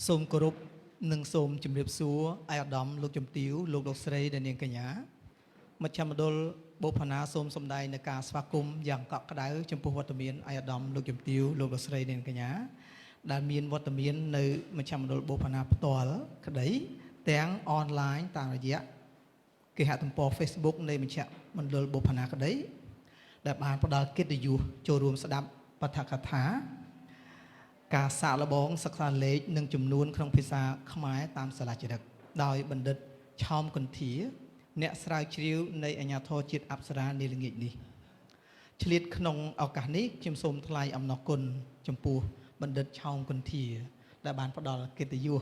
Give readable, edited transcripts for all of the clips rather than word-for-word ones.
សូមគោរពនិងសូមជម្រាបសួរអាយឧត្តមលោកជំទាវលោកស្រីដែលនាងកញ្ញាមជ្ឈមណ្ឌលបូផាណាសូមសម្ដែងនៅការស្វាគមន៍យ៉ាងកក់ក្ដៅចំពោះវត្តមានអាយឧត្តមលោកជំទាវលោកស្រីនាងកញ្ញាដែលមានវត្តមាននៅមជ្ឈមណ្ឌលបូផាណាផ្ទាល់ក្តីទាំងអនឡាញតាមរយៈគេហទំព័រ Facebook នៃមជ្ឈមណ្ឌលបូផាណាក្តីដែលបានផ្ដល់កិត្តិយសចូលរួមស្ដាប់បទកថាការសាកល្បងសិក្សាលេខនិងចំនួនក្នុងភាសាខ្មែរតាមសាលាចរិតដោយបណ្ឌិតឆោមកន្ធាអ្នកស្រាវជ្រាវនៃអាជ្ញាធរជាតិអប្សរានាល្ងាចនេះឆ្លៀតក្នុងឱកាសនេះខ្ញុំសូមថ្លែងអំណរគុណចំពោះបណ្ឌិតឆោមកន្ធាដែលបានផ្ដល់កិត្តិយស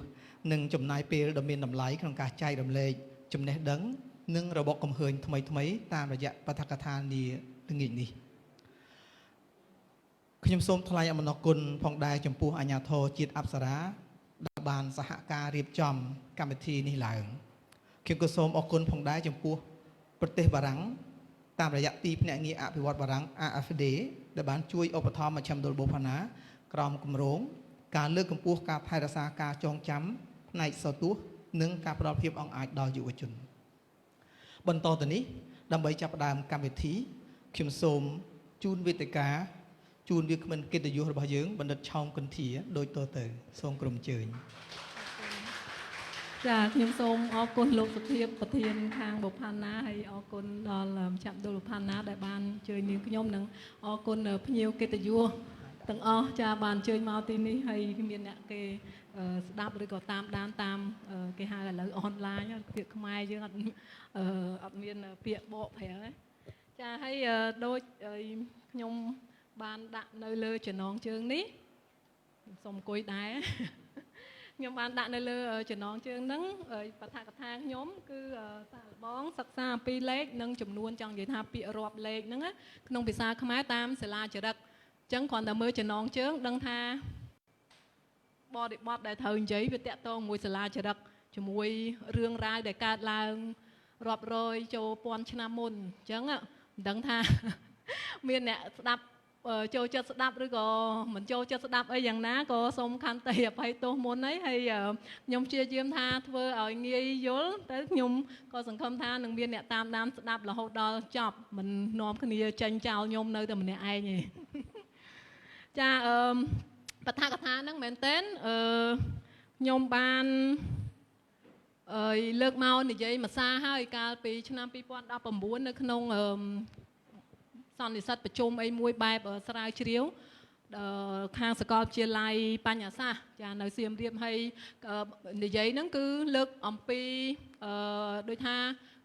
និងចំណាយពេលដ៏មានតម្លៃក្នុងការចែករំលែកចំណេះដឹងនិងរបបកំហើញថ្មីៗតាមរយៈបទកថានាល្ងាចនេះខ្ញុំសូមថ្លែងអំណរគុណផងដែរចំពោះអាជ្ញាធរជាតិអប្សរាដែលបានសហការរៀបចំកម្មវិធីនេះឡើងខ្ញុំក៏សូមអរគុណផងដែរចំពោះប្រទេសបារាំងតាមរយៈទីភ្នាក់ងារអភិវឌ្ឍបារាំង AFD ដែលបានជួយឧបត្ថម្ភមជ្ឈមណ្ឌលបូផាណាក្រោមគម្រោង ការលើកកម្ពស់ការថែរក្សាការចងចាំផ្នែកសោតួនិងការផ្តល់ភាពអង្អាចដល់យុវជនបន្តទៅនេះដើម្បីចាប់ផ្ដើមកម្មវិធីខ្ញុំសូមជូនវេទិកាជូនវាគ្មិនកិត្តិយសរបស់យើងបណ្ឌិតឆោមកន្ធាដូចតទៅសូមក្រុមអញ្ជើញចាខ្ញុំសូមអរគុណលោកសុភាពប្រធានខាងបុប្ផាណាហើយអរគុណដល់ចាប់ដុលបុប្ផាណាដែលបានអញ្ជើញនាងខ្ញុំនិងអរគុណភ្ញៀវកិត្តិយសទាំងអស់ចាបានអញ្ជើញមកទីនេះហើយមានអ្នកគេស្ដាប់ឬក៏តាមដានតាមគេហៅឥឡូវអនឡាញពាក្យខ្មែរយើងអត់មានពាក្យបកប្រែចាហើយដូចខ្ញុំបានដាក់នៅលើចំណងជើងនេះសូមអង្គុយដែរខ្ញុំបានដាក់នៅលើចំណងជើងហ្នឹងបឋកថាខ្ញុំគឺសាកល្បងសិក្សាអំពីលេខនិងចំនួនចង់និយាយថាពាក្យរាប់លេខហ្នឹងក្នុងភាសាខ្មែរតាមសាលាចរិតអញ្ចឹងគ្រាន់តែមើលចំណងជើងដឹងថាបរិបទដែលត្រូវនិយាយវាតាក់ទងមួយសាលាចរិតជាមួយរឿងរ៉ាវដែលកើតឡើងរាប់រយចូលពាន់ឆ្នាំមុនអញ្ចឹងមិនដឹងថាមានអ្នកស្ដាប់ចូលចិត្តស្ដាប់ឬក៏មិនចូលចិត្តស្ដាប់អីយ៉ាងណាក៏សូមខន្តីអភ័យទោសមុនហើយខ្ញុំព្យាយាមថាធ្វើឲ្យងាយយល់ទៅខ្ញុំក៏សង្ឃឹមថានឹងមានអ្នកតាមដានស្ដាប់រហូតដល់ចប់មិននាំគ្នាចេញចោលខ្ញុំនៅតែម្នាក់ឯងទេចាបឋកថាហ្នឹងមែនតើខ្ញុំបានលើកមកនិយាយមួយសារហើយកាលពីឆ្នាំ2019នៅក្នុងសន្និសីទប្រជុំអីមួយបែបស្រាវជ្រាវខាងសាកលវិទ្យាល័យបញ្ញាសាស្ត្រចានៅសៀមរាបហើយនិយាយហ្នឹងគឺលើកអំពីដូចថា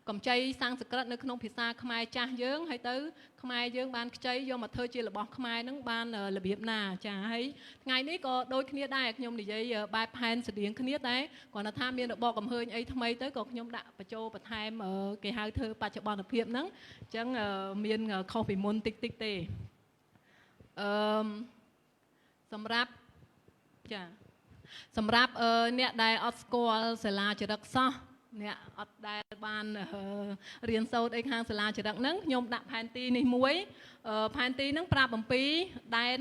កម្ចីសាំងសក្រិតនៅក្នុងភាសាខ្មែរចាស់យើងហើយទៅខ្មែរយើងបានខ្ចីយកមកធ្វើជារបស់ខ្មែរហ្នឹងបានរបៀបណាចាហើយថ្ងៃនេះក៏ដូចគ្នាដែរខ្ញុំនិយាយបែបផែនស្តៀងគ្នាតែគ្រាន់តែថាមានរបបកំហើញអីថ្មីទៅក៏ខ្ញុំដាក់បញ្ចូលបន្ថែមគេហៅធ្វើបច្ចុប្បន្នភាពហ្នឹងអញ្ចឹងមានខុសពីមុនតិចតិចទេសម្រាប់ចាសម្រាប់អ្នកដែលអត់ស្គាល់សាលាចរិតសោះអ្នកអត់ដែលបានរៀនសូត្រអីខាងសាលាចរិតហ្នឹងខ្ញុំដាក់ផែនទីនេះមួយផែនទីហ្នឹងប្រាប់អំពីដែន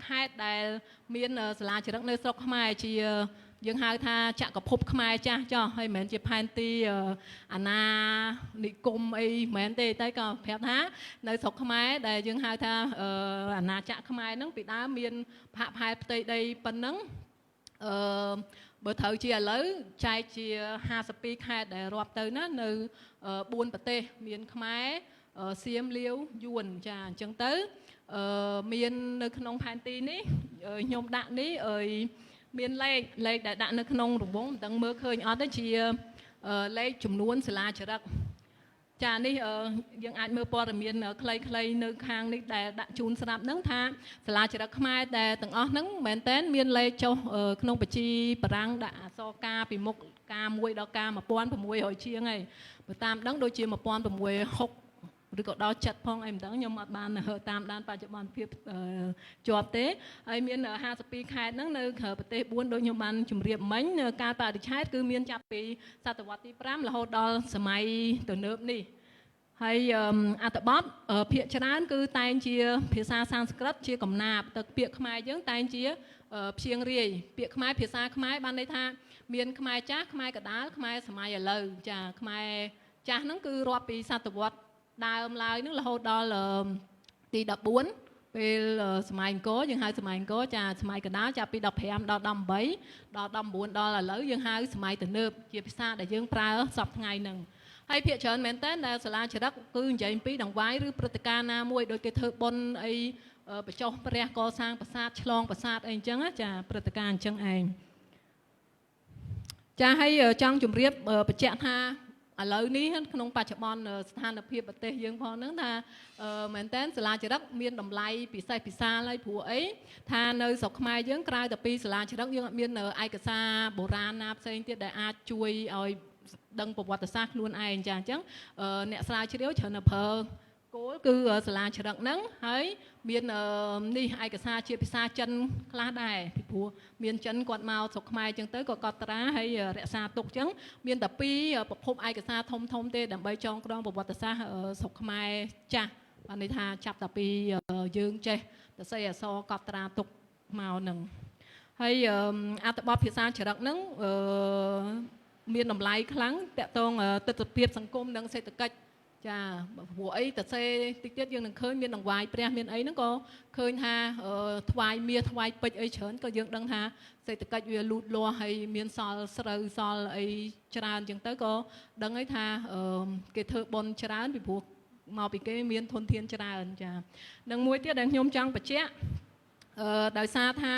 ខេត្តដែលមានសាលាចរិតនៅស្រុកខ្មែរជាយើងហៅថាចក្រភពខ្មែរចាស់ចោះហើយមិនមែនជាផែនទីអាណានិគមអីមិនមែនទេតែក៏ប្រាប់ថានៅស្រុកខ្មែរដែលយើងហៅថាអាណាចក្រខ្មែរហ្នឹងពីដើមមានផាកផែនផ្ទៃដីប៉ុណ្ណឹងបើត្រូវជាឥឡូវចែកជា52ខេត្តដែលរាប់ទៅណានៅ4ប្រទេសមានខ្មែរសៀមលាវយួនចាអញ្ចឹងទៅមាននៅក្នុងផែនទីនេះខ្ញុំដាក់នេះមានលេខដែលដាក់នៅក្នុងរង្វង់មិនដឹងមើលឃើញអត់ទេជាលេខចំនួនសាលាចរិតចានេះយើងអាចមើលព័ត៌មានខ្លីៗនៅខាងនេះដែលដាក់ជូនស្រាប់ហ្នឹងថាសាលាចរិតខ្មែរដែលទាំងអស់ហ្នឹងមែនតើមានលេខចុះក្នុងបញ្ជីបារាំងដាក់អក្សរការពីមុខការ1ដល់ការ1600ជាងហើយបើតាមដឹងដូចជា1660ឬក៏ដល់ចិត្តផងអីមិនដឹងខ្ញុំអត់បានតាមដានបច្ចុប្បន្នភាពជាប់ទេហើយមាន52ខេត្តហ្នឹងនៅប្រទេស4ដូចខ្ញុំបានជម្រាបមិញការបរិច្ឆេទគឺមានចាប់ពីសតវត្សទី5រហូតដល់សម័យទំនើបនេះហើយអត្ថបទភាគច្រើនគឺតែងជាភាសាសំស្ក្រឹតជាកំណាព្យទៅពាក្យខ្មែរយើងតែងជាព្យាង្គរាយពាក្យខ្មែរភាសាខ្មែរបានន័យថាមានខ្មែរចាស់ខ្មែរកដាលខ្មែរសម័យឥឡូវចាខ្មែរចាស់ហ្នឹងគឺរាប់ពីសតវត្សដើមឡើយនឹងរហូតដល់ទី14ពេលសម័យអង្គរយើងហៅសម័យអង្គរចាសម័យកណ្ដាលចាប់ពី15ដល់18ដល់19ដល់ឥឡូវយើងហៅសម័យទំនើបជាភាសាដែលយើងប្រើសពថ្ងៃហ្នឹងហើយភាគច្រើនមែនតើដែលសាលាចរិតគឺនិយាយអំពីដង្វាយឬព្រឹត្តិការណ៍ណាមួយដោយគេធ្វើបុណ្យអីបញ្ចុះព្រះកសាងប្រាសាទឆ្លងប្រាសាទអីអញ្ចឹងចាព្រឹត្តិការណ៍អញ្ចឹងឯងចាហើយចង់ជម្រាបបញ្ជាក់ថាឥឡូវនេះក្នុងបច្ចុប្បន្នស្ថានភាពប្រទេសយើងផងហ្នឹងថាមែនតើសាលាចរិតមានតម្លៃពិសេសពិសាលហើយព្រោះអីថានៅស្រុកខ្មែរយើងក្រៅតែពីសាលាចរិតយើងអត់មានឯកសារបុរាណណាផ្សេងទៀតដែលអាចជួយឲ្យដឹងប្រវត្តិសាស្ត្រខ្លួនឯងចាអញ្ចឹងអ្នកស្រាវជ្រាវច្រើនតែប្រើគោលគឺសាលាចរិតហ្នឹងហើយមាននេះឯកសារជាភាសាចិនខ្លះដែរពីព្រោះមានចិនគាត់មកស្រុកខ្មែរអញ្ចឹងទៅក៏កត់ត្រាហើយរក្សាទុកអញ្ចឹងមានតែ2ប្រភពឯកសារធំទេដើម្បីចងក្រងប្រវត្តិសាស្ត្រស្រុកខ្មែរចាស់បានន័យថាចាប់តែពីយើងចេះតែសេអក្សរកត់ត្រាទុកមកហ្នឹងហ ហើយអត្ថបទភាសាចរិតហ្នឹងមានតម្លៃខ្លាំងតកតងទស្សនវិជ្ជាសង្គមនិងសេដ្ឋកិច្ចចាព្រោះអីតសេតិចទៀតយើងនឹងឃើញមានដង្វាយព្រះមានអីហ្នឹងក៏ឃើញថាថ្វាយមាសថ្វាយពេជ្រអីច្រើនក៏យើងដឹងថាសេដ្ឋកិច្ចវាលូតលាស់ហើយមានសល់ស្រូវសល់អីច្រើនអញ្ចឹងទៅក៏ដឹងហើយថាគេធ្វើបុណ្យច្រើនពីព្រោះមកពីគេមានធនធានច្រើនចានឹងមួយទៀតដែលខ្ញុំចង់បញ្ជាក់ដោយសារថា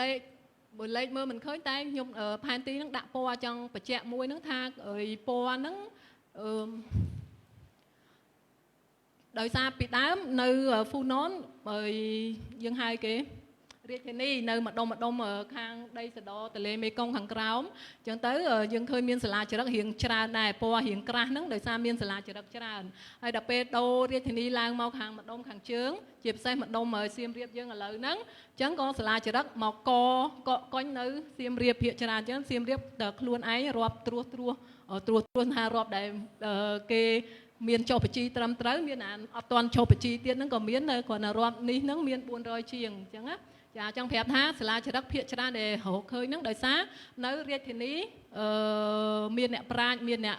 លេខមើលមិនឃើញតែខ្ញុំផែនទីហ្នឹងដាក់ពណ៌ចង់បញ្ជាក់មួយហ្នឹងថាពណ៌ហ្នឹងដោយសារពីដើមនៅ Funon យើងហៅគេរាជធានីនៅម្ដុំខាងដីសដទន្លេមេគង្គខាងក្រោមអញ្ចឹងទៅយើងឃើញមានសាលាចរិតរៀងច្រើនដែរពណ៌រៀងក្រាស់ហ្នឹងដោយសារមានសាលាចរិតច្រើនហើយដល់ពេលដូររាជធានីឡើងមកខាងម្ដុំខាងជើងជាពិសេសម្ដុំសៀមរាបយើងឥឡូវហ្នឹងអញ្ចឹងក៏សាលាចរិតមកកកុញនៅសៀមរាបភាគច្រើនអញ្ចឹងសៀមរាបតែខ្លួនឯងរាប់ត្រួសថារាប់ដែលគេមានចុះបញ្ជីត្រឹមត្រូវមានអត់ទាន់ចុះបញ្ជីទៀតហ្នឹងក៏មាននៅគ្រាន់តែរាប់នេះហ្នឹងមាន400ជាងអញ្ចឹងណាចាចង់ប្រាប់ថាសាលាចរិតភាគច្រើនដែលរកឃើញហ្នឹងដោយសារនៅរាជធានីមានអ្នកប្រាជ្ញមានអ្នក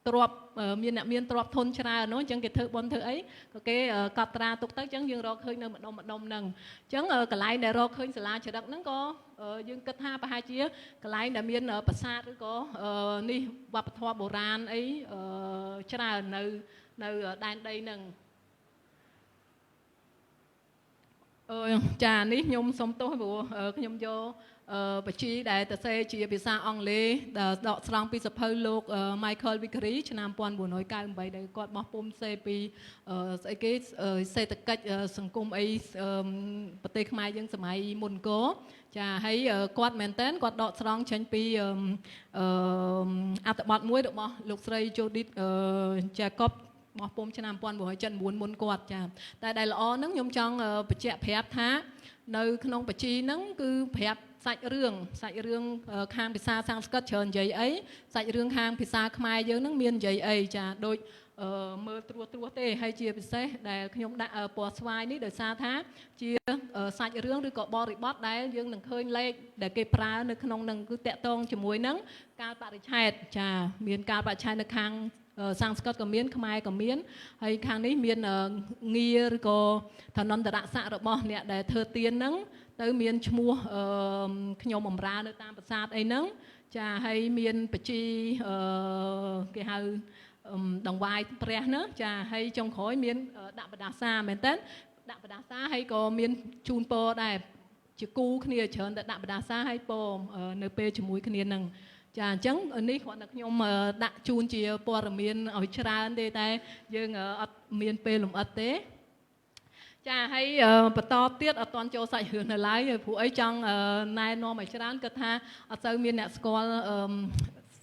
ទ្រព្យមានអ្នកមានទ្រព្យធនច្រើននោះអញ្ចឹងគេធ្វើបុណ្យធ្វើអីក៏គេកត់ត្រាទុកទៅអញ្ចឹងយើងរកឃើញនៅម្ដុំហ្នឹងអញ្ចឹងកន្លែងដែលរកឃើញសាលាចរិតហ្នឹងក៏យើងគិតថាប្រហែលជាកន្លែងដែលមានប្រាសាទឬក៏នេះវប្បធម៌បុរាណអីច្រើននៅដែនដីហ្នឹងចានេះខ្ញុំសុំទោសព្រោះខ្ញុំយកបញ្ជីដែលទៅសេជាភាសាអង់គ្លេសដកស្រង់ពីសភៅលោក Michael Vickery ឆ្នាំ1998ដែលគាត់បោះពុម្ពសេពីស្អីគេសេដ្ឋកិច្ចសង្គមអីប្រទេសខ្មែរយើងសម័យមុនកចាហើយគាត់មែនតើគាត់ដកស្រង់ចេញពីអត្ថបទមួយរបស់លោកស្រី Judith Jacob បោះពុម្ពឆ្នាំ1979មុនគាត់ចាតែដែលល្អហ្នឹងខ្ញុំចង់បញ្ជាក់ប្រាប់ថានៅក្នុងបញ្ជីហ្នឹងគឺប្រាប់សាច់រឿងខាងភាសាសំស្ក្រឹតច្រើននិយាយអីសាច់រឿងខាងភាសាខ្មែរយើងហ្នឹងមាននិយាយអីចាដូចមើលត្រួសទេហើយជាពិសេសដែលខ្ញុំដាក់ពណ៌ស្វាយនេះដោយសារថាជាសាច់រឿងឬក៏បរិបទដែលយើងនឹងឃើញលេខដែលគេប្រើនៅក្នុងហ្នឹងគឺតាក់ទងជាមួយនឹងកាលបរិច្ឆេទចាមានកាលបរិច្ឆេទនៅខាងសំស្ក្រឹតក៏មានខ្មែរក៏មានហើយខាងនេះមានងារឬក៏ឋានន្តរស័ក្តិរបស់អ្នកដែលធ្វើទានហ្នឹងទៅមានឈ្មោះខ្ញុំបម្រើនៅតាមប្រាសាទអីហ្នឹងចាហើយមានបជីគេហៅដង្វាយព្រះណាចាហើយចុងក្រោយមានដាក់បដាសាមែនតើដាក់បដាសាហើយក៏មានជូនពរដែរជាគូគ្នាច្រើនតែដាក់បដាសាហើយពរនៅពេលជាមួយគ្នាហ្នឹងចាអញ្ចឹងនេះគ្រាន់តែខ្ញុំដាក់ជូនជាព័ត៌មានឲ្យច្រើនទេតែយើងអត់មានពេលលម្អិតទេចាហើយបន្តទៀតអត់ទាន់ចូលសាច់រឿងនៅឡើយព្រោះអីចង់ណែនាំឲ្យច្រើនគាត់ថាអត់សូវមានអ្នកស្គាល់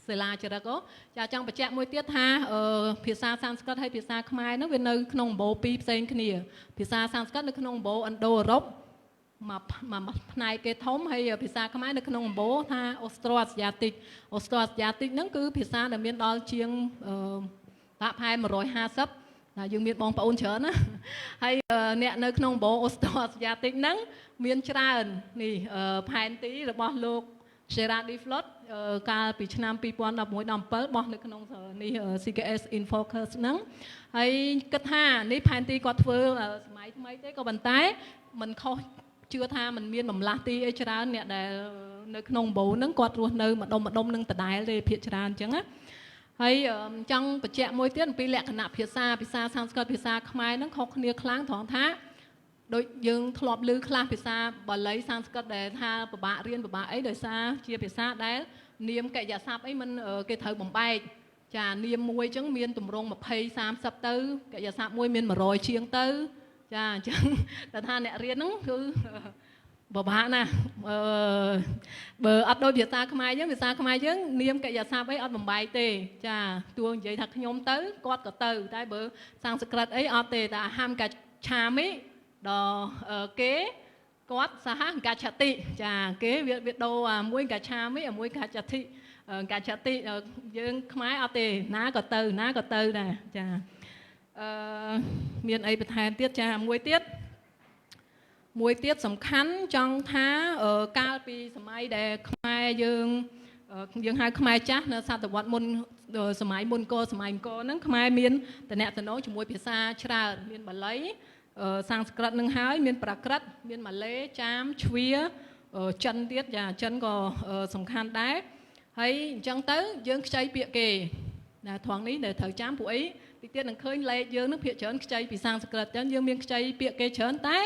សាលាចរិតចាចង់បញ្ជាក់មួយទៀតថាភាសាសំស្ក្រឹតហើយភាសាខ្មែរហ្នឹងវានៅក្នុងអម្បូរពីរផ្សេងគ្នាភាសាសំស្ក្រឹតនៅក្នុងអម្បូរឥណ្ឌូអឺរ៉ុបមកផ្នែកគេធំហើយភាសាខ្មែរនៅក្នុងអម្បូរថាអូស្ត្រូអាស៊ីយ៉ាទិកហ្នឹងគឺភាសាដែលមានដល់ជាងប្រហែល150តែយើងមានបងប្អូនច្រើនណាហើយអ្នកនៅក្នុងអម្បូរអូស្ត្រូអាស៊ីយ៉ាទិកហ្នឹងមានច្រើននេះផែនទីរបស់លោក Gerard D. Flot កាលពីឆ្នាំ2011-17បោះនៅក្នុងនេះ CKS Infocus ហ្នឹងហើយគិតថានេះផែនទីគាត់ធ្វើសម័យថ្មីទេក៏ប៉ុន្តែมันខុសជឿថាมันមានបំលាស់ទីអីច្រើនអ្នកដែលនៅក្នុងអម្បូរហ្នឹងគាត់រស់នៅម្ដុំនឹងដដែលទេភាគច្រើនអញ្ចឹងណាហើយចង់បញ្ជាក់មួយទៀតអំពីលក្ខណៈភាសាសំស្ក្រឹតភាសាខ្មែរហ្នឹងខុសគ្នាខ្លាំងត្រង់ថាដូចយើងធ្លាប់ឮខ្លះភាសាបាលីសំស្ក្រឹតដែលថាពិបាករៀនពិបាកអីដោយសារជាភាសាដែលនាមកិរិយាសព្ទអីมันគេត្រូវបំបែកចានាមមួយអញ្ចឹងមានទម្រង់20 30ទៅកិរិយាសព្ទមួយមាន100ជាងទៅចាអញ្ចឹងតែថាអ្នករៀនហ្នឹងគឺពិបាកណាស់បើអត់ដូចភាសាខ្មែរយើងនាមកិរិយាសព្ទអីអត់បំបែកទេចាទោះនិយាយថាខ្ញុំទៅគាត់ក៏ទៅតែបើសំស្ក្រឹតអីអត់ទេតែអាហាំកាឆាមីដល់គេគាត់សហកាឆតិចាគេវាដូរមួយកាឆាមីមួយកាឆតិយើងខ្មែរអត់ទេណាក៏ទៅដែរចាមានអីបន្ថែមទៀតចាមួយទៀត មួយទៀតសំខាន់ចង់ថាកាលពីសម័យដែលខ្មែរយើងហៅខ្មែរចាស់នៅសតវត្សមុនសម័យមុនកសម័យអង្គរហ្នឹងខ្មែរមានតំណែងជាមួយភាសាច្រើនមានបាលីសំស្ក្រឹតនឹងហើយមានប្រាក្រឹតមានម៉ាឡេចាមជ្វាចិនទៀតចាចិនក៏សំខាន់ដែរហើយអញ្ចឹងទៅយើងខ្ចីពាក្យគេណាត្រង់នេះដែលត្រូវចាំពួកអីទីទៀតនឹងឃើញលេខយើងនឹងភាគច្រើនខ្ចីពីសំស្ក្រឹតចឹងយើងមានខ្ចីពាក្យគេច្រើនតែ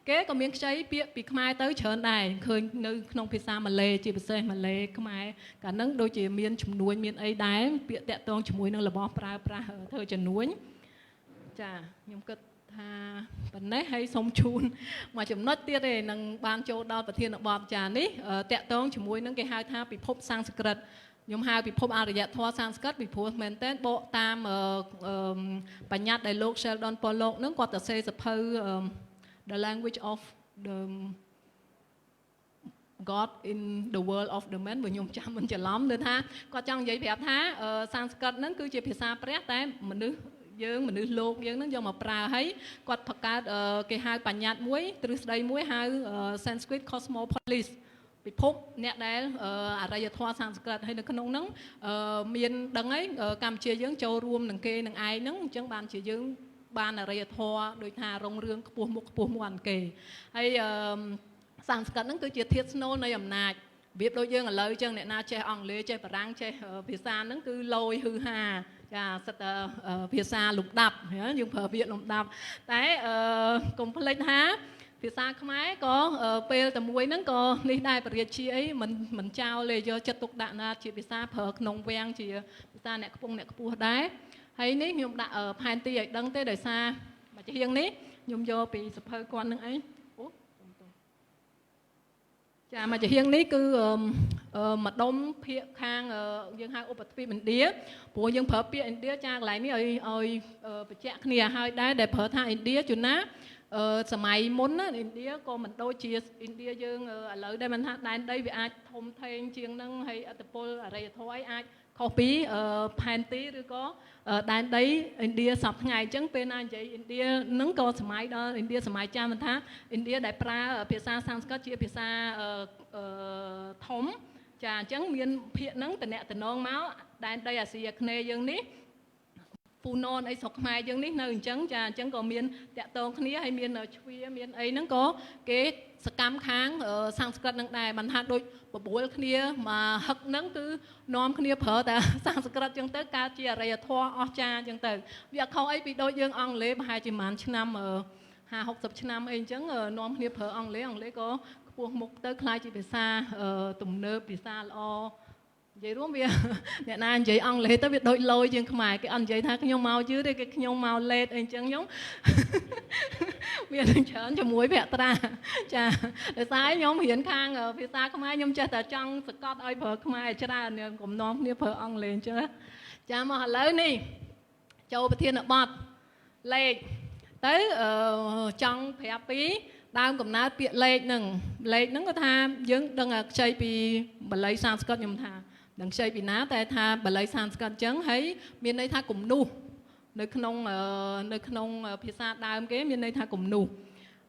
គេក៏មានខ្ចីពាក្យពីខ្មែរទៅច្រើនដែរឃើញនៅក្នុងភាសាម៉ាឡេជាពិសេសម៉ាឡេខ្មែរកាលហ្នឹងដូចជាមានចំនួនមានអីដែរពាក្យតាក់ទងជាមួយនឹងរបស់ប្រើប្រាស់ធ្វើចំនួនចាខ្ញុំគិតថាប៉ុណ្ណេះហើយសូមជូនមួយចំណុចទៀតឯងនឹងបានចូលដល់ប្រធានបទចានេះតាក់ទងជាមួយនឹងគេហៅថាពិភពសំស្ក្រឹតខ្ញុំហៅពិភពអរិយធម៌សំស្ក្រឹតពីព្រោះមែនតើបកតាមបញ្ញត្តិដែលលោក Sheldon Pollock នឹងគាត់ទៅសេសភៅ The Language of the God in the World of the Man បើខ្ញុំចាំមិនច្រឡំគឺថាគាត់ចង់និយាយប្រាប់ថាសំស្ក្រឹតហ្នឹងគឺជាភាសាព្រះតែមនុស្សលោកយើងហ្នឹងយកមកប្រើហើយគាត់បង្កើតគេហៅបញ្ញត្តិមួយទ្រឹស្ដីមួយហៅ Sanskrit Cosmopolis ពិភពអ្នកដែលអរិយធម៌សំស្ក្រឹតហើយនៅក្នុងហ្នឹងមានដឹងហើយកម្ពុជាយើងចូលរួមនឹងគេនឹងឯងហ្នឹងអញ្ចឹងបានជាយើងបានអរិយធម៌ដូចថារុងរឿងខ្ពស់មុខមាត់គេហើយសំស្ក្រឹតហ្នឹងគឺជាធាតុស្នូលនៃអំណាចរបៀបដូចយើងឥឡូវអញ្ចឹងអ្នកណាចេះអង់គ្លេសចេះបារាំងចេះភាសាហ្នឹងគឺលយហឺហាចាសិតតែភាសាលំដាប់យើងប្រើពាក្យលំដាប់តែកុំភ្លេចថាភាសាខ្មែរក៏ពេលតែមួយហ្នឹងក៏នេះដែរបរិយាជាអីមិនចោលទេយកចិត្តទុកដាក់ណាជាភាសាប្រើក្នុងវាំងជាភាសាអ្នកខ្ពង់អ្នកខ្ពស់ដែរហើយនេះខ្ញុំដាក់ផែនទីឲ្យដឹងទេដោយសារមកជាងនេះខ្ញុំយកពីសភៅគាត់នឹងអីចាមកជាងនេះគឺម្ដុំភាគខាងយើងហៅឧបទ្វីបឥណ្ឌាព្រោះយើងប្រើពាក្យឥណ្ឌាចាកន្លែងនេះឲ្យបញ្ជាក់គ្នាឲ្យដែរដែលប្រើថាឥណ្ឌាជួនណាសម័យមុនណាឥណ្ឌាក៏មិនដូចជាឥណ្ឌាយើងឥឡូវដែរមិនថាដែនដីវាអាចធំធេងជាងហ្នឹងហើយឥទ្ធិពលអរិយធម៌អីអាចខុសពីផែនទីឬក៏ដែនដីឥណ្ឌាសពថ្ងៃអញ្ចឹងពេលណានិយាយឥណ្ឌាហ្នឹងក៏សម័យដល់ឥណ្ឌាសម័យចាស់មិនថាឥណ្ឌាដែលប្រើភាសាសំស្ក្រឹតជាភាសាធំចាអញ្ចឹងមានភាគហ្នឹងតំណងមកដែនដីអាស៊ីអាគ្នេយ៍យើងនេះពូណនអីស្រុកខ្មែរយើងនេះនៅអញ្ចឹងចាអញ្ចឹងក៏មានតាក់ទងគ្នាហើយមានជ្វាមានអីហ្នឹងក៏គេសកម្មខាងសំស្ក្រឹតនឹងដែរបានថាដូចបបួលគ្នាមកហឹកហ្នឹងគឺនាំគ្នាប្រើតែសំស្ក្រឹតអញ្ចឹងទៅកើតជាអរិយធម៌អស្ចារ្យអញ្ចឹងទៅវាខុសអីពីដូចយើងអង់គ្លេសប្រហែលជាប្រហែលឆ្នាំ50-60ឆ្នាំអីអញ្ចឹងនាំគ្នាប្រើអង់គ្លេសក៏ខ្ពស់មុខទៅខ្លាចជាភាសាទំនើបភាសាល្អនិយាយរួមវាអ្នកណានិយាយអង់គ្លេសទៅវាដូចលយជាងខ្មែរគេអត់និយាយថាខ្ញុំមកយឺតទេគេខ្ញុំមកលេតអីអញ្ចឹងខ្ញុំមានច្រើនជាមួយភក្ត្រាចាដោយសារខ្ញុំរៀនខាងភាសាខ្មែរខ្ញុំចេះតែចង់សកត់ឲ្យប្រើខ្មែរច្រើនកុំនាំគ្នាប្រើអង់គ្លេសអញ្ចឹងចាមកឥឡូវនេះចូលប្រធានបទលេខទៅចង់ប្រាប់ពីដើមកំណើតពាក្យលេខហ្នឹងក៏ថាយើងដឹងខ្ចីពីបាលីសំស្ក្រឹតខ្ញុំថានឹងខ្ចីពីណាតែថាបាលីសំស្ក្រឹតអញ្ចឹងហើយមានន័យថាគំនូសនៅក្នុងភាសាដើមគេមានន័យថាគំនូស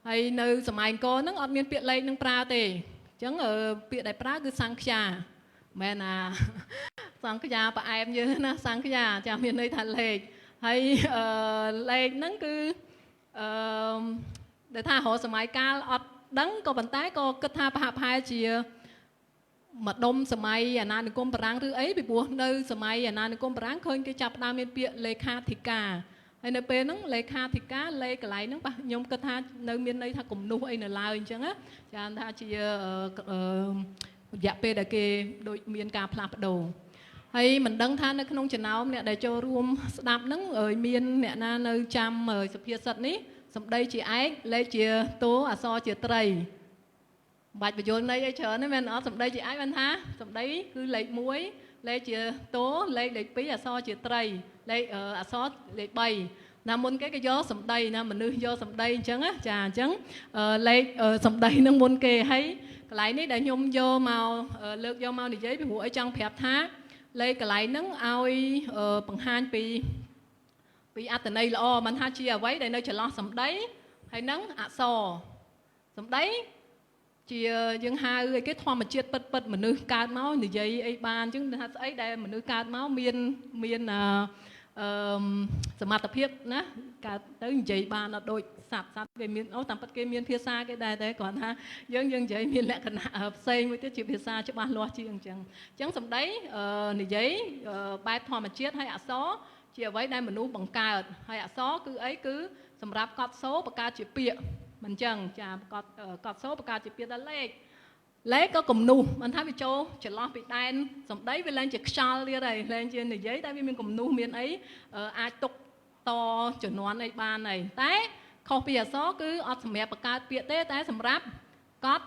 ហើយនៅសម័យអង្គរហ្នឹងអត់មានពាក្យលេខនឹងប្រើទេអញ្ចឹងពាក្យដែលប្រើគឺសង្খ্យាមែនណាសង្খ্យាផ្អែមយើងណាសង្খ্យាចាមានន័យថាលេខហើយលេខហ្នឹងគឺដែលថារហសម័យកាលអត់ដឹងក៏ប៉ុន្តែក៏គិតថាប្រហាក់ប្រហែលជាម្ដុំសម័យអាណានិគមបារាំងឬអីពីព្រោះនៅសម័យអាណានិគមបារាំងឃើញគេចាប់ផ្ដើមមានពាក្យលេខាធិការហើយនៅពេលហ្នឹងលេខាធិការលេខកន្លែងហ្នឹងខ្ញុំគិតថានៅមានន័យថាគំនូសអីនៅឡើយអញ្ចឹងណាចាថាជារយៈពេលដែលគេដូចមានការផ្លាស់ប្ដូរហើយមិនដឹងថានៅក្នុងចំណោមអ្នកដែលចូលរួមស្ដាប់ហ្នឹងមានអ្នកណានៅចាំសុភាសិតនេះសម្ដីជាឯកលេខជាតួអក្សរជាត្រីបាច់បញ្យល់ន័យអីច្រើនទេមែនអត់សម្ដីជាឯកបានថាសម្ដីគឺលេខ1លេខជាតួលេខ2អក្សរជាត្រីលេខអក្សរលេខ3ណាមុនគេយកសម្ដីណាមនុស្សយកសម្ដីអញ្ចឹងណាចាអញ្ចឹងលេខសម្ដីនឹងមុនគេហើយកន្លែងនេះដែលខ្ញុំយកមកលើកយកមកនិយាយពីព្រោះអីចង់ប្រាប់ថាលេខកន្លែងហ្នឹងឲ្យបង្ហាញពីអត្ថន័យល្អមិនថាជាអ្វីដែលនៅចន្លោះសម្ដីហើយនឹងអក្សរ សំដីជាយើងហៅអីគេធម្មជាតិពិតមនុស្សកើតមកនិយាយអីបានអញ្ចឹងថាស្អីដែលមនុស្សកើតមកមានសមត្ថភាពណាកើតទៅនិយាយបានអត់ដូចសត្វគេមានតាមពិតគេមានភាសាគេដែរតែគ្រាន់ថាយើងនិយាយមានលក្ខណៈផ្សេងមួយទៀតជាភាសាច្បាស់លាស់ជាងអញ្ចឹងសំដីនិយាយបែបធម្មជាតិហើយអក្សរជាអ្វីដែលមនុស្សបង្កើតហើយអក្សរគឺអីគឺសម្រាប់កត់សូរបង្កើតជាពាក្យមិនចឹងចាកត់សូរបង្កើតជាពាក្យដល់លេខក៏គំនូសមិនថាវាចូលចន្លោះពីដែនសំដីវាឡើងជាខ្យល់ទៀតហើយឡើងជានិយាយតែវាមានគំនូសមានអីអាចទុកតជំនាន់អីបានហើយតែខុសពីអក្សរគឺអត់សម្រាប់បង្កើតពាក្យទេតែសម្រាប់កត់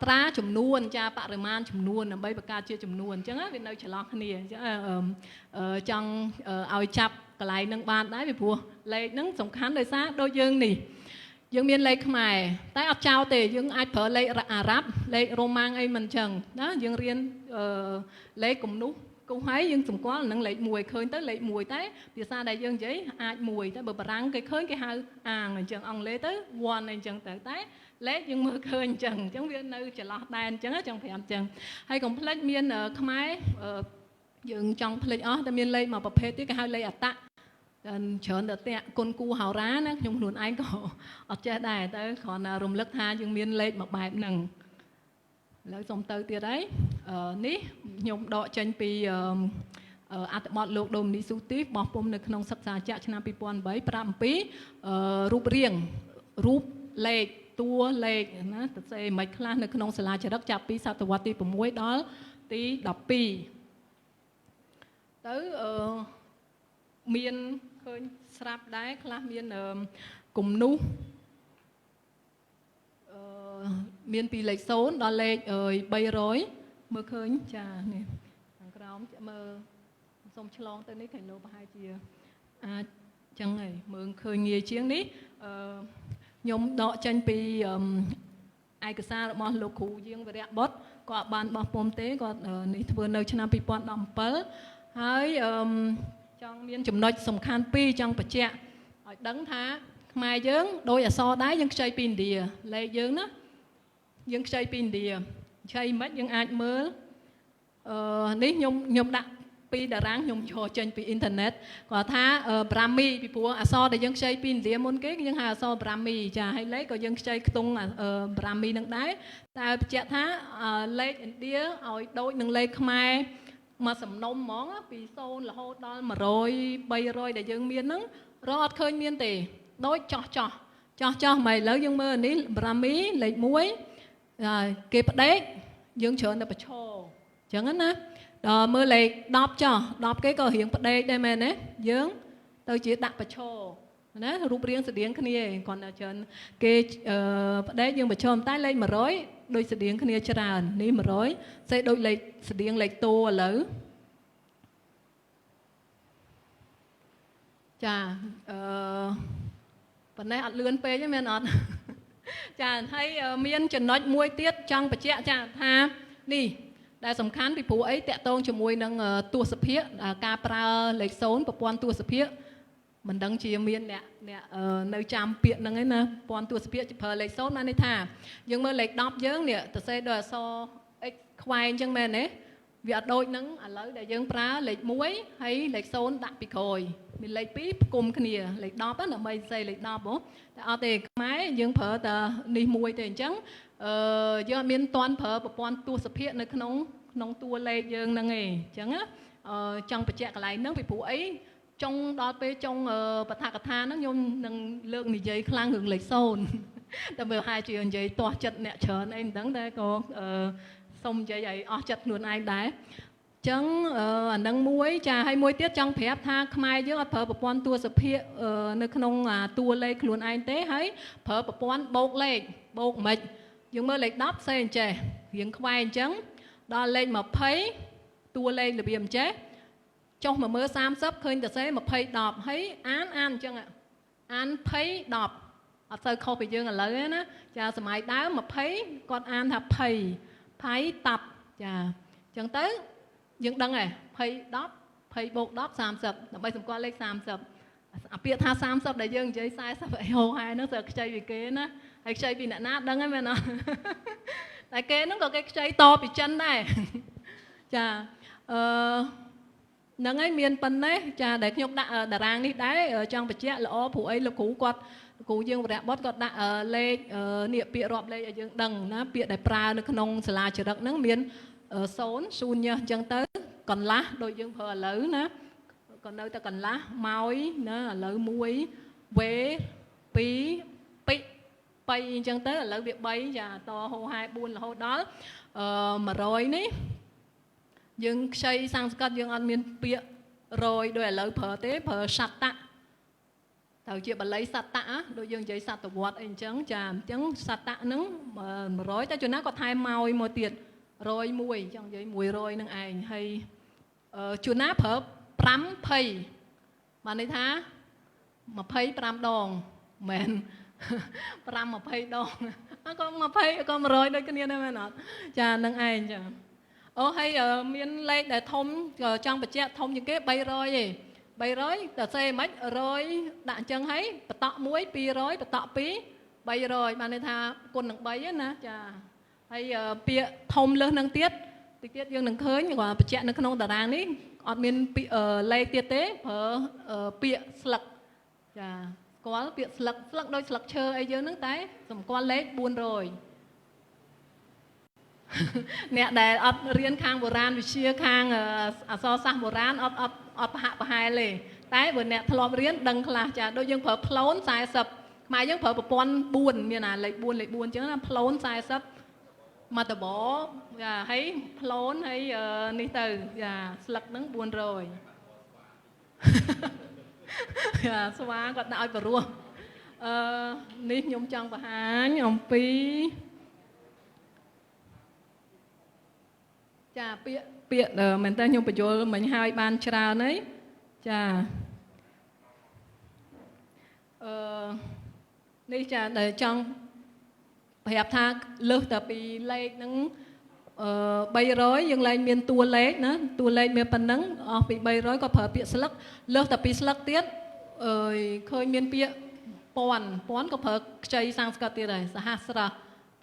ត្រាចំនួនចាបរិមាណចំនួនដើម្បីបង្កើតជាចំនួនអញ្ចឹងវានៅចន្លោះគ្នាអញ្ចឹងចង់ឲ្យចាប់កន្លែងនឹងបានដែរពីព្រោះលេខហ្នឹងសំខាន់ដោយសារដូចយើងនេះយើងមានលេខខ្មែរតែអត់ចោលទេយើងអាចប្រើលេខអារ៉ាប់លេខរ៉ូម៉ាំងអីមិនអញ្ចឹងណាយើងរៀនលេខគំនូសគូហើយយើងសម្គាល់នឹងលេខ1ឃើញទៅលេខ1តែភាសាដែលយើងនិយាយអាច1តែបើបារាំងគេឃើញគេហៅអាងអញ្ចឹងអង់គ្លេសទៅ1អញ្ចឹងទៅតែលេខយើងមើលឃើញអញ្ចឹងវានៅចន្លោះដែនអញ្ចឹងចង់ប្រាប់អញ្ចឹងហើយកុំភ្លេចមានខ្មែរយើងចង់ភ្លេចអស់តែមានលេខមួយប្រភេទទៀតគេហៅលេខអត្តៈច្រើនតែតាក់គុណគូហោរាណាខ្ញុំខ្លួនឯងក៏អត់ចេះដែរតែគ្រាន់តែរំលឹកថាយើងមានលេខមួយបែបហ្នឹងឥឡូវសុំទៅទៀតហើយនេះខ្ញុំដកចេញពីអត្ថបទលោកដូមីនីស៊ូទីបោះពុំនៅក្នុងសិក្សាចក្រឆ្នាំ2008ប្រាប់អំពីរូបរាងរូបលេខតួលេខណាទៅសេមិនខ្លះនៅក្នុងសាលាចរិកចាប់ពីសតវត្សទី6ដល់ទី12ទៅមានឃើញស្រាប់ដែរខ្លះមានគំនូសមានពីលេខ0ដល់លេខ300មើលឃើញចានេះខាងក្រោមមើលសុំឆ្លងទៅនេះគេលោប្រហែលជាអាចចឹងហើយមើលឃើញងាយជាងនេះខ្ញុំដកចេញពីឯកសាររបស់លោកគ្រូយាងវរៈបុត្រគាត់បានបោះពុំទេគាត់នេះធ្វើនៅឆ្នាំ2017ហើយចង់មានចំណុចសំខាន់2ចង់បញ្ជាក់ឲ្យដឹងថាខ្មែរយើងដោយអក្សរដែរយើងខ្ចីពីឥណ្ឌាលេខយើងណាយើងខ្ចីពីឥណ្ឌាខ្ចីមិនយើងអាចមើលនេះខ្ញុំដាក់ពីតារាងខ្ញុំយកចេញពីអ៊ីនធឺណិតគាត់ថាប្រាមីពីព្រោះអក្សរដែលយើងខ្ចីពីឥណ្ឌាមុនគេយើងហៅអក្សរប្រាមីចាហើយលេខក៏យើងខ្ចីខ្ទង់ប្រាមីនឹងដែរតែបញ្ជាក់ថាលេខឥណ្ឌាឲ្យដូចនឹងលេខខ្មែរមកសំណុំហ្មងពី0រហូតដល់100 300ដែលយើងមានហ្នឹងរកអត់ឃើញមានទេដូចចោះមកឥឡូវយើងមើលនេះប្រាមីលេខ1គេផ្ដេកយើងច្រើនតែប្រឈរអញ្ចឹងណាដល់មើលលេខ10ចោះ10គេក៏រៀងផ្ដេកដែរមែនទេយើងទៅជាដាក់ប្រឈរណារូបរាងស្តៀងគ្នាគាត់តែច្រើនគេផ្ដេកយើងប្រឈរតែលេខ100ដូចស្តៀងគ្នាច្រើននេះ100សេដូចលេខស្តៀងលេខតួឥឡូវចាប៉ុណ្ណេះអត់លឿនពេកទេមែនអត់ចាហើយមានចំណុចមួយទៀតចង់បញ្ជាក់ចាថានេះដែលសំខាន់ពីព្រោះអីតាក់ទងជាមួយនឹងទស្សភាគការប្រើលេខ0ប្រព័ន្ធទស្សភាគមិនដឹងជាមានអ្នកនៅចាំពាក្យហ្នឹងឯណាប្រព័ន្ធទស្សភាគប្រើលេខ0បានន័យថាយើងមើលលេខ10យើងនេះទៅសេដោយអក្សរ x ខ្វែងអញ្ចឹងមែនទេវាអត់ដូចនឹងឥឡូវដែលយើងប្រើលេខ1ហើយលេខ0ដាក់ពីក្រោយមានលេខ2ផ្គុំគ្នាលេខ10ដើម្បីសេលេខ10ហ៎តែអត់ទេខ្មែរយើងប្រើតែនេះមួយទេអញ្ចឹងយើងអត់មានតាន់ប្រើប្រព័ន្ធទស្សភាគនៅក្នុងតួលេខយើងហ្នឹងឯងអញ្ចឹងចង់បញ្ជាក់កន្លែងហ្នឹងពីព្រោះអីចុងដល់ពេលចុងបឋកថាហ្នឹងខ្ញុំនឹងលើកនិយាយខ្លាំងរឿងលេខ0តែមើលហាក់ជានិយាយទាស់ចិត្តអ្នកច្រើនអីមិនដឹងតែក៏សុំនិយាយឲ្យអស់ចិត្តខ្លួនឯងដែរចឹងអានឹងមួយចាហើយមួយទៀតចង់ប្រាប់ថាខ្មែរយើងអត់ប្រើប្រព័ន្ធតួសភាគនៅក្នុងតួលេខខ្លួនឯងទេហើយប្រើប្រព័ន្ធបូកលេខបូកមិនយើងមើលលេខ10សេអញ្ចេះរៀងខ្វែងអញ្ចឹងដល់លេខ20តួលេខរបៀបអញ្ចេះចុះមកមើល30ឃើញតែសេ20 10ហើយអានអញ្ចឹងអាន20 10អត់សូវខុសពីយើងឥឡូវទេណាចាសម័យដើម20គាត់អានថា20តាប់ចាអញ្ចឹងទៅយើងដឹងហើយ20 10 20បូក10 30ដើម្បីសម្គាល់លេខ30អាពាក្យថា30ដែលយើងនិយាយ40អីហោហែហ្នឹងស្អីខ្ចីពីគេណា hay chơi bị nạn nát đăng ấy mà nó tại kế nó có cái chơi to bị chân này chà nâng ấy miền Pân đấy chà để nhục đạ đà rang đi đấy ở trong bạch chè lõ phụ ấy là cú quạt cú dương rẽ bót quạt đạ lê niệm bịa rọp lê ở dương đằng nó bịa để pra nó nông sả chờ đặng nâng miền xốn sun nha chân tới còn lá đôi dương phở lỡ nữa còn đâu ta còn lá máu nữa là lỡ muối quế pí pí bay chân tới là lỡ việc bay và to hồ hai buôn là hồ đó mà rồi ní dương xây sang cắt dương ăn miên bịa rồi đôi là lỡ phở tế phở sạch tạ thầu chuyện bà lấy sạch tạ đôi dương giấy sạch tổ quạt anh trắng chàm trắng sạch tạ nứng mà rồi ta cho nó có thai màu một tiền rồi mùi trong giấy mùi rồi nâng ảnh hay chú ná phở pram phây mà này thá mà phây pram đòn mền pram mà phây đòn con mà phây con mà rồi đây cái này đây mà nó chà nâng ảnh chà hay miền lệ để thông trong bạch chè thông những cái bay rồi gì bay rồi tờ xe mấy rồi đạn chân thấy tọ muối pi rồi tọ pí bay rồi mà này thá con nâng bay á nè chà hay bịa thông lên nâng tiết tiết dương nâng khơi nhưng mà chạy nâng không tờ ràng ní ọt miền lây tiết tế ở bịa sලક chà có bịa sλક đôi sλક chơi ấy dương nâng tái xong qua lấy buồn rồi nè để ọt riêng khang bồ ran vì chia khang so sang bồ ran ọt hạ và hai lề tái vừa nè thlom riêng đằng là chà đôi dương phở plón sai sập mà dương phở bồn buồn miền nào lấy buồn chứ là plón sai sập mà tờ bỏ thấy plón hay ní từ sλk nắng buồn rồi xóa còn đạo và ruộng ní nhung trong và há nhung pi chà bịa mình ta nhung phải vô mình hai ban trà đấy chà ní chà để trong hẹp tha lơ tập bị lệ nắng bay rối nhưng lại miền tua lệ nữa tua lệ miền pan nắng bị bay rối có phở bịa sλk lơ tập bị sλk tiết khơi miền bịa pon có phở chơi sang skat tiết này sahasra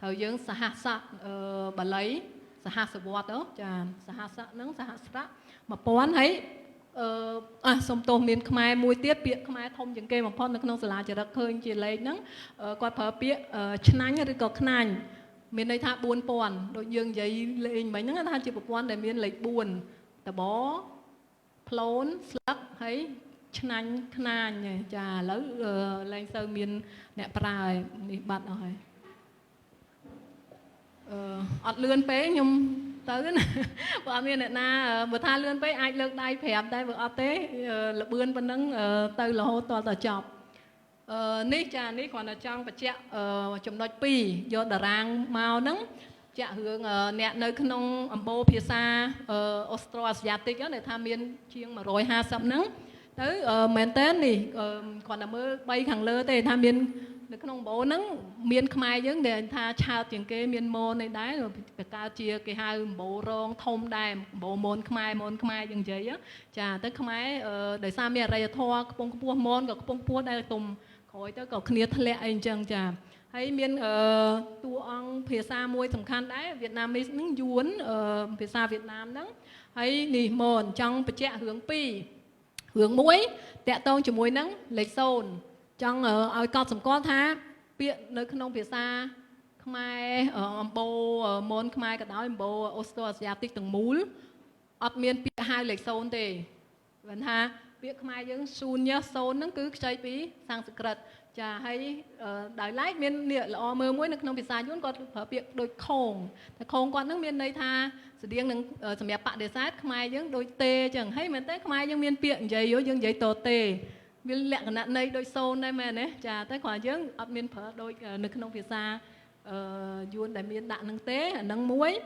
thời dương sahasa bà lấy sahasa bọt đó chà sahasa nắng sahasra mà pon thấy xong tô miền khmer mùi tiết bịa khmer thông những cái mà pon nó không là chỉ đặc khơi chỉ lấy nắng qua phở bịa chanh rồi có khăn miền đây tha buồn pon đôi dương giấy lên mấy nắng tha chỉ một pon để miền lấy buồn ta bó plón sλk thấy chanh khăn nhỉ chà lỡ lên sơ miền nè prai đi bắt rồi ọt lươn pé nhung tới nè bọn miền này na vừa tha lươn pé ai lươn đai phèm đây vừa ọt tế là bươn bên nắng tới là hô to tờ chọc ní trà ní còn ở trong và chẹt chấm nói pi do đà rang màu nắng chẹt hướng nẹt nơi khung nông ambo phía xa Austrasiatic đó để tham miền chiêng mà rồi ha sập nắng tới miền tết nè còn là mưa bay khẳng lơ để tham miền được không bố nắng miền khmer giống để tha chào tiếng cái miền môn này đấy rồi cả chia cái hai bộ rong thông đài bộ môn khmer giống vậy á chà tới khmer để xa miền rây thoa phong pua mônกับphong pua đây tùng khỏi tới cầu khnia thề anh chăng chà hay miền tu ông phía xa môi sầm khăn đấy Việt Nam mình nướng yuán phía xa Việt Nam đó hay nỉ mồn trong bạch chè hướng pi hướng muối tẹt tông chỉ muối nắng lấy sồn trong ở con sầm con tha biện nơi không phía xa khmer ở bộ môn khmer cái đó bộ Austrasiatic từng múl ọt miền bịa hai lệch sồn tề vẫn ha bịa khmer những sun nhá sồn nó cứ chơi bí sang sự cật chà hay đại lái miền địa là mưa muối nơi không phía xa chúng con phải bịa đôi khổng con nước miền đây tha sự điên nâng sầm đẹp bạn để sát khmer những đôi tê chẳng hay miền tây khmer những miền biện giấy yếu những giấy tổ tê miền lẹn nạn này đôi sôn đây mà đấy chà tới khoảng chứ ở miền phở đôi nước nông phía xa yuan đại miền đạn nâng tế nâng muối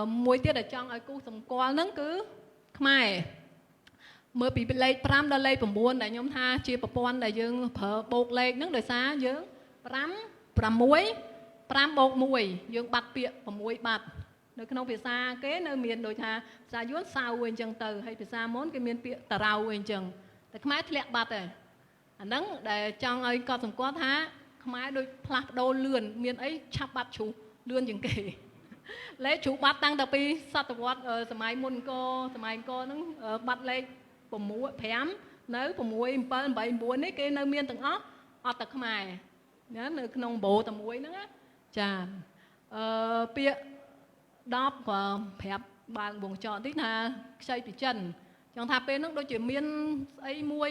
muối tiết ở trong ai cu sầm qua nâng cứ khmer mưa bị lấy pram đã lấy bầm buồn đại nhóm tha chia bầm buồn đại dương phở bột lấy nâng đời xa dương pram muối pram bột muối dương bạt bịa bầm muối bạt nơi nông phía xa kế nơi miền đôi tha xa yuan sao quên chừng từ hay phía xa món cái miền bịa tà rau quên chừngแต่ขมายทะเลบัดเลยอันนั้นแต่จังไอ้ก็สมควรท่า ខ្មែរដូចផ្លាស់ប្ដូរលឿនមានអីឆាប់បាត់ជ្រុះលឿនជាងគេលេខជ្រុះបាត់តាំងតែពីសតវត្សសម័យមុនក៏សម័យអង្គរហ្នឹងបាត់លេខ6 5នៅ6 7 8 9នេះគេនៅមានទាំងអស់អត់តែខ្មែរណានៅក្នុងបូតែមួយហ្នឹងណាចាពាក្យ10ក៏ប្រាប់បានវងចោតិចថាខ្ចីពីចិនចង់ថាពេលហ្នឹងដូចជាមានស្អីមួយ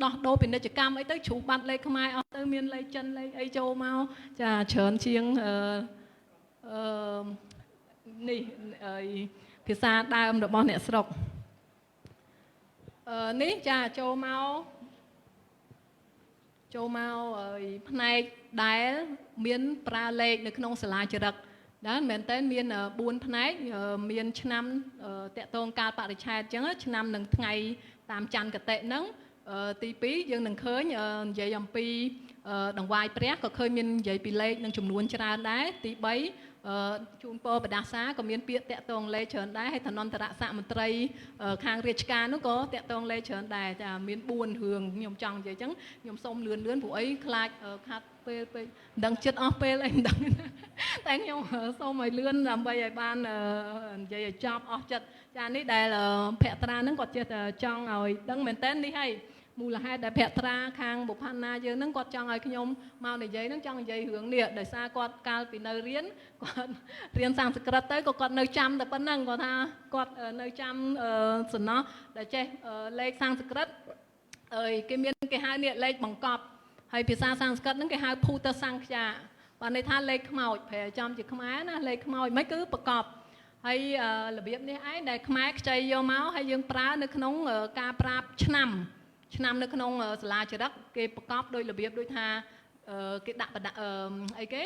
ដោះដូរពាណិជ្ជកម្មអីទៅជ្រុះបាត់លេខខ្មែរអស់ទៅមានលេខចិនលេខអីចូលមកចាច្រើនជាងនេះភាសាដើមរបស់អ្នកស្រុកនេះចាចូលមកផ្នែកដែលមានប្រើលេខនៅក្នុងសាលាចរិកដែរមែនតើមាន4ផ្នែកមានឆ្នាំតកតងកាលបរិច្ឆេទអញ្ចឹងឆ្នាំនឹងថ្ងៃតាមច័ន្ទគតិហ្នឹងទី2យើងនឹងឃើញនិយាយអំពីដង្វាយព្រះក៏ឃើញមាននិយាយពីលេខនិងចំនួនច្រើនដែរទី3ជូនពរបដាសាក៏មានពាក្យតកតងលេខច្រើនដែរហើយឋានន្តរស័ក្តិមន្ត្រីខាងរាជការនោះក៏តកតងលេខច្រើនដែរចាមាន4រឿងខ្ញុំចង់និយាយអញ្ចឹងខ្ញុំសូមលឿនព្រោះអីខ្លាចខាត់ពេលមិនដឹងចិត្តអស់ពេលអីមិនដឹងតែខ្ញុំសូមឲ្យលឿនដើម្បីឲ្យបាននិយាយឲ្យចប់អស់ចិត្តចានេះដែលភក្ត្រាហ្នឹងគាត់ចេះតែចង់ឲ្យដឹងមែនតើនេះហើយមូលហេតុដែលភក្ត្រាខាងបុប្ផាណាយើងហ្នឹងគាត់ចង់ឲ្យខ្ញុំមកនិយាយហ្នឹងចង់និយាយរឿងនេះដោយសារគាត់កាលពីនៅរៀនគាត់រៀនសំស្ក្រឹតទៅក៏គាត់នៅចាំតែប៉ុណ្្នឹងគាត់ថាគាត់នៅចាំសំណោះដែលចេះលេខសំស្ក្រឹតគេមានគេហៅនេះលេខបង្កប់ហើយភាសាសំស្ក្រឹតហ្នឹងគេហៅភូតសង្ឃាបានន័យថាលេខខ្មោចប្រែចំជាខ្មែរណាលេខខ្មោចមិនគឺប្រកបហើយរបៀបនេះឯងដែលខ្មែរខ្ចីយកមកហើយយើងប្រើនៅក្នុងការប្រាប់ឆ្នាំនៅក្នុងសាលាចរិកគេប្រកបដោយរបៀបដូចថាគេដាក់អីគេ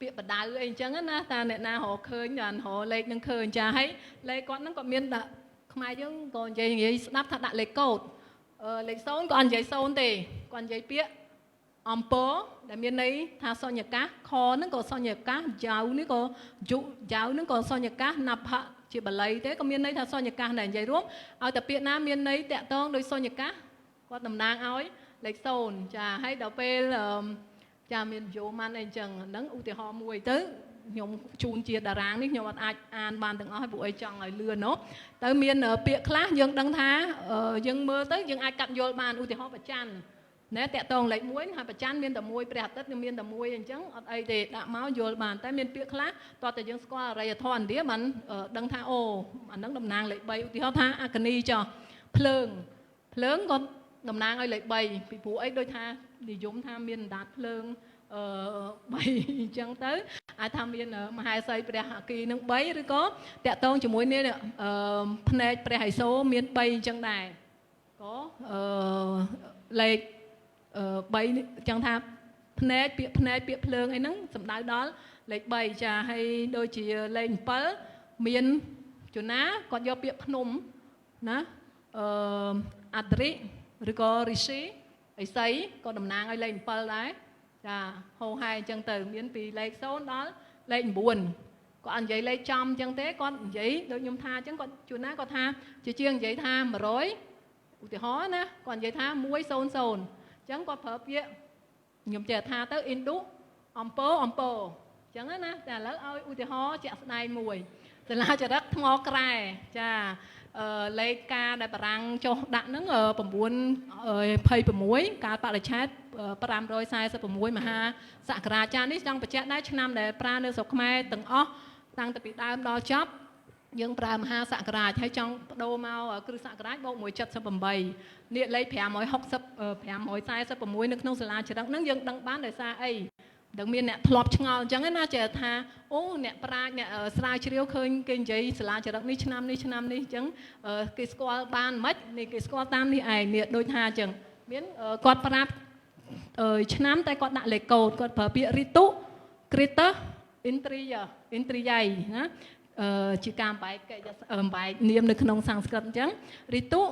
ពាក្យបដៅអីអញ្ចឹងណាតាអ្នកណារកឃើញបានរកលេខនឹងឃើញចាហើយលេខគាត់ហ្នឹងក៏មានដាក់ខ្មែរយើងក៏និយាយស្ដាប់ថាដាក់លេខកូដលេខ0ក៏អត់និយាយ0ទេគាត់និយាយពាក្យអំពើដែលមានន័យថាសញ្ញកាសខហ្នឹងក៏សញ្ញកាសយ៉ៅនេះក៏យុយ៉ៅហ្នឹងក៏សញ្ញកាសណភៈជាបាលីទេក៏មានន័យថាសញ្ញកាសដែរនិយាយរួមឲ្យតែពាក្យណាមានន័យតាក់ទងដោយសញ្ញកាសគាត់តំណាងឲ្យលេខ0ចាហើយដល់ពេលចាមានយោម៉ាន់អីចឹងហ្នឹងឧទាហរណ៍មួយទៅខ្ញុំជូនជាតារាងនេះខ្ញុំអត់អាចអានបានទាំងអស់ព្រោះអីចង់ឲ្យលឿននោះទៅមានពាក្យខ្លះយើងដឹងថាយើងមើលទៅយើងអាចកាត់យល់បានឧទាហរណ៍ប្រច័ណ្ឌណែតកតងលេខ1ហើយប្រច័ណ្ឌមានតែ1ព្រះអាទិត្យមានតែ1អញ្ចឹងអត់អីទេដាក់មកយល់បានតែមានពាក្យខ្លះតោះតែយើងស្គាល់អរិយធម៌ឥណ្ឌាបានដឹងថាអូអាហ្នឹងតំណាងលេខ3ឧទាហរណ៍ថាអក្ខនីចោះភ្លើងក៏តំណាងឲ្យលេខ3ពីព្រោះអីដូចថានិយមថាមានអណ្ដាតភ្លើង3អញ្ចឹងទៅអាចថាមានមហេសីព្រះអគីនឹង3ឬក៏តកតងជាមួយនេះភ្នែកព្រះហិសូរមាន3អញ្ចឹងដែរក៏លេខ3ចឹងថាភ្នែកពាក្យភ្លើងអីហ្នឹងសំដៅដល់លេខ3ចាហើយដូចជាលេខ7មានជួណាគាត់យកពាក្យភ្នំណាអត្តរិឬក៏រិஷិឥសីក៏តំណាងឲ្យលេខ7ដែរចាហោហែអញ្ចឹងទៅមានពីលេខ0ដល់លេខ9គាត់អត់និយាយលេខចំអញ្ចឹងទេគាត់និយាយដូចខ្ញុំថាអញ្ចឹងគាត់ជួណាគាត់ថាជាជាងនិយាយថា100ឧទាហរណ៍ណាគាត់និយាយថា100អញ្ចឹងគាត់ប្រើពាក្យខ្ញុំចេះថាទៅ Indu អំពើអញ្ចឹងណាតែឥឡូវឲ្យឧទាហរណ៍ជាក់ស្ដែងមួយសាលាចរិតថ្មក្រែចាលេខការដែលបារាំងចុះដាក់ហ្នឹង926កាលបរិច្ឆេទ546មហាសករាចានេះចង់បញ្ជាក់ដែរឆ្នាំដែលប្រើនៅស្រុកខ្មែរទាំងអស់តាំងពីដើមដល់ចប់យើងប្រើមហាសករាជហើយចង់បដូរមកគ្រិស្តសករាជបូក178នេះលេខ546នៅក្នុងសាលាចរិតហ្នឹងយើងដឹងបានដោយសារអីដឹងមានអ្នកធ្លាប់ឆ្ងល់អញ្ចឹងណាចេះថាអូអ្នកប្រាជ្ញអ្នកស្រាវជ្រាវឃើញគេនិយាយសាលាចរិតនេះឆ្នាំនេះអញ្ចឹងគេស្គាល់បានមិននេះគេស្គាល់តាមនេះឯងនេះដូចថាអញ្ចឹងមានគាត់ប្រាប់ឆ្នាំតែគាត់ដាក់លេខកូដគាត់ប្រើពាក្យរិតុគ្រិតអ៊ីនទ្រីយ៉ៃណាជាការបែកនាមនៅក្នុងសំស្ក្រឹតអញ្ចឹងរិតុ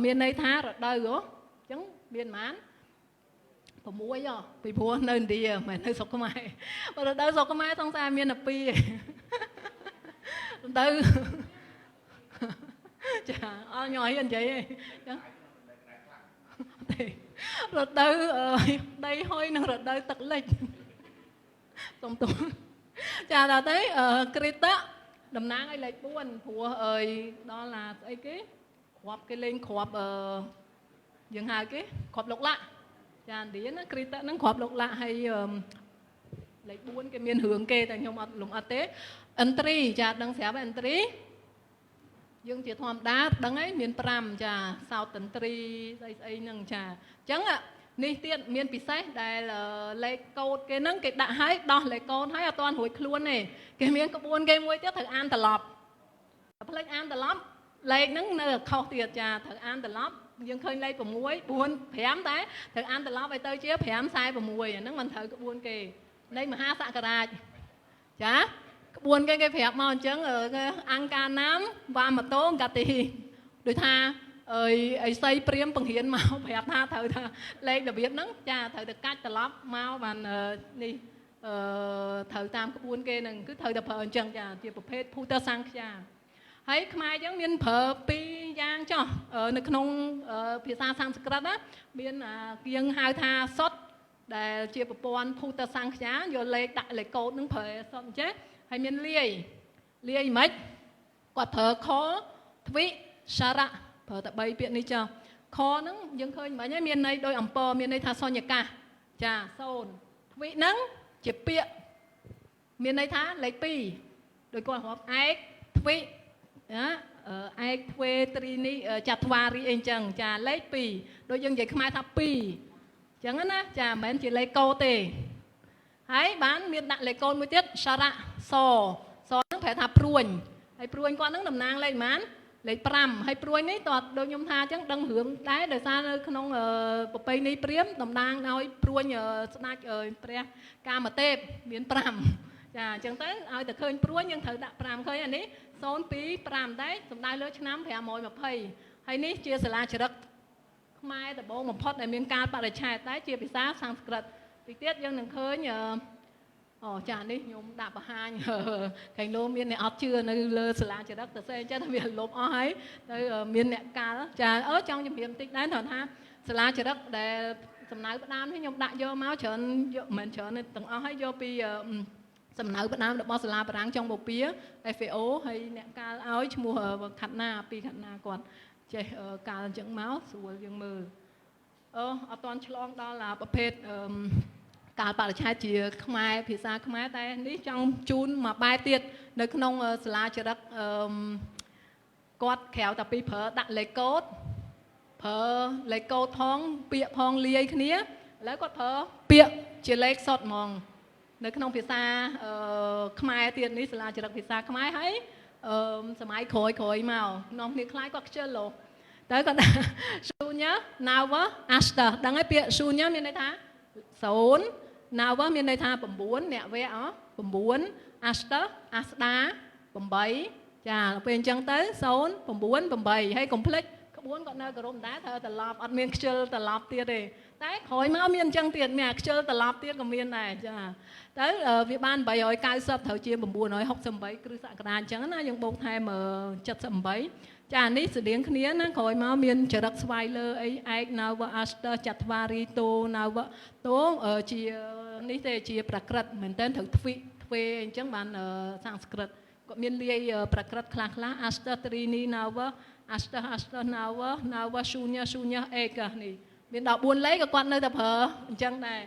មានន័យថារដូវអញ្ចឹងមានប៉ុន្មាន6ពីព្រោះនៅឥណ្ឌាមិននៅស្រុកខ្មែរបើរដូវស្រុកខ្មែរសង្សារមានតែ2រដូវចាអត់ញ៉ៃនិយាយទេអញ្ចឹងតែ ទេរដូវដីហុយនិងរដូវទឹកលិចសុំទោសចាដល់ទៅគ្រីតតំណាងឲ្យលេខ4ព្រោះដល់ណាស្អីគេគ្រាប់គេលេងគ្រាប់យើងហៅគេគ្រាប់លោកលាក់ចានិយាយណាគ្រីតហ្នឹងគ្រាប់លោកលាក់ហើយលេខ4គេមានរឿងគេតែខ្ញុំអត់លំអិតទេអិនត្រីចាដឹងស្រាប់អិនត្រីយើងជាធម្មតាដឹងហើយមាន5ចាសោតតន្ត្រីស្អីស្អីហ្នឹងចាអញ្ចឹងនេះទៀតមានពិសេសដែលលេខកូដគេហ្នឹងគេដាក់ឲ្យដោះលេខកូដឲ្យអត់ទាន់រួចខ្លួនទេគេមានក្បួនគេមួយទៀតត្រូវអានត្រឡប់ផ្លេចអានត្រឡប់លេខហ្នឹងនៅខុសទៀតចាត្រូវអានត្រឡប់យើងឃើញលេខ6 4 5តែត្រូវអានត្រឡប់ឲ្យទៅជា5 46ហ្នឹងមិនត្រូវក្បួនគេនៃមហាសករាជចាក្បួនគេប្រាប់មកអញ្ចឹងអង្គការណាមវ៉ាម៉ូតូកាទីដូចថាអីសីព្រាមបង្រៀនមកប្រាប់ថាត្រូវថាលេខរបៀបហ្នឹងចាត្រូវតែកាច់ត្រឡប់មកបាននេះត្រូវតាមក្បួនគេហ្នឹងគឺត្រូវតែប្រើអញ្ចឹងចាជាប្រភេទភូតសង្ឃាហើយខ្មែរអញ្ចឹងមានប្រើ2យ៉ាងចុះនៅក្នុងភាសាសំស្ក្រឹតណាមានយើងហៅថាសុទ្ធដែលជាប្រព័ន្ធភូតសង្ឃាយកលេខដាក់លេខកូដហ្នឹងប្រើសុទ្ធអញ្ចឹងហើយមានលាយមិនគាត់ប្រើខទ្វិសារៈប្រើតែ3ពាក្យនេះចុះខហ្នឹងយើងឃើញមិញហើយមានន័យដោយអំពើមានន័យថាសញ្ញកាសចា0ទ្វិហ្នឹងជាពាក្យមានន័យថាលេខ2ដោយគាត់រាប់ឯកទ្វិណាឯកទ្វេត្រីនេះចាត់ថ្វារីអីអញ្ចឹងចាលេខ2ដូចយើងនិយាយខ្មែរថា2អញ្ចឹងណាចាមិនមែនជាលេខកូដទេហើយបានមានដាក់លេខកូដមួយទៀតសារៈសហ្នឹងប្រែថាព្រួញហើយព្រួញគាត់ហ្នឹងតំណាងលេខប៉ុន្មានលេខ5ហើយព្រួញនេះតើដូចខ្ញុំថាអញ្ចឹងដឹងរឿងដែរដោយសារនៅក្នុងប្រពៃណីព្រាហ្មណ៍តំណាងឲ្យព្រួញស្ដេចព្រះកាមទេពមាន5ចាអញ្ចឹងទៅឲ្យតែឃើញព្រួញយើងត្រូវដាក់5ឃើញអានេះ0 2 5ដែរសំដៅលើឆ្នាំ520ហើយនេះជាសាលាចរិតខ្មែរដំបូងបំផុតដែលមានការបរិច្ឆេទតែជាភាសាសំស្ក្រឹតពីទៀតយើងនឹងឃើញចានេះខ្ញុំដាក់បង្ហាញកែងលោមានអ្នកអត់ជឿនៅលើសាលាចរិតទៅសេអញ្ចឹងថាវាលុបអស់ហើយទៅមានអ្នកកាលចាចង់ជំរាបបន្តិចដែរថាសាលាចរិតដែលសំណៅផ្ដាំនេះខ្ញុំដាក់យកមកច្រើនយកមិនច្រើនទាំងអស់ហើយយកពីសំណៅផ្ដាំរបស់សាលាបារាំងចុងបូព៌ា FAO ហើយអ្នកកាលឲ្យឈ្មោះខាត់ណាពីខាត់ណាគាត់ចេះកាលអញ្ចឹងមកស្រួលយើងមើលអត់ទាន់ឆ្លងដល់ប្រភេទកាលបរិច្ឆេទជាខ្មែរភាសាខ្មែរតែនេះចង់ជូនមកបែបទៀតនៅក្នុងសាលាចរិតគាត់ក្រៅតែពីប្រើដាក់លេខកូដប្រើលេខកូដផងពាក្យផងលាយគ្នាឥឡូវគាត់ប្រើពាក្យជាលេខសុទ្ធហ្មងនៅក្នុងភាសាខ្មែរទៀតនេះសាលាចរិតភាសាខ្មែរហើយសម័យក្រោយមកនាំគ្នាខ្លាយគាត់ខ្ជិលលោទៅគាត់ស៊ូញ៉ាណាវ៉ាអាស្តាដឹងហើយពាក្យស៊ូញ៉ាមានន័យថា0ណាវ៉ាមានន័យថា9អ្នកវៈ9អាស្តាអាស្ដា8ចាពេលអញ្ចឹងទៅ0 9 8ហើយកុំភ្លេចក្បួនគាត់នៅគោរពដែរត្រូវត្រឡប់អត់មានខ្ជិលត្រឡប់ទៀតទេតែក្រោយមកមានអញ្ចឹងទៀតមានខ្ជិលត្រឡប់ទៀតក៏មានដែរចាទៅវាបាន890ត្រូវជា968គ្រិស្តសករាជអញ្ចឹងណាយើងបូកថែម78ចានេះស្តៀងគ្នាណាក្រោយមកមានចរិតស្វ័យលើអីឯកណាវអស្ទចត្វារីតោណាវតោជានេះទេជាប្រក្រិតមែនតើត្រូវទ្វេអញ្ចឹងបានសំស្ក្រឹតគាត់មានលាយប្រក្រិតខ្លះអស្ទត្រីនីណាវអស្ទណាវశូન્યឯកនេះមាន14លេខក៏គាត់នៅតែប្រើអញ្ចឹងដែរ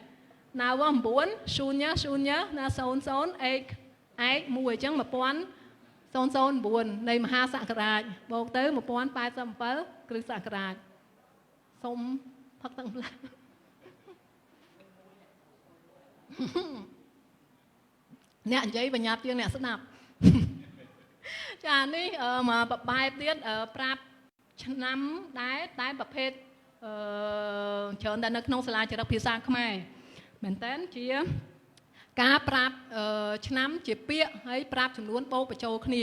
ណាវ9శូન્યណា00ឯក1អញ្ចឹង1009នៃមហាសករាជបូកទៅ1087គ្រិស្តសករាជសូមផឹកទឹកផ្លែអ្នកនិយាយបញ្ញត្តិជាងអ្នកស្ដាប់ចានេះមកបបែបទៀតប្រាប់ឆ្នាំដែរតែប្រភេទច្រើនតែនៅក្នុងសាលាចរិតភាសាខ្មែរមែនតើជាការប្រាប់ឆ្នាំជាពាក្យហើយប្រាប់ចំនួនបូកបញ្ចូលគ្នា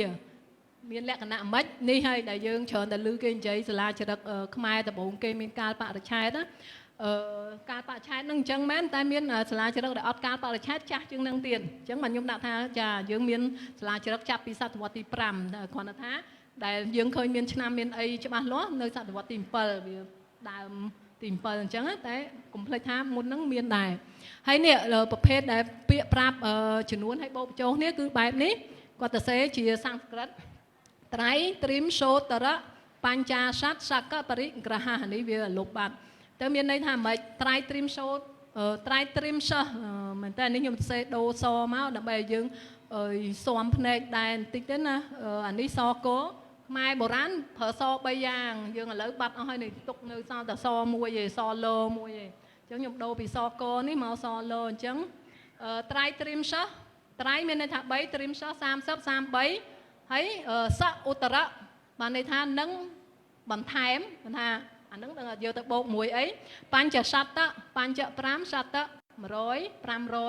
មានលក្ខណៈម៉េចនេះហើយដែលយើងច្រើនតែឮគេនិយាយសាលាចរិតខ្មែរដំបូងគេមានកាលបរិច្ឆេទណាកាលបរិច្ឆេទហ្នឹងអញ្ចឹងមែនតែមានសាលាចរិតដែលអត់កាលបរិច្ឆេទចាស់ជាងហ្នឹងទៀតអញ្ចឹងបាទខ្ញុំដាក់ថាចាយើងមានសាលាចរិតចាប់ពីសតវត្សទី5គ្រាន់តែថាដែលយើងឃើញមានឆ្នាំមានអីច្បាស់លាស់នៅសតវត្សទី7វាដើម ទី7អញ្ចឹងតែកុំភ្លេចថាមុនហ្នឹងមានដែរហើយនេះប្រភេទដែលពាក្យប្រាប់ចំនួនឲ្យបូកបញ្ចូលគ្នាគឺបែបនេះគាត់ទៅសេជាសំស្ក្រឹតត្រៃត្រិមសោតរៈបញ្ចាស័តសកបរិក្រហនេះវាលុបបាត់ទៅមានន័យថាម៉េចត្រៃត្រិមសោតត្រៃត្រិមសមែនតើនេះខ្ញុំសេដូសមកដើម្បីឲ្យយើងស៊ាំភ្នែកដែរបន្តិចទេណាអានេះសកខ្មែរបុរាណប្រើស3យ៉ាងយើងឥឡូវបាត់អស់ហើយនេះទុកនៅសល់តែសមួយឯងសលមួយឯងអញ្ចឹងខ្ញុំដូរពីសកនេះមកសលអញ្ចឹងត្រៃត្រិមសត្រៃមានន័យថា3ត្រិមស30 33ហើយសឧត្តរៈបានន័យថានឹងបន្ថែមថាអានឹងដឹងយកទៅបូកមួយអីបញ្ចសតៈបញ្ច5សតៈ100 500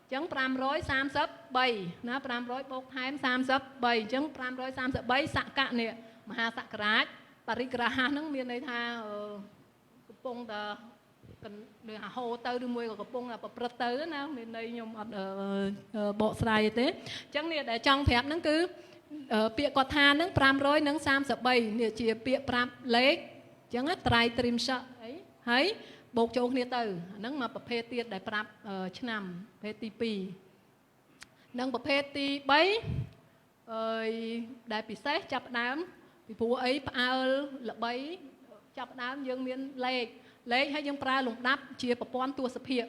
អញ្ចឹង533ណា500បូកថែម33អញ្ចឹង533សកៈនេះមហាសករាជបរិក្រាហហ្នឹងមានន័យថាកំពុងតែលើអាហោទៅឬមួយក៏កំពុងតែប្រព្រឹត្តទៅណាមានន័យខ្ញុំអត់បកស្រាយទេអញ្ចឹងនេះដែលចង់ប្រាប់ហ្នឹងគឺពាក្យគាត់ថាហ្នឹង533នេះជាពាក្យប្រាប់លេខអញ្ចឹងត្រៃត្រិមសៈអីហើយបូកចូលគ្នាទៅអាហ្នឹងមកប្រភេទទៀតដែលប្រាប់ឆ្នាំប្រភេទទី2និងប្រភេទទី3ដែលពិសេសចាប់ផ្ដើមពីព្រោះអីផ្អើលល្បីចាប់ផ្ដើមយើងមានលេខហើយយើងប្រើលំដាប់ជាប្រព័ន្ធទស្សភាគ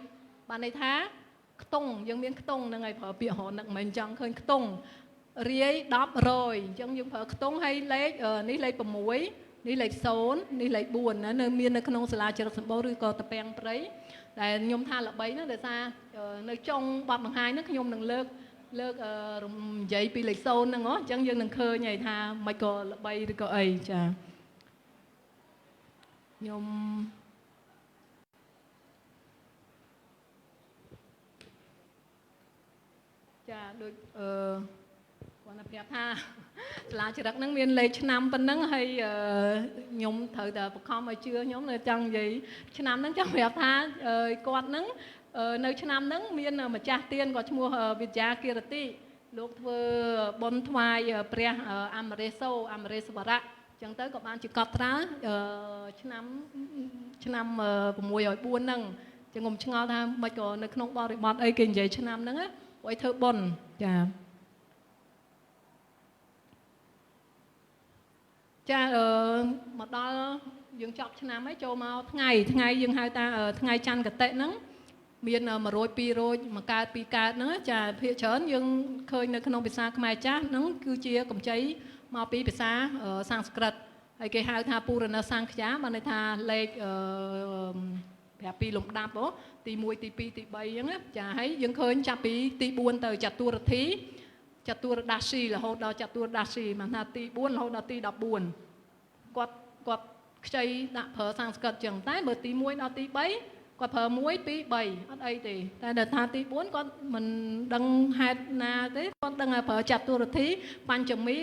បានន័យថាខ្ទង់យើងមានខ្ទង់ហ្នឹងហើយប្រើពាក្យរហូតនឹកមិនអញ្ចឹងឃើញខ្ទង់រាយ10 100អញ្ចឹងយើងប្រើខ្ទង់ហើយលេខនេះលេខ6នេះលេខ0នេះលេខ4ណានៅមាននៅក្នុងសាលាចរិតសម្បូរឬក៏តពាំងព្រៃដែលខ្ញុំថាល្បីហ្នឹងដោយសារនៅចុងបទបង្ហាញហ្នឹងខ្ញុំនឹងលើកនិយាយពីលេខ0ហ្នឹងអញ្ចឹងយើងនឹងឃើញហើយថាមិនក៏ល្បីឬក៏អីចាខ្ញុំចាដូចគាត់ប្រាប់ថាសាលាចរិតហ្នឹងមានលេខឆ្នាំប៉ុណ្ណឹងហើយខ្ញុំត្រូវតែបង្ខំឲ្យជឿខ្ញុំនៅចង់និយាយឆ្នាំហ្នឹងចង់ប្រាប់ថាគាត់ហ្នឹងនៅឆ្នាំហ្នឹងមានម្ចាស់ទានគាត់ឈ្មោះវិទ្យាគិរតិលោកធ្វើបុណ្យថ្វាយព្រះអមរេសវរៈអញ្ចឹងទៅក៏បានជាកត់ត្រាឆ្នាំ604ហ្នឹងអញ្ចឹងខ្ញុំឆ្ងល់ថាមិនក៏នៅក្នុងបរិបទអីគេនិយាយឆ្នាំហ្នឹងឲ្យធ្វើបុណ្យចាមកដល់យើងចប់ឆ្នាំហើយចូលមកថ្ងៃយើងហៅថាថ្ងៃច័ន្ទកតិហ្នឹងមាន100 200មកកើតពីកើតហ្នឹងចាភាគច្រើនយើងឃើញនៅក្នុងភាសាខ្មែរចាស់ហ្នឹងគឺជាកម្ចីមកពីភាសាសំស្ក្រឹតហើយគេហៅថាពូរណសង្খ্យាបានន័យថាលេខប្រាប់ពីលំដាប់ទី1ទី2ទី3អញ្ចឹងចាហើយយើងឃើញចាប់ពីទី4ទៅចតុរធីចតុរដាស៊ីរហូតដល់ចតុរដាស៊ីបានថាទី4រហូតដល់ទី14គាត់ខ្ចីដាក់ប្រើសំស្ក្រឹតអញ្ចឹងតែបើទី1ដល់ទី3គាត់ប្រើ1 2 3អត់អីទេតែដល់ថាទី4គាត់មិនដឹងហេតុណាទេគាត់ដឹងតែប្រើចតុរធីបញ្ចមី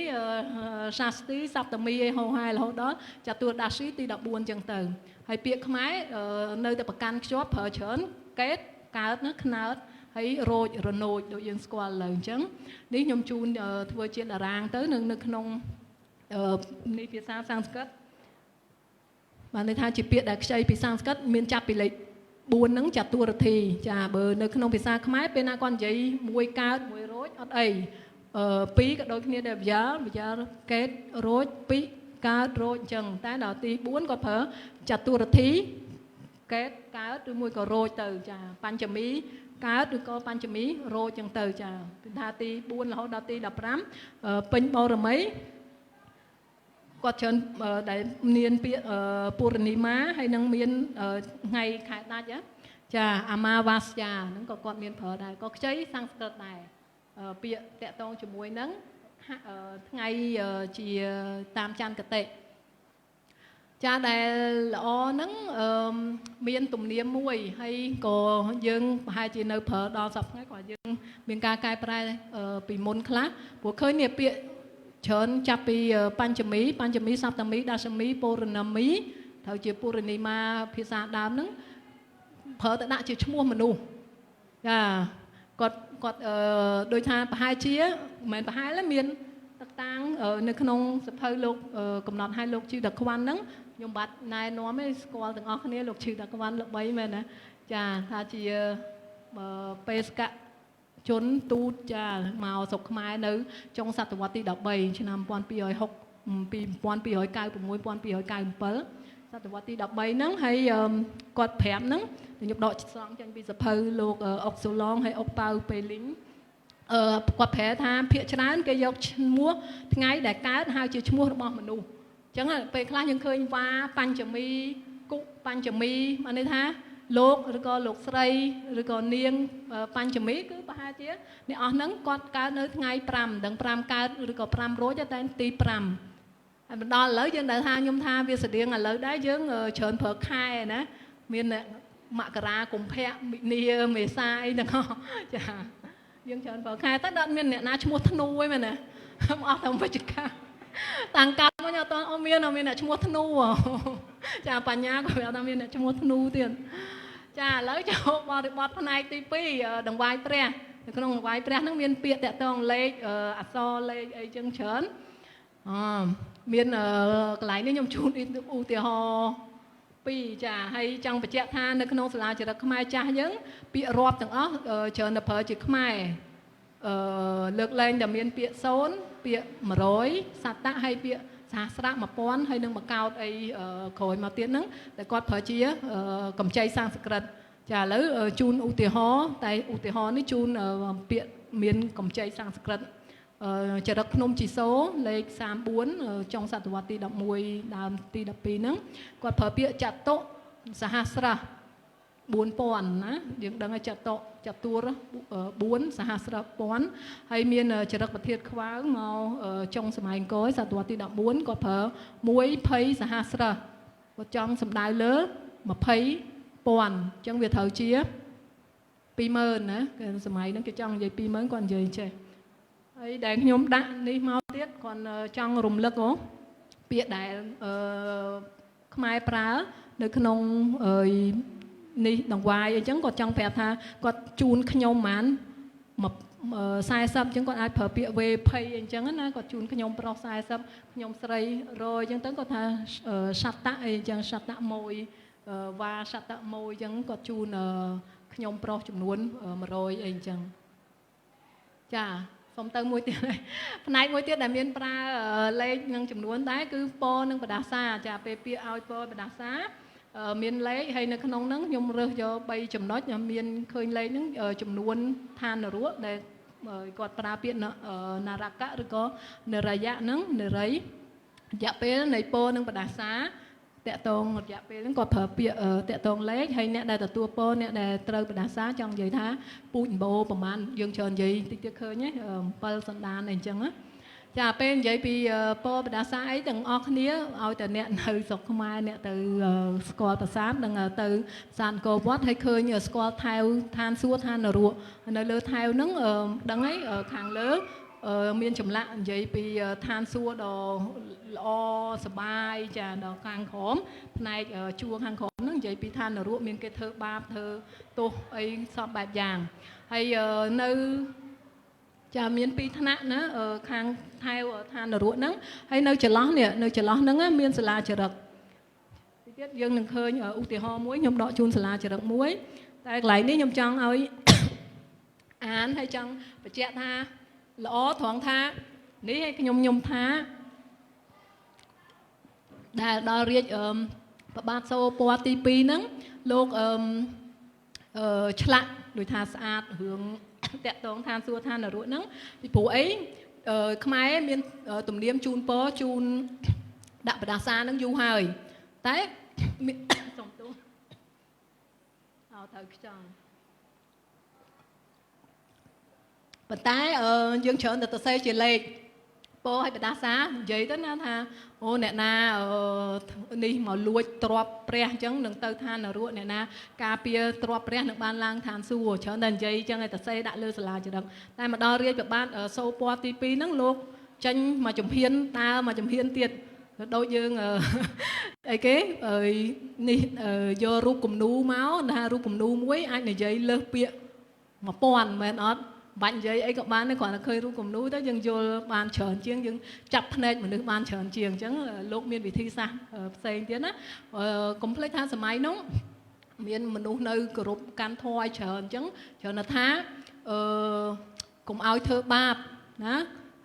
សាស្ទីសប្តមីឯហោហែរហូតដល់ចតុរដាស៊ីទី14អញ្ចឹងទៅហើយពាក្យខ្មែរនៅតែប្រកាន់ខ្ជាប់ប្រើច្រើនកេតកើតណាខ្នើតហើយរោចរនោចដូចយើងស្គាល់លើអញ្ចឹងនេះខ្ញុំជូនធ្វើជាតារាងទៅនៅក្នុងនេះភាសាសំស្ក្រឹតបានន័យថាជាពាក្យដែលខ្ចីពីសំស្ក្រឹតមានចាប់ពីលេខ4ហ្នឹងចតុរធីចាបើនៅក្នុងភាសាខ្មែរពេលណាគាត់និយាយ1កើត1រោចអត់អី2ក៏ដូចគ្នាដែរវិយាកេតរោច2កើតរោចអញ្ចឹងតែដល់ទី4គាត់ប្រើចតុរធីកេតកើតឬមួយក៏រោចទៅចាបញ្ចមីកើតឬក៏បញ្ចមីរោចអញ្ចឹងទៅចាពីថាទី4រហូតដល់ទី15ពេញបរមីគាត់ច្រើនដែលមានពាក្យពូរណិមាហើយនឹងមានថ្ងៃខែដាច់ចាអាម៉ាវ៉ាស្យាហ្នឹងក៏គាត់មានប្រើដែរក៏ខ្ចីសំស្ក្រឹតដែរពាក្យតាក់ទងជាមួយនឹងថ្ងៃជាតាមច័ន្ទគតិចាដែលល្អហ្នឹងមានទំនៀមមួយហើយក៏យើងប្រហែលជានៅប្រើដល់សប្តាហ៍ថ្ងៃក៏យើងមានការកែប្រែពីមុនខ្លះព្រោះឃើញនេះពាក្យច្រើនចាប់ពីបញ្ចមីសប្តមីដាសមីពូរណមីត្រូវជាពូរណិមាភាសាដើមហ្នឹងប្រើទៅដាក់ជាឈ្មោះមនុស្សចាគាត់ដូចថាប្រហែលជាមិនមែនប្រហែលទេមានតាំងនៅក្នុងសភៅលោកកំណត់ឲ្យលោកជីវតាខ្វាន់ហ្នឹង ខ្ញុំបាត់ណែនាំឯងស្គាល់ទាំងអស់គ្នាលោកឈឺតាក្វាន់ល្បីមែនណាចាថាជាបេសកជនទូតចាមកស្រុកខ្មែរនៅចុងសតវត្សទី13ឆ្នាំ1206 1296 សតវត្សទី13ហ្នឹងហើយគាត់ប្រាប់ហ្នឹងខ្ញុំដកស្រង់ចេញពីសភៅលោកអុកស៊ូឡងហើយអុកប៉ៅពេលីងគាត់ប្រែថាភាគច្រើនគេយកឈ្មោះថ្ងៃដែលកើតហើយជាឈ្មោះរបស់មនុស្សអញ្ចឹងពេលខ្លះយើងឃើញវ៉ាបញ្ចមីគុបញ្ចមីបានន័យថាលោកឬក៏លោកស្រីឬក៏នាងបញ្ចមីគឺប្រហែលជាអ្នកអស់ហ្នឹងគាត់កើតនៅថ្ងៃ5ដឹង5កើតឬក៏5រោចតែទី5ហើយបណ្ដល់ឥឡូវយើងដែលថាខ្ញុំថាវាស្តៀងឥឡូវដែរយើងច្រើនប្រើខែណាមានមករាកុម្ភៈមិនិនាមេសាអីទាំងអស់ចាយើងច្រើនប្រើខែតែដល់មានអ្នកណាឈ្មោះធ្នូឯមែនណាអស់តែវិជ្ជការតាំងកាលមកអត់មានអ្នកឈ្មោះធ្នូចាបញ្ញាក៏វាអត់មានអ្នកឈ្មោះធ្នូទៀតចាឥឡូវចូលបរិបទផ្នែកទី2ដង្វាយព្រះនៅក្នុងដង្វាយព្រះហ្នឹងមានពាក្យតាក់ទងលេខអក្សរលេខអីចឹងច្រើនមានកន្លែងនេះខ្ញុំជូនឧទាហរណ៍2ចាហើយចង់បញ្ជាក់ថានៅក្នុងសាលាចរិតខ្មែរចាស់យើងពាក្យរាប់ទាំងអស់ច្រើនតែប្រើជាខ្មែរលើកលែងតែមានពាក្យ0ពាក្យ100សតៈហើយពាក្យសហស្រៈ1000ហើយនឹងមកកោតអីក្រោយមកទៀតហ្នឹងតែគាត់ប្រើជាកម្ចីសំស្ក្រឹតចាឥឡូវជូនឧទាហរណ៍តែឧទាហរណ៍នេះជូនពាក្យមានកម្ចីសំស្ក្រឹតចរិតភ្នំជីសូលេខ34ចុងសតវត្សទី11ដើមទី12ហ្នឹងគាត់ប្រើពាក្យចតុសហស្រៈ4000ណាយើងដឹងថាចតុ4សហស្រៈ1000ហើយមានចរិតប្រធាតខ្វៅមកចុងសម័យអង្គរសតវត្សទី14គាត់ប្រើ1ភ័យសហស្រៈគាត់ចង់សំដៅលើ20,000អញ្ចឹងវាត្រូវជា20,000ណាគេសម័យហ្នឹងគេចង់និយាយ20,000គាត់និយាយចេះហើយដែលខ្ញុំដាក់នេះមកទៀតគាត់ចង់រំលឹកពាក្យដែលខ្មែរប្រើនៅក្នុងនេះដង្វាយអញ្ចឹងគាត់ចង់ប្រាប់ថាគាត់ជូនខ្ញុំហ្មង40អញ្ចឹងគាត់អាចប្រើពាក្យវេភ័យអញ្ចឹងណាគាត់ជូនខ្ញុំប្រុស40ខ្ញុំស្រី100អញ្ចឹងទៅគាត់ថាសតៈអីអញ្ចឹងសតៈ1វ៉ាសតៈ1អញ្ចឹងគាត់ជូនខ្ញុំប្រុសចំនួន100អីអញ្ចឹងចាសុំទៅមួយទៀតផ្នែកមួយទៀតដែលមានប្រើលេខនិងចំនួនដែរគឺពរនិងបដាសាចាពេលពាក្យឲ្យពរបដាសាមានលេខហើយនៅក្នុងហ្នឹងខ្ញុំរើសយក3ចំណុចមានឃើញលេខហ្នឹងចំនួនឋាននរៈដែលគាត់ប្រើពាក្យនារកៈឬក៏នរយៈហ្នឹងនរ័យរយៈពេលនៃពរនិងបដាសាតកតងរយៈពេលហ្នឹងគាត់ប្រើពាក្យតកតងលេខហើយអ្នកដែលទទួលពរអ្នកដែលត្រូវបដាសាចង់និយាយថាពូជអម្បូរប្រហែលយើងច្រើននិយាយតិចទៀតឃើញ7សន្តានអីអញ្ចឹងចាពេលនិយាយពីពរបដាសាអីទាំងអស់គ្នាឲ្យតែអ្នកនៅស្រុកខ្មែរអ្នកទៅស្គាល់ប្រាសាទនិងទៅប្រាសាទអង្គរវត្តហើយឃើញស្គាល់ថែវឋានសួគ៌ឋាននរកនៅលើថែវហ្នឹងដឹងហើយខាងលើមានចម្លាក់និយាយពីឋានសួគ៌ដ៏ល្អសបាយចាដល់ខាងក្រោមផ្នែកជួរខាងក្រោមហ្នឹងនិយាយពីឋាននរកមានគេធ្វើបាបធ្វើទោសអីសពបែបយ៉ាងហើយនៅចាមាន2ថ្នាក់ណាខាងថែវឋាននរកហ្នឹងហើយនៅចន្លោះនេះនៅចន្លោះហ្នឹងមានសាលាចរិតទីទៀតយើងនឹងឃើញឧទាហរណ៍មួយខ្ញុំដកជូនសាលាចរិតមួយតែកន្លែងនេះខ្ញុំចង់ឲ្យអានហើយចង់បញ្ជាក់ថាល្អត្រង់ថានេះឲ្យខ្ញុំថាដែលដល់រាជប្របាទសូរពណ៌ទី2ហ្នឹងលោកឆ្លាក់ដូចថាស្អាតរឿងតកតងឋានសួគ៌ឋាននរកហ្នឹងពីព្រោះអីខ្មែរមានទំនៀមជូនពរជូនដាក់បដាសាហ្នឹងយូរហើយតែសុំទោសត្រូវខ្ចង់ប៉ុន្តែយើងច្រើនតែសរសេរជាលេខពរឲ្យបដាសានិយាយទៅណាថាអូអ្នកណានេះមកលួចទ្រព្យព្រះអញ្ចឹងនឹងទៅឋាននរកអ្នកណាការពារទ្រព្យព្រះនឹងបានឡើងឋានសួគ៌ច្រើនតែនិយាយអញ្ចឹងឲ្យសរសេរដាក់លើសាលាចរិតតែមកដល់រាជប្របាទសូរពណ៌ទី2ហ្នឹងលោកចេញមកជំហានដើរមកជំហានទៀតដូចយើងអីគេនេះយករូបគំនូមកថារូបគំនូមួយអាចនិយាយលើសពាក្យ1000មែនអត់ បាញ់និយាយអីក៏បានដែរគ្រាន់តែឃើញរូបគំនូទៅយើងយល់បានច្រើនជាងយើងចាប់ភ្នែកមនុស្សបានច្រើនជាងអញ្ចឹងលោកមានវិធីសាស្ត្រផ្សេងទៀតណាកុំភ្លេចថាសម័យនោះមានមនុស្សនៅគោរពកាន់ធម៌ឲ្យច្រើនអញ្ចឹងច្រើនថាកុំឲ្យធ្វើបាបណា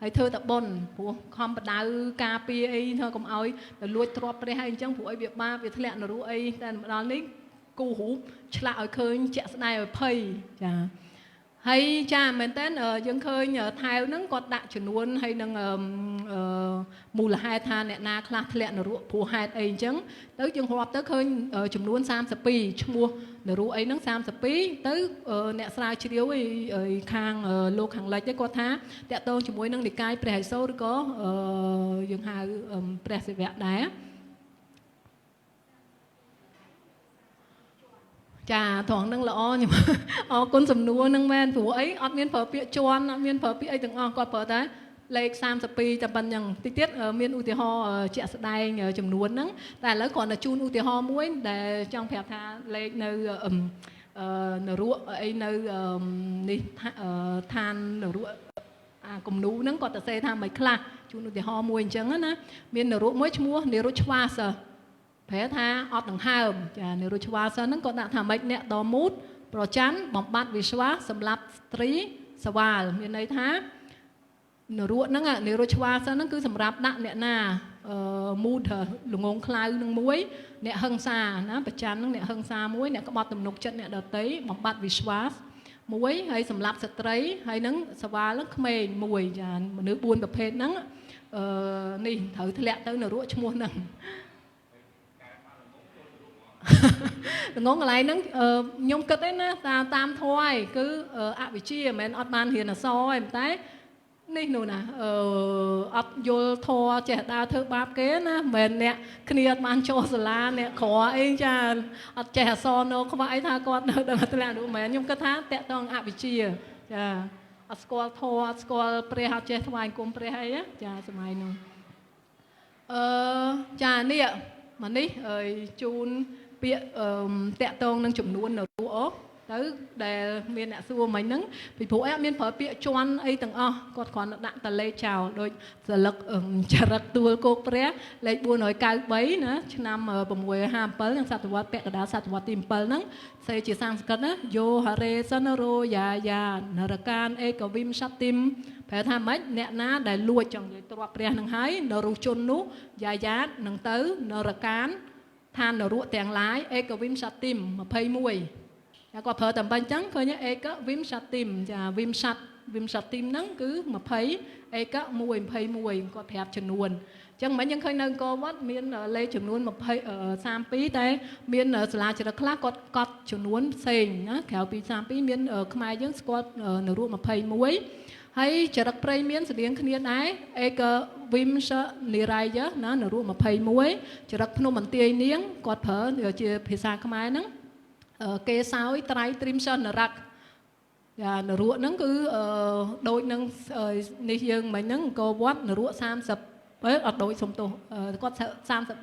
ហើយធ្វើតែបុណ្យព្រោះខំបដៅការពារអីធ្វើកុំឲ្យទៅលួចទ្រព្យព្រះអីអញ្ចឹងព្រោះអីវាបាបវាធ្លាក់នរកអីតែម្ដងនេះគូរូបឆ្លាក់ឲ្យឃើញជាក់ស្ដែងឲ្យភ័យចាហើយចាមែនតើយើងឃើញថែវហ្នឹងគាត់ដាក់ចំនួនហើយនឹងមូលហេតុថាអ្នកណាខ្លះធ្លាក់នរកព្រោះហេតុអីអញ្ចឹងទៅយើងរាប់ទៅឃើញចំនួន32ឈ្មោះនរកអីហ្នឹង32ទៅអ្នកស្រាវជ្រាវឯខាងលោកខាងលិចគាត់ថាតកតងជាមួយនឹងនិកាយព្រះឥសូរឬក៏យើងហៅព្រះសិវៈដែរចាត្រង់ហ្នឹងល្អខ្ញុំអរគុណសំណួរហ្នឹងមែនព្រោះអីអត់មានប្រើពាក្យជន់អត់មានប្រើពាក្យអីទាំងអស់គាត់ប្រើតែលេខ32តែប៉ុណ្្នឹងតិចទៀតមានឧទាហរណ៍ជាក់ស្ដែងចំនួនហ្នឹងតែឥឡូវគ្រាន់តែជូនឧទាហរណ៍មួយដែលចង់ប្រាប់ថាលេខនៅនរកអីនៅនេះឋាននរកអាគំនូហ្នឹងគាត់ទៅសេថាមិនខ្លះជូនឧទាហរណ៍មួយអញ្ចឹងណាមាននរកមួយឈ្មោះនិរុឆ្វាសប្រែថាអត់ដង្ហើមចានិរុឆ្វាសហ្នឹងគាត់ដាក់ថាម៉េចអ្នកដមូតប្រច័នបំបត្តិវិស្វាសម្រាប់ស្ត្រីសវាលមានន័យថានរកហ្នឹងនិរុឆ្វាសហ្នឹងគឺសម្រាប់ដាក់អ្នកណាមូតល្ងងខ្លៅនឹងមួយអ្នកហឹង្សាណាប្រច័នហ្នឹងអ្នកហឹង្សាមួយអ្នកក្បត់ទំនុកចិត្តអ្នកដតីបំបត្តិវិស្វាសមួយហើយសម្រាប់ស្ត្រីហើយនឹងសវាលហ្នឹងក្មេងមួយចាមនុស្ស4ប្រភេទហ្នឹងនេះត្រូវធ្លាក់ទៅនរកឈ្មោះហ្នឹងល្ងងកន្លែងហ្នឹងខ្ញុំគិតឯណាតាមធម៌ឯងគឺអវិជ្ជាមិនមែនអត់បានរៀនអក្សរឯងតែនេះនោះណាអត់យល់ធម៌ចេះដើរធ្វើបាបគេណាមិនមែនអ្នកគ្នាអត់បានចូលសាលាអ្នកក្រអីចាអត់ចេះអក្សរនៅខ្វះអីថាគាត់នៅដល់ធ្លាក់នោះមិនមែនខ្ញុំគិតថាតកតងអវិជ្ជាចាអត់ស្គាល់ធម៌អត់ស្គាល់ព្រះអត់ចេះថ្វាយគុំព្រះអីចាសម័យនោះចានេះមកនេះជូនពាក្យតកតងនឹងចំនួននៅរូអូទៅដែលមានអ្នកសួរមិញហ្នឹងពីព្រោះអត់មានប្រើពាក្យជន់អីទាំងអស់គាត់គ្រាន់តែដាក់តលេខចោលដូចសលឹកចរិតទួលគោកព្រះលេខ493ណាឆ្នាំ657នឹងសតវត្សពាក់កណ្ដាលសតវត្សទី7ហ្នឹងសេជាសំស្ក្រឹតណាយោហរេសនរោយាយានរកានអេកវិមសតិមប្រែថាម៉េចអ្នកណាដែលលួចចង់និយាយទ្រព្យព្រះនឹងហើយនរុជននោះយាយានឹងទៅនរកានឋាននរកទាំងឡាយអេកវិមសតិម21តែគាត់ប្រើតែបាញ់ចឹងឃើញអេកវិមសតិមចាវិមសតិមហ្នឹងគឺ20អេក1 21គាត់ប្រាប់ចំនួនចឹងមិញយើងឃើញនៅអង្គរវត្តមានលេខចំនួន32តែមានសាលាចរិតខ្លះគាត់កត់ចំនួនផ្សេងណាក្រៅពី32មានខ្មែរយើងស្គាល់នរក21ហើយចរិតព្រៃមានស្តៀងគ្នាដែរអេកវិមសនិរាយណានរក21ចរិតភ្នំបន្ទាយនាងគាត់ប្រើជាភាសាខ្មែរហ្នឹងគេសោយត្រៃត្រិមសនរកចានរកហ្នឹងគឺដូចនឹងនេះយើងមិញហ្នឹងអង្គរវត្តនរក30អត់ដូចសំទោសគាត់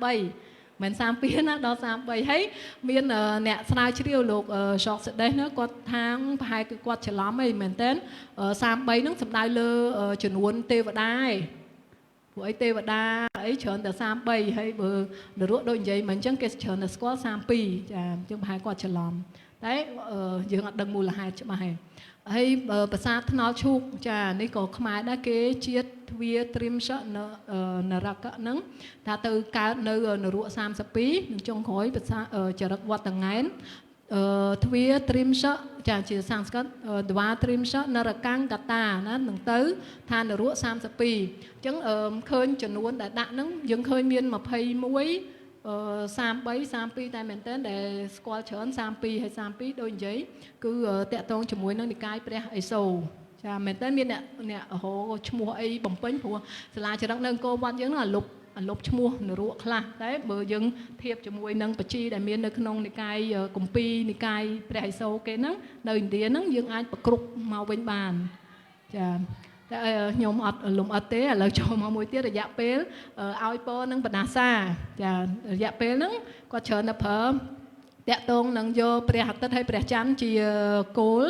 33មិន32ណាដល់33ហើយមានអ្នកស្រាវជ្រាវលោកសកសេដេសណាគាត់ថាងប្រហែលគឺគាត់ច្រឡំអីមែនតើ33ហ្នឹងសំដៅលើចំនួនទេវតាឯងព្រោះអីទេវតាអីច្រើនតែ33ហើយបើនរកដូចនិយាយមិនអញ្ចឹងគេច្រើនតែស្គាល់32ចាអញ្ចឹងប្រហែលគាត់ច្រឡំតែយើងអត់ដឹងមូលហេតុច្បាស់ទេហើយប្រាសាទថ្នល់ឈូកចានេះក៏ខ្មែរដែរគេជាតិទ្វាត្រិមសនរកហ្នឹងថាទៅកើតនៅនរក32នឹងចុងក្រោយប្រាសាទចរិតវត្តតងែនទ្វាត្រិមសចាជាសំស្ក្រឹតទ្វាត្រិមសនរកាំងកតាណានឹងទៅឋាននរក32អញ្ចឹងឃើញចំនួនដែលដាក់ហ្នឹងយើងឃើញមាន21 33តែមែនតើដែលស្គាល់ច្រើន32ហើយ32ដូចនិយាយគឺតកតងជាមួយនឹងនិកាយព្រះឥសូរចាមែនតើមានអ្នកហៅឈ្មោះអីបំពេញព្រោះសាលាចរិតនៅអង្គរវត្តយើងអាលុបឈ្មោះនរកខ្លះតែបើយើងធៀបជាមួយនឹងបជីដែលមាននៅក្នុងនិកាយគម្ពីរនិកាយព្រះឥសូរគេហ្នឹងនៅឥណ្ឌាហ្នឹងយើងអាចប្រគ្រប់មកវិញបានចាតែខ្ញុំអត់លំអិតទេឥឡូវចូលមកមួយទៀតរយៈពេលឲ្យពរនឹងបណ្ដាសាចារយៈពេលហ្នឹងគាត់ច្រើនតែប្រើតាក់តងនឹងយកព្រះអាទិត្យហើយព្រះច័ន្ទជាគោល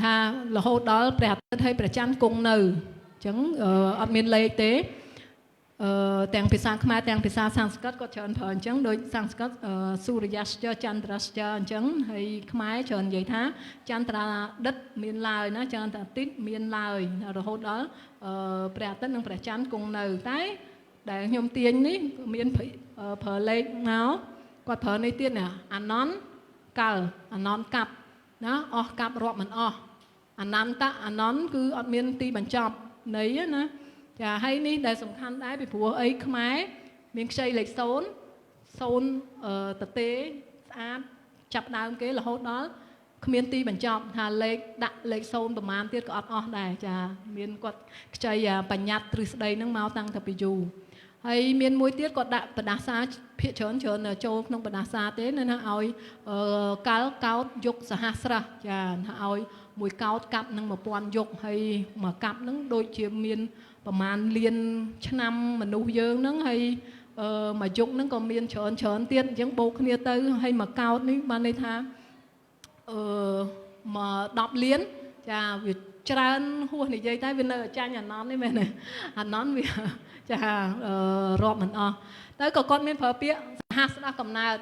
ថារហូតដល់ព្រះអាទិត្យហើយព្រះច័ន្ទគង់នៅអញ្ចឹងអត់មានលេខទេទាំងភាសាខ្មែរទាំងភាសាសំស្ក្រឹតក៏ច្រើនប្រើអញ្ចឹងដូចសំស្ក្រឹតសូរ្យាស្ចចន្ទ្រាស្ចអញ្ចឹងហើយខ្មែរច្រើននិយាយថាចន្ទ្រាដិតមានឡើយណាចន្ទ្រាទិត្យមានឡើយរហូតដល់ព្រះអាទិត្យនិងព្រះច័ន្ទគង់នៅតែដែលខ្ញុំទាញនេះមានប្រើលេខមកគាត់ប្រើនេះទៀតណាអាណន្តកាល់អាណន្តកាប់ណាអស់កាប់រាប់មិនអស់អនន្តអនន្តគឺអត់មានទីបញ្ចប់នៃណាចាហើយនេះដែលសំខាន់ដែរពីព្រោះអីខ្មែរមានខ្ចីលេខ0តទេស្អាតចាប់ដើមគេរហូតដល់គ្មានទីបញ្ចប់ថាលេខដាក់លេខ0ប្រមាណទៀតក៏អត់អស់ដែរចាមានគាត់ខ្ចីបញ្ញត្តិទ្រឹស្ដីហ្នឹងមកតាំងតែពីយូរហើយមានមួយទៀតគាត់ដាក់បដាសាភាគច្រើនចូលក្នុងបដាសាទេនៅថាឲ្យកាល់កោតយុគសហស្រៈចាថាឲ្យមួយកោតកាប់នឹង1000យុគហើយមួយកាប់ហ្នឹងដូចជាមានប្រមាណលានឆ្នាំមនុស្សយើងហ្នឹងហើយមួយយុគហ្នឹងក៏មានច្រើនទៀតអញ្ចឹងបូកគ្នាទៅហើយមួយកោតនេះបានន័យថាមក10លានចាវាច្រើនហួសនិយាយតែវានៅចាញ់អាណន្តនេះមែនទេអាណន្តវាចារាប់មិនអស់ទៅក៏គាត់មានប្រើពាក្យសហស្ដេចកំណើត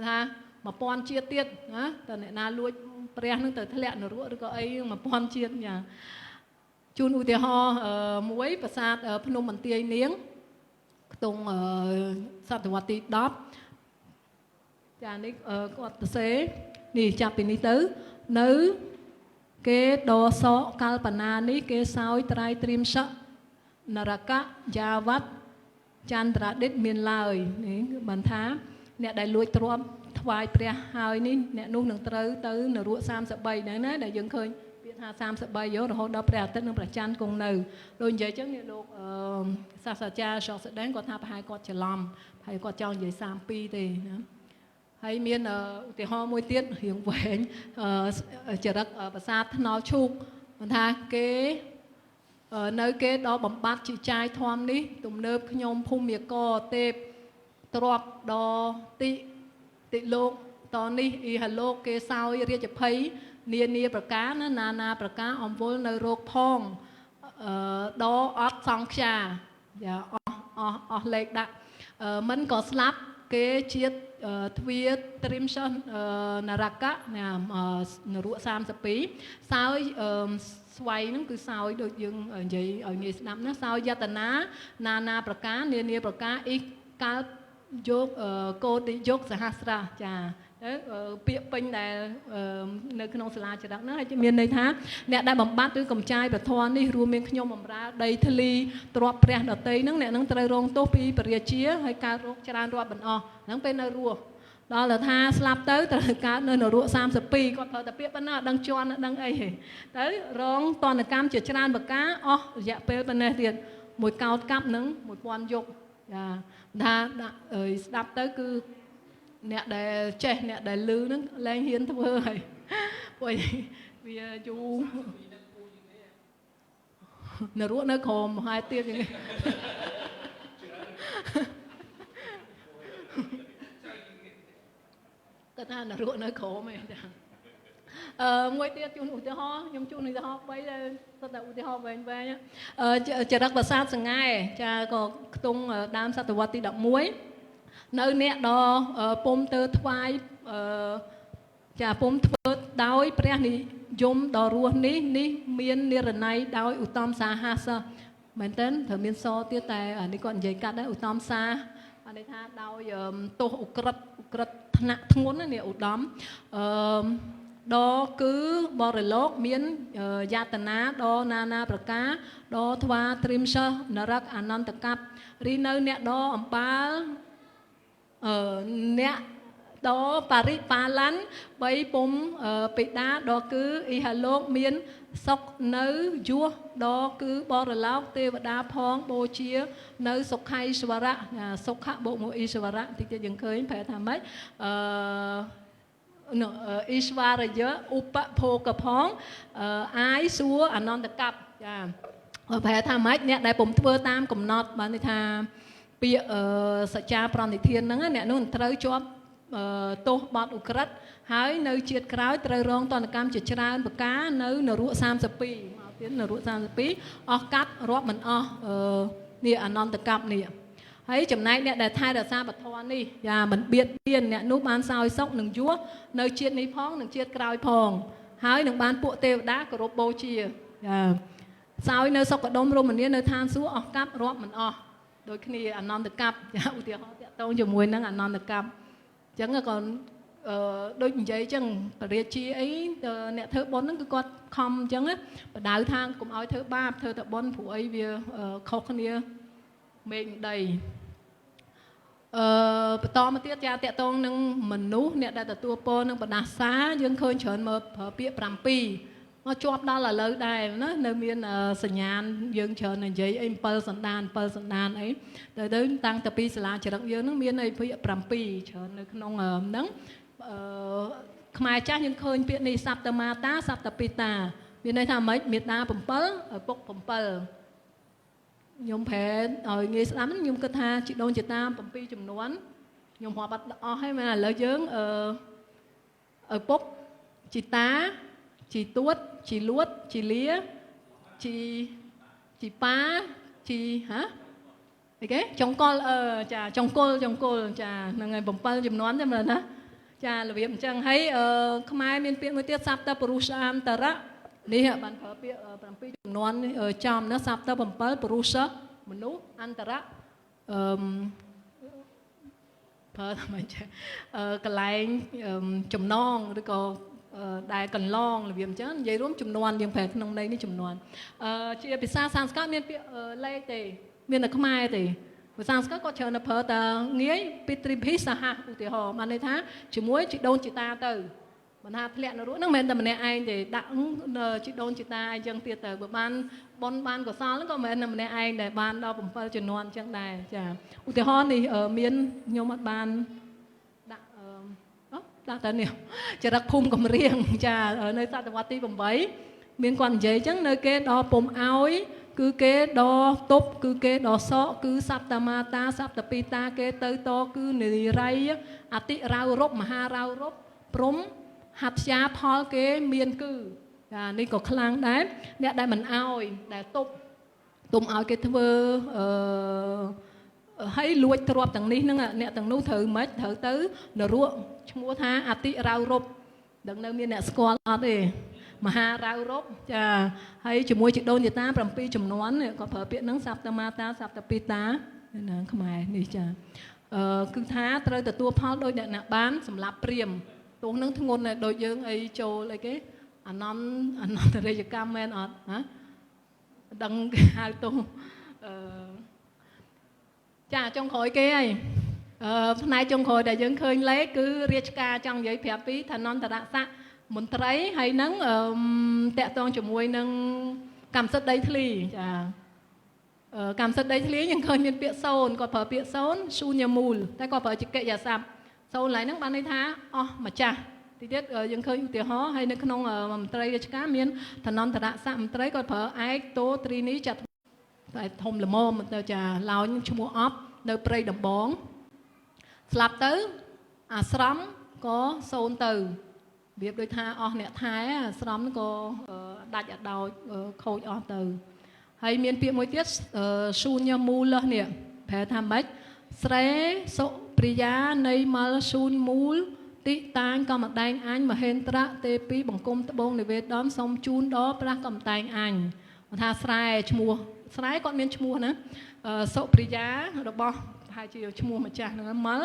ថា1000ជាតិទៀតណាតើអ្នកណាលួចព្រះនឹងទៅធ្លាក់នរកឬក៏អី1000ជាតិចាជូនឧទាហរណ៍មួយប្រាសាទភ្នំបន្ទាយនាងក្នុងសតវត្សទី10ចានេះគាត់សរសេរនេះចាប់ពីនេះទៅនៅគេដសកल्បណានេះគេសោយត្រៃត្រៀមសៈនរកៈយ៉ាវត្តចន្ទ្រឌិតមានឡើយនេះបានថាអ្នកដែលលួចទ្រព្យថ្វាយព្រះហើយនេះអ្នកនោះនឹងត្រូវទៅនរក33ហ្នឹងណាដែលយើងឃើញពាក្យថា33រហូតដល់ព្រះអាទិត្យនិងព្រះច័ន្ទគង់នៅដូចនិយាយចឹងនេះលោកសាស្ត្រាចារ្យ George Seden គាត់ថាប្រហែលគាត់ច្រឡំហើយគាត់ចង់និយាយ32ទេណាហើយមានឧទាហរណ៍មួយទៀតរៀងវែងចរិតប្រាសាទថ្នល់ឈូកគាត់ថាគេនៅគេដល់បំបត្តិជាចាយធំនេះទំនើបខ្ញុំភូមិកទេពទ្របដល់តិលោកតនេះអ៊ីហាលោកគេសោយរាជភ័យនាប្រការណាប្រការអំវល់នៅរោគផងដល់អត់សង្ខ្យាយ៉ាអស់លេខដាក់មិនក៏ស្លាប់គេជាតិទ្វាត្រិមសនរកៈនរក32សោយស្វ័យហ្នឹងគឺសោយដូចយើងនិយាយឲ្យងាយស្ដាប់ណាសោយយតនាណាប្រការនាប្រការអ៊ីកាល់យកកោតិយកសហស្រាចាទៅពាក្យពេញដែលនៅក្នុងសាលាចរិតហ្នឹងហើយមានន័យថាអ្នកដែលបំបត្តិឬកំចាយប្រធននេះរួមមានខ្ញុំបំរើដីធ្លីទ្រព្យព្រះដតីហ្នឹងអ្នកហ្នឹងត្រូវរងទោសពីពរាជាហើយកើតរោគច្រើនរាប់មិនអស់ហ្នឹងពេលនៅរស់ដល់ថាស្លាប់ទៅត្រូវកើតនៅនរក32គាត់ប្រើតែពាក្យប៉ុណ្ណាអត់ដឹងជន់អត់ដឹងអីទេទៅរងតនកម្មជាច្រើនប្រការអស់រយៈពេលប៉ុណ្ណេះទៀតមួយកោតកាប់នឹង1000យុគចាថាស្ដាប់ទៅគឺអ្នកដែលចេះអ្នកដែលលឺហ្នឹងលែងហ៊ានធ្វើហើយព្រោះវាយូរនរកនៅក្រោមហើយទៀតយ៉ាងនេះគាត់ថានរកនៅក្រោមឯងចាមួយទៀតជូនឧទាហរណ៍ខ្ញុំជូនឧទាហរណ៍3ដែលសុទ្ធតែឧទាហរណ៍វែងចរិតប្រាសាទសង្ហែចាក៏ខ្ទង់ដើមសតវត្សទី11នៅអ្នកដល់ពុំទៅថ្វាយចាពុំធ្វើដោយព្រះនិយមដល់រស់នេះមាននិរណ័យដោយឧត្តមសាហាសមែនទេត្រូវមានសទៀតតែនេះគាត់និយាយកាត់ដែរឧត្តមសាបានន័យថាដោយទោសឧក្រិតថ្នាក់ធ្ងន់នេះឧត្តមដល់គឺបរិលោកមានយាតនាដល់ណាប្រការដល់ថ្វាត្រិមសិនរកអនន្តកັບរីនៅអ្នកដល់អំបាលអ្នកដល់បរិបាល័នបីពុំបិតាដល់គឺអ៊ីហាលោកមានសុខនៅយោះដល់គឺបរលោកទេវតាផងបូជានៅសុខៃស្វរៈសុខៈបុមួយអ៊ីស្វរៈតិចទៀតយើងឃើញប្រែថាម៉េចអ៊ីស្វរយៈឧបភោគផងអាយសួរអនន្តកັບចាប្រែថាម៉េចអ្នកដែលពុំធ្វើតាមកំណត់បានន័យថាពាក្យសច្ចាប្រណិធានហ្នឹងអ្នកនោះត្រូវជាប់ ទោសបទឧក្រិដ្ឋហើយនៅជាតិក្រោយត្រូវរងទណ្ឌកម្មជាច្រើនប្រការនៅនរក32មកទៀតនរក32អស់កាត់រាប់មិនអស់នេះអនន្តកម្មនេះហើយចំណែកអ្នកដែលថែរក្សាបធរនេះយ៉ាមិនបៀតបៀនអ្នកនោះបានសោយសុខនឹងយសនៅជាតិនេះផងនិងជាតិក្រោយផងហើយនឹងបានពួកទេវតាគោរពបូជាយ៉ាសោយនៅសុខដុមរមនានៅឋានសួគ៌អស់កាត់រាប់មិនអស់ដូចគ្នាអនន្តកម្មយ៉ាឧទាហរណ៍តាក់ទងជាមួយនឹងអនន្តកម្មអញ្ចឹងក៏ដូចនិយាយអញ្ចឹងបរិជាអីអ្នកធ្វើបុណ្យហ្នឹងគឺគាត់ខំអញ្ចឹងបដៅថាកុំឲ្យធ្វើបាបធ្វើតែបុណ្យព្រោះអីវាខុសគ្នាមេឃដីបន្តមកទៀតចាតកតងនឹងមនុស្សអ្នកដែលទទួលពរនឹងបដាសាយើងឃើញច្រើនមើលប្រើពាក្យ7មកជាប់ដល់ឥឡូវដែរណានៅមានសញ្ញាណយើងច្រើននិយាយអី7សន្តានអីទៅតាំងតពីសាលាចរិតយើងនឹងមានអីពាក្យ7ច្រើននៅក្នុងហ្នឹងខ្មែរចាស់យើងឃើញពាក្យនេះសព្ទមាតាសព្ទពីតាមានន័យថាម៉េចមេត្តា7ឪពុក7ខ្ញុំប្រែឲ្យងាយស្ដាប់ខ្ញុំគិតថាជីដូនជីតា7ចំនួនខ្ញុំរាប់អត់អស់ហើយមែនឥឡូវយើងឪពុកជីតាជីទួតជីលួតជីលាជីប៉ាជីអីគេចុងកុលចាចុងកុលចាហ្នឹងហើយ7ចំនួនទេមើលណាចារបៀបអញ្ចឹងហើយខ្មែរមានពាក្យមួយទៀតសព្ទពុរុសអន្តរៈនេះបានប្រើពាក្យ7ចំនួនចំណាសព្ទ7ពុរុសមនុស្សអន្តរៈប្រើថាម៉េចកន្លែងចំណងឬក៏ដែលកន្លងរបៀបអញ្ចឹងនិយាយរួមចំនួនយើងប្រែក្នុងន័យនេះចំនួនជាភាសាសំស្ក្រឹតមានពាក្យលេខទេមានតែខ្មែរទេភាសាសំស្ក្រឹតគាត់ច្រើនតែប្រើតែងាយពីត្រីភិសហឧទាហរណ៍បានន័យថាជាមួយជីដូនជីតាទៅមិនថាធ្លាក់នៅរស់ហ្នឹងមិនមែនតែម្នាក់ឯងទេដាក់ជីដូនជីតាអញ្ចឹងទៀតទៅបើបានប៉ុនបានកសលហ្នឹងក៏មិនមែនតែម្នាក់ឯងដែលបានដល់7ជំនាន់អញ្ចឹងដែរចាឧទាហរណ៍នេះមានខ្ញុំអត់បានដាក់តែនេះចរិតភូមិកំរៀងចានៅសតវត្សទី8មានគាត់និយាយអញ្ចឹងនៅគេដល់ពុំអោយគឺគេដល់ទប់គឺគេដល់សក់គឺសព្ទមាតាសព្ទពីតាគេទៅតគឺនិរិយអតិរៅរពមហារៅរពព្រំហត្យាផលគេមានគឺចានេះក៏ខ្លាំងដែរអ្នកដែលមិនអោយដែលទុំឲ្យគេធ្វើហើយលួចទ្រព្យទាំងនេះហ្នឹងអ្នកទាំងនោះត្រូវមិនត្រូវទៅនរកឈ្មោះថាអតិរៅរពដឹងនៅមានអ្នកស្គាល់អត់ទេមហារៅរពចាហើយជាមួយជីដូនជីតា7ចំនួនគាត់ប្រើពាក្យហ្នឹងសព្ទមាតាសព្ទពីតានៅខ្មែរនេះចាគឺថាត្រូវទទួលផលដោយអ្នកណាបានសម្រាប់ព្រាមទោះនឹងធ្ងន់ដូចយើងអីចូលអីគេអនន្តរិយកម្មមែនអត់ហ៎ដឹងគេហៅទោះចាចុងក្រោយគេហើយផ្នែកចុងក្រោយដែលយើងឃើញលេខគឺរាជការចង់និយាយប្រាប់ពីឋានន្តរស័ក្តិមន្ត្រីហើយនឹងតាក់ទងជាមួយនឹងកម្មសិទ្ធិដីធ្លីចាកម្មសិទ្ធិដីធ្លីយើងឃើញមានពាក្យសូនគាត់ប្រើពាក្យសូនశូન્યមូលតែគាត់ប្រើជាកិរិយាសព្ទសូនឡើយហ្នឹងបានន័យថាអស់ម្ចាស់ទីទៀតយើងឃើញឧទាហរណ៍ហើយនៅក្នុងមន្ត្រីរាជការមានឋានន្តរស័ក្តិមន្ត្រីគាត់ប្រើឯកតោត្រីនីចាត់តែធំល្មមទៅចាឡោញឈ្មោះអប់នៅព្រៃដំបងស្លាប់ទៅអាស្រមក៏សូនទៅរបៀបដូចថាអស់អ្នកថែអាស្រមក៏ដាច់អត់ដោយខូចអស់ទៅហើយមានពាក្យមួយទៀតశូન્યមូលនេះប្រែថាម៉េចស្រេសុព្រិយានៃមលశូન્યមូលតិតាញកំដែងអញមហេន្ត្រៈទេពីបង្គំត្បូងនិវេដនសូមជូនដល់ព្រះកំដែងអញថាស្រែឈ្មោះស្រែគាត់មានឈ្មោះណាសុព្រិយារបស់ប្រហែលជាឈ្មោះម្ចាស់ហ្នឹងមល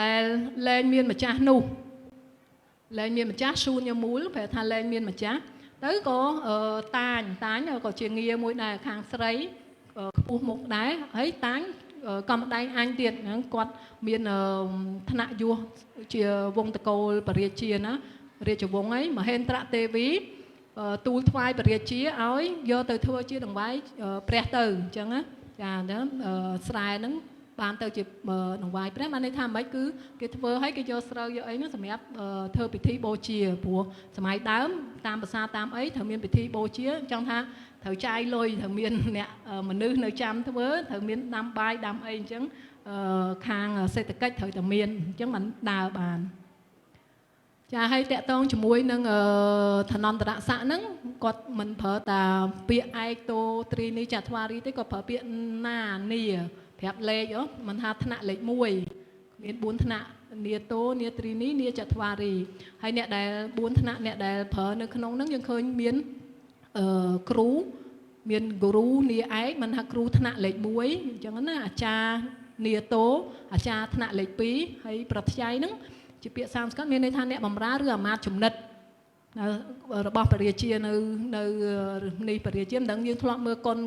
ដែលលែងមានម្ចាស់នោះលែងមានម្ចាស់శូન્યមូលប្រែថាលែងមានម្ចាស់ទៅក៏តាញក៏ជាងារមួយដែរខាងស្រីខ្ពស់មុខដែរហើយតាញកំដែងអញទៀតហ្នឹងគាត់មានឋានៈយោជាវងតកូលបរិជាណារាជវង្សអីមហេន្ត្រទេវីទូលថ្វាយបរិជាឲ្យយកទៅធ្វើជាដង្វាយព្រះទៅអញ្ចឹងណាចាស្រែហ្នឹង បានទៅជាដង្វាយព្រះបានន័យថាមិនគឺគេធ្វើឲ្យគេយកស្រូវយកអីហ្នឹងសម្រាប់ធ្វើពិធីបូជាព្រោះសម័យដើមតាមភាសាតាមអីត្រូវមានពិធីបូជាចង់ថាត្រូវចាយលុយត្រូវមានអ្នកមនុស្សនៅចាំធ្វើត្រូវមានដាំបាយដាំអីអញ្ចឹងខាងសេដ្ឋកិច្ចត្រូវតែមានអញ្ចឹងมันដើរបានចាឲ្យតាក់ទងជាមួយនឹងឋានន្តរស័ក្តិហ្នឹងគាត់មិនប្រើតាពាក្យឯកតោត្រីនីចត្វារីទេគាត់ប្រើពាក្យណានីប្រាប់លេខមិនថាថ្នាក់លេខ1មាន4ថ្នាក់នីតោនីត្រីនីនីចត្វារីហើយអ្នកដែល4ថ្នាក់អ្នកដែលប្រើនៅក្នុងហ្នឹងយើងឃើញមានគ្រូមានគ្រូនីឯកមិនថាគ្រូថ្នាក់លេខ1អញ្ចឹងណាអាចារ្យនីតោអាចារ្យថ្នាក់លេខ2ហើយប្រតិយហ្នឹងជាពាក្យសាមស្កតមានន័យថាអ្នកបម្រើឬអាមាត្យចំណិតរបស់បរិយានៅនេះបរិយាមិនដឹងយើងធ្លាប់មើលកុន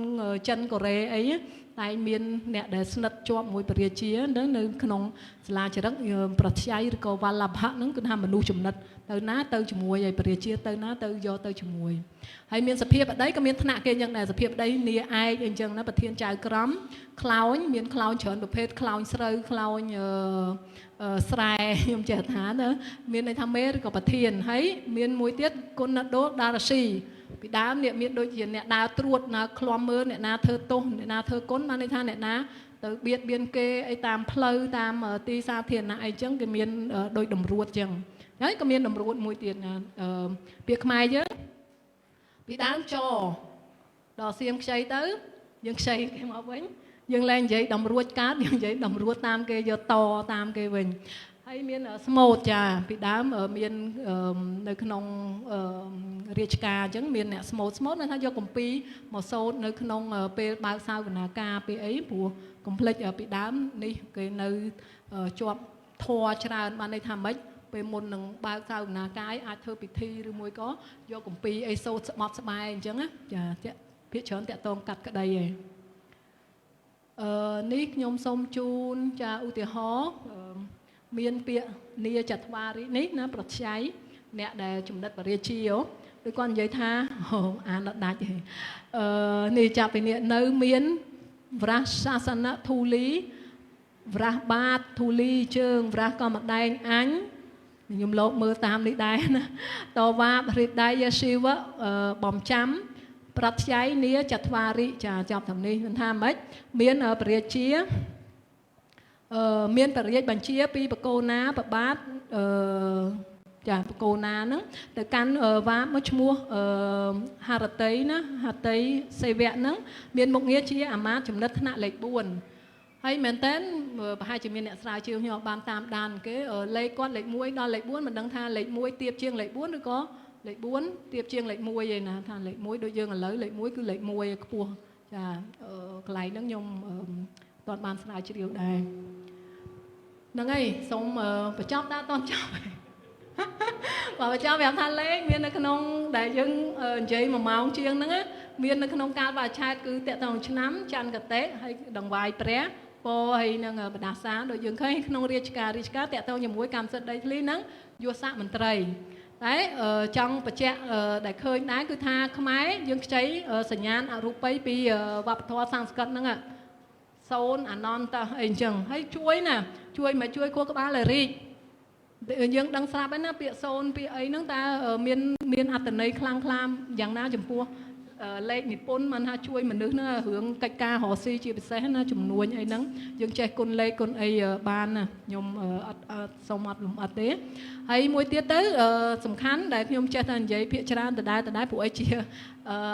ចិនកូរ៉េអីតែមានអ្នកដែលស្និទ្ធជាប់មួយបរិយានៅក្នុងសាលាចរិតប្រតិយឬក៏វ៉ាឡាភៈហ្នឹងគឺថាមនុស្សចំណិតទៅណាទៅជាមួយហើយបរិយាទៅណាទៅយកទៅជាមួយហើយមានសភាបតីក៏មានថ្នាក់គេយ៉ាងដែរសភាបតីនីឯកអីចឹងណាប្រធានចៅក្រមខ្លោញមានខ្លោញច្រើនប្រភេទខ្លោញស្រូវខ្លោញស្រែខ្ញុំចេះថាណាមានន័យថាមេឬក៏ប្រធានហើយមានមួយទៀតគុណដូដារស៊ីពីដើមអ្នកមានដូចជាអ្នកដើរត្រួតណាឃ្លាំមើលអ្នកណាធ្វើទោសអ្នកណាធ្វើគុណបានន័យថាអ្នកណាទៅបៀតបៀនគេអីតាមផ្លូវតាមទីសាធារណៈអីចឹងគេមានដូចតម្រួតចឹងហើយក៏មានតម្រួតមួយទៀតណាពាក្យខ្មែរយើងពីដើមចដល់សៀងខ្ចីទៅយើងខ្ចីគេមកវិញយើងលែងនិយាយតម្រួតកើតយើងនិយាយតម្រួតតាមគេយកតតាមគេវិញហើយមានស្មូតចាពីដើមមាននៅក្នុងរាជការអញ្ចឹងមានអ្នកស្មូតមានថាយកគម្ពីរមកសូត្រនៅក្នុងពេលបើកសាវនាការពេលអីព្រោះកុំភ្លេចពីដើមនេះគេនៅជាប់ធัวច្រើនបានន័យថាម៉េចពេលមុននឹងបើកសាវនាការអាចធ្វើពិធីឬមួយក៏យកគម្ពីរអីសូត្រស្បត់ស្បាយអញ្ចឹងណាចាភាគច្រើនតាក់ទងកាត់ក្តីឯងនេះខ្ញុំសូមជូនចាឧទាហរណ៍មានពាក្យនីចត្វារីនេះណាប្រតិយអ្នកដែលចំណិតបរិជាដូចគាត់និយាយថាអានអត់ដាច់ទេនេះចាប់ពីនេះនៅមានវរសាសនៈធូលីវរះបាតធូលីជើងវរះក៏ម្ដែងអញខ្ញុំលោកមើលតាមនេះដែរណាតវ៉ាហេតដៃយាស៊ីវៈបំចាំប្រតិយនីចត្វារីចាចាប់តាមនេះមិនថាម៉េចមានបរិជាមានបរិយាបញ្ជាពីបកូណាប្របាទចាបកូណាហ្នឹងទៅកាន់វ៉ាមកឈ្មោះហារតីណាហារតីសេវៈហ្នឹងមានមុខងារជាអាមាត្យចំណិតថ្នាក់លេខ4ហើយមែនតើប្រហែលជាមានអ្នកស្រាវជ្រាវខ្ញុំបានតាមដានគេលេខគាត់លេខ1ដល់លេខ4មិនដឹងថាលេខ1ទៀបជាងលេខ4ឬក៏លេខ4ទៀបជាងលេខ1ឯណាថាលេខ1ដូចយើងឥឡូវលេខ1គឺលេខ1ខ្ពស់ចាកន្លែងហ្នឹងខ្ញុំអត់បានស្រាវជ្រាវដែរហ្នឹងហើយសូមបញ្ចប់ដល់តន់ចប់បើបញ្ចប់ប្រាប់ថាលេខមាននៅក្នុងដែលយើងនិយាយ1ម៉ោងជាងហ្នឹងមាននៅក្នុងកាលបាឆែតគឺតកតងឆ្នាំច័ន្ទកតេហើយដង្វាយព្រះពរហើយនឹងបដាសាដូចយើងឃើញក្នុងរាជការតកតងជាមួយកម្មសិទ្ធិដីធ្លីហ្នឹងយុសមន្ត្រីតែចង់បញ្ជាក់ដែលឃើញដែរគឺថាខ្មែរយើងខ្ចីសញ្ញាណអរូបីពីវប្បធម៌សំស្ក្រឹតហ្នឹងសូនអនន្តអីអញ្ចឹងហើយជួយណាជួយមកជួយគួរក្បាលឲ្យរីកយើងដឹងស្រាប់ហើយណាពាក្យសូនពាក្យអីហ្នឹងតើមានអត្តន័យខ្លាំងខ្លាយ៉ាងណាចំពោះលេខនិពន្ធមិនថាជួយមនុស្សហ្នឹងរឿងកិច្ចការរកស៊ីជាពិសេសណាចំនួនអីហ្នឹងយើងចេះគុណលេខគុណអីបានណាខ្ញុំអត់សូមអត់លំអិតទេហើយមួយទៀតទៅសំខាន់ដែលខ្ញុំចេះតែនិយាយភាគច្រើនដដែលព្រោះអីជា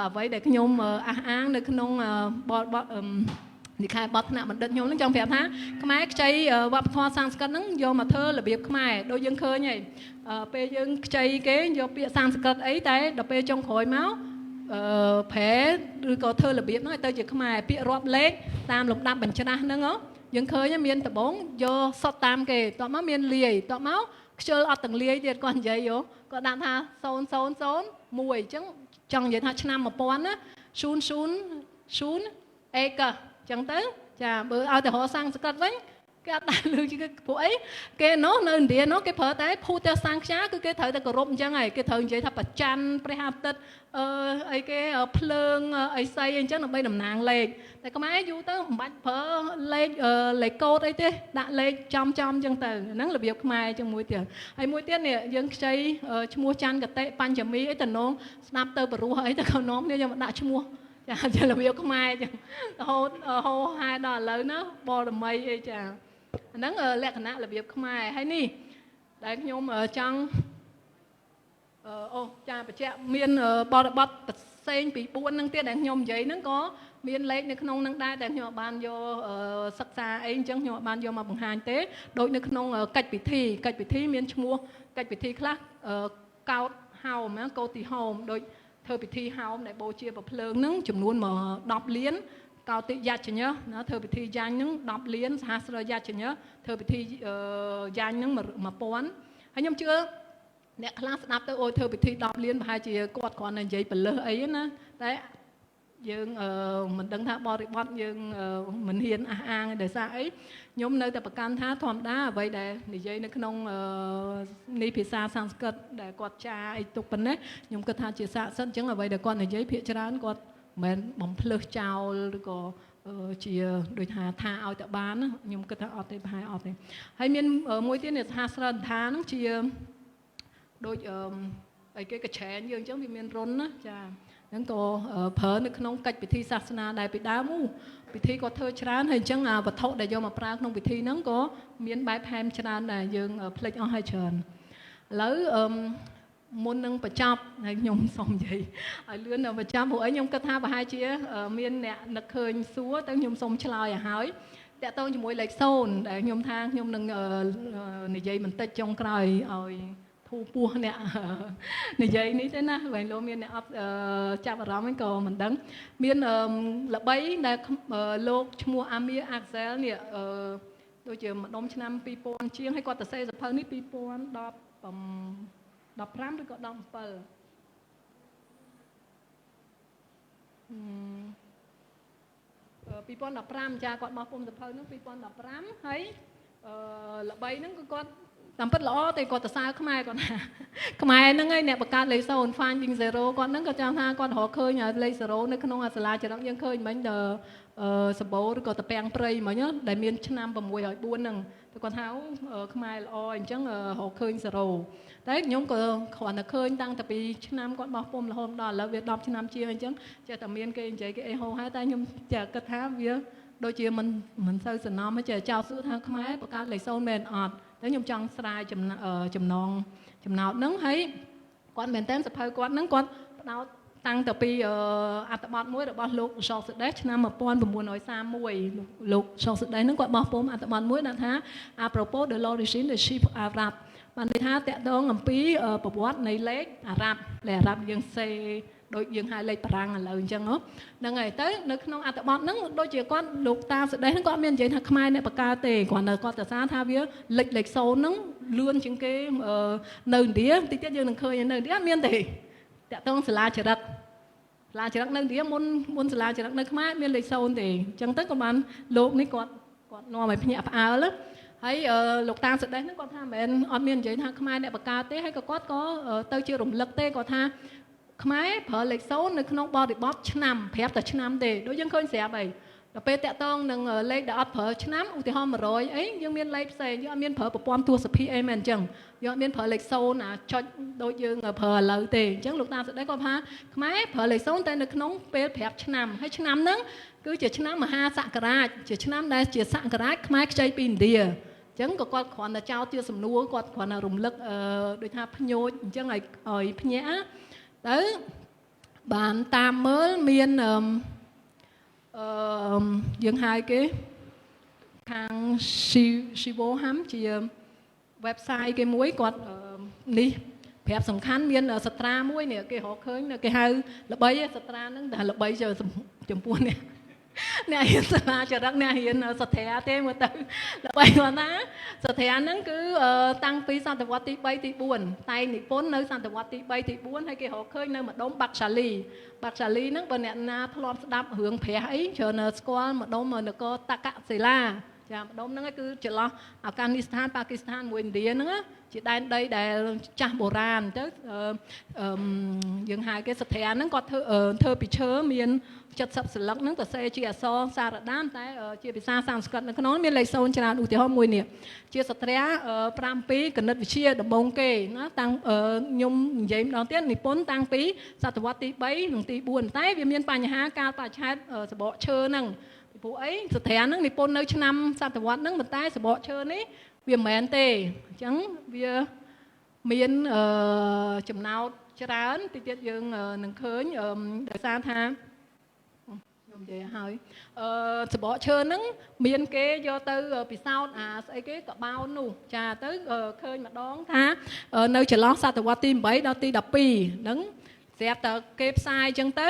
អ្វីដែលខ្ញុំអះអាងនៅក្នុងនិកាយបទថ្នាក់បណ្ឌិតខ្ញុំនឹងចង់ប្រាប់ថាខ្មែរខ្ចីវប្បធម៌សំស្ក្រឹតហ្នឹងយកមកធ្វើរបៀបខ្មែរដូចយើងឃើញហើយពេលយើងខ្ចីគេយកពាក្យសំស្ក្រឹតអីតែដល់ពេលចុងក្រោយមកប្រែឬក៏ធ្វើរបៀបហ្នឹងឲ្យទៅជាខ្មែរពាក្យរាប់លេខតាមលំដាប់បញ្ច្រាស់ហ្នឹងយើងឃើញមានដំបងយកសុតតាមគេតោះមកមានលាយតោះមកខ្ជិលអត់ទាំងលាយទៀតគាត់និយាយគាត់ដាក់ថា000 1អញ្ចឹងចង់និយាយថាឆ្នាំ1000ណា000 អេកចឹងទៅចាបើឲ្យទៅរកសំស្ក្រឹតវិញ cái đại lương chứ cái phụ ấy cái nó nơi địa nó cái phở té phu theo sang xá cứ cái thời ta cổ rộm chẳng này cái thời vậy thập chan prehatet ấy cái phơn ấy xây anh chắc là bây đầm nàng lên tại có máy du tới bạch phở lên lấy cô đấy thế đã lên trong chẳng từ nắng là việc mai trong mũi tiền ấy mũi tiền này dân xây mua chan cái tệ pan chả mi ấy tần nó snap tơ bờ rùa ấy ta còn nóm nên mà đã mua chả là việc mai chẳng hồ hai đò lớn nó bò đầm mây ấy chả nắng lẹ khả năng là việc mai hay nè đấy nhôm ở trong cha phải chẹt miên bọt sen bị buôn năng tiết đang nhôm giấy nó có miên lấy nó không năng đai đang nhọ ban vô sắc xa ấy chẳng nhọ ban vô mà bằng hành tế đôi nó không cách bị thi miên mua cách bị thi khác cao hào mà câu tì hào đôi thơ bị thi hào này bố chia vào phơi nướng chủng luôn mà đọc liến cao tự gia cho nhớ nó thơ bị thi danh nướng đọc liến ha sơ gia cho nhớ thơ bị thi danh nướng mà pón hay nhom chưa nè class đáp tới ôi thơ bị thi đọc liến và hai chị quạt còn này giấy bẩn lơ ấy nè đấy dương mình đăng tháp bò bọt dương mình hiền để xa ấy nhóm nơi tập can thá thòm đá vậy để dây nó không ni phía xa sang cật để quạt cha ấy tục bẩn đấy nhóm cật tha chia xa sân chứng là vậy để con này giấy phía trên quạt mình bấm phơi chào có chỉ đôi hà tha ao tại bán nhóm cật tha ao tại hai ao này hay miền mỗi tiếng này ha sơn tha nó chỉ đôi ấy cái chén dương giống như miền rốn á cha nâng có phở nước nông cách bị thi sát na đại bị đá mu bị thi có thơ chán hay chẳng vật thọ để do mà pra nông bị thi nâng có miếng bãi phem chán này dương plek ở hai trần lỡ môn nâng bờ chắp này nhom xong vậy lươn ở bờ chắp bộ ấy nhom cất ha và hai chia miếng nè nực khơi súa tới nhom xong chloi à hói để tôi chỉ mỗi lệch xôn để nhom thang nhom nâng này dây mình tết trong cày rồi thu bùa nè này vậy ní thế na vậy luôn miền nè chạm vào đó mới cầu mình đắng miền là bấy là lô mua amir axel nè đôi chiều mà đông năm pipon chiên hay qua tờ xe dập hơn ní pipon đập ram rồi có đong pờ pipon đập ram cha còn bao pom dập hơn nó pipon đập ram thấy là bấy nó có tầm bất lõ thì còn sao không ai còn mai nó ngay nè bậc cao lấy sầu phan dinh zero con nó có cho tha con họ khơi nhà lấy zero nó không là sla cho nóยังkhơi mấy đờ sập bố có tập bèn prey mà nhớ đại miền năm và mùi hỏi buôn nằng thì con tháo không ai lo chẳng họ khơi zero đấy nhóm có khoản là khơi tăng tập bị năm con bao pom là hôm đó là việc đọc năm chia chẳng chờ tập miền cái vậy cái hồ hai tay nhóm chờ cất tháo vía đôi chia mình sâu sần non mới chờ chào sữa thang không ai bậc cao lấy sầu mền ọt nếu nhung trong sai chầm non nướng thấy quan miền tây sập hơi quan nướng quan nào tăng từ pi ạt bọt muối được bọt lục sọ sợi đấy năm mà pon bùn bùn nói xa muối lục sọ sợi đấy nướng quan bọt pom ạt bọt muối đã thá apropos de l'origine de ship Arab bạn đi thá tẹt đó ngầm pi bọt bọt này lết Arab lẻ Arab dương xe đôi dương hai lấy parang là chân đó đang ngày tới nó không ăn tập bọt nướng đôi chỉ con lục ta sẽ đấy nó có miền chế thằng mai này bạc ca tề còn là con từ xa tha vía lệch sâu nướng luôn những cái nơi đĩa tí tiết dương đừng khơi nơi đĩa miền tề tẹt tông sẽ la chợ đặc nơi đĩa muốn sẽ la chợ đặc nơi mai miền lệch sâu tề chân tới các bạn lục này còn no mày nhẹ áo lắm hay lục ta sẽ đấy nó còn tha miền ở miền chế thằng mai này bạc ca tề hay có tơi chưa rụng lực tề có tha máy phở lịch số nơi không bao được bóp năm phép từ năm để đối với khơi sẽ vậy là pe tẹt tông đừng lên đã phở năm thì hôm mà rồi ấy nhưng miền lấy xe nhưng miền phở bọc tua sập em mình chừng nhưng miền phở lịch số là cho đối với phở lợi tiền chẳng lục ta sẽ đấy có phá máy phở lịch số tên được không pe phép năm hay năm nắng cứ chỉ năm mà ha sạ cà chỉ năm đây chỉ sạ cà máy chơi pin đìa chẳng có con còn là trao tiêu sầm núa còn là rùng lực đôi tháp nhô chẳng này ở nhã đấy bạn tam mới miền những hai cái hàng siêu hám chỉ website cái muối còn đi phép sầm khăn miền ở stra muối nè cái họ khơi nè cái hai là bấy stra nó là bấy giờ chấm buôn nè nè hiện ra cho đắc nè hiện sạch thẻ thêm một tờ là vậy mà ná sạch thẻ nó cứ tăng phí sang từ quạt tí bay tí buồn tay nị vốn nơi sang từ quạt tí bay tí buồn hay cái họ khơi nơi mà đóng bạc xà ly nó bên nè na plom đáp hướng phé ấy chờ nè squat mà đóng mà nó có tạ cạ xì la ចាម្ដុំហ្នឹងគឺចន្លោះអាហ្វហ្គានីស្ថានប៉ាគីស្ថានមួយឥណ្ឌាហ្នឹងជាដែនដីដែលចាស់បុរាណទៅយើងហៅគេសទ្ធាហ្នឹងគាត់ធ្វើពីឈើមាន70សន្លឹកហ្នឹងទៅសេជាអក្សរសារដានតែជាភាសាសំស្ក្រឹតនៅក្នុងមានលេខ0ច្រើនឧទាហរណ៍មួយនេះជាសត្រា7គណិតវិទ្យាដំបូងគេណាតាំងខ្ញុំនិយាយម្ដងទៀតនិពន្ធតាំងពីសតវត្សទី3និងទី4តែវាមានបញ្ហាការបច្ឆេទសបកឈើហ្នឹងពីព្រោះអីសត្រាហ្នឹងនិពន្ធនៅឆ្នាំសតវត្សហ្នឹងប៉ុន្តែសបកឈើនេះវាមិនមែនទេអញ្ចឹងវាមានចំណោទច្រើនតិចទៀតយើងនឹងឃើញដោយសារថាខ្ញុំនិយាយហើយសបកឈើហ្នឹងមានគេយកទៅពិសោធន៍អាស្អីគេកបោននោះចាទៅឃើញម្ដងថានៅចន្លោះសតវត្សទី8ដល់ទី12ហ្នឹងស្រាប់តែគេផ្សាយអញ្ចឹងទៅ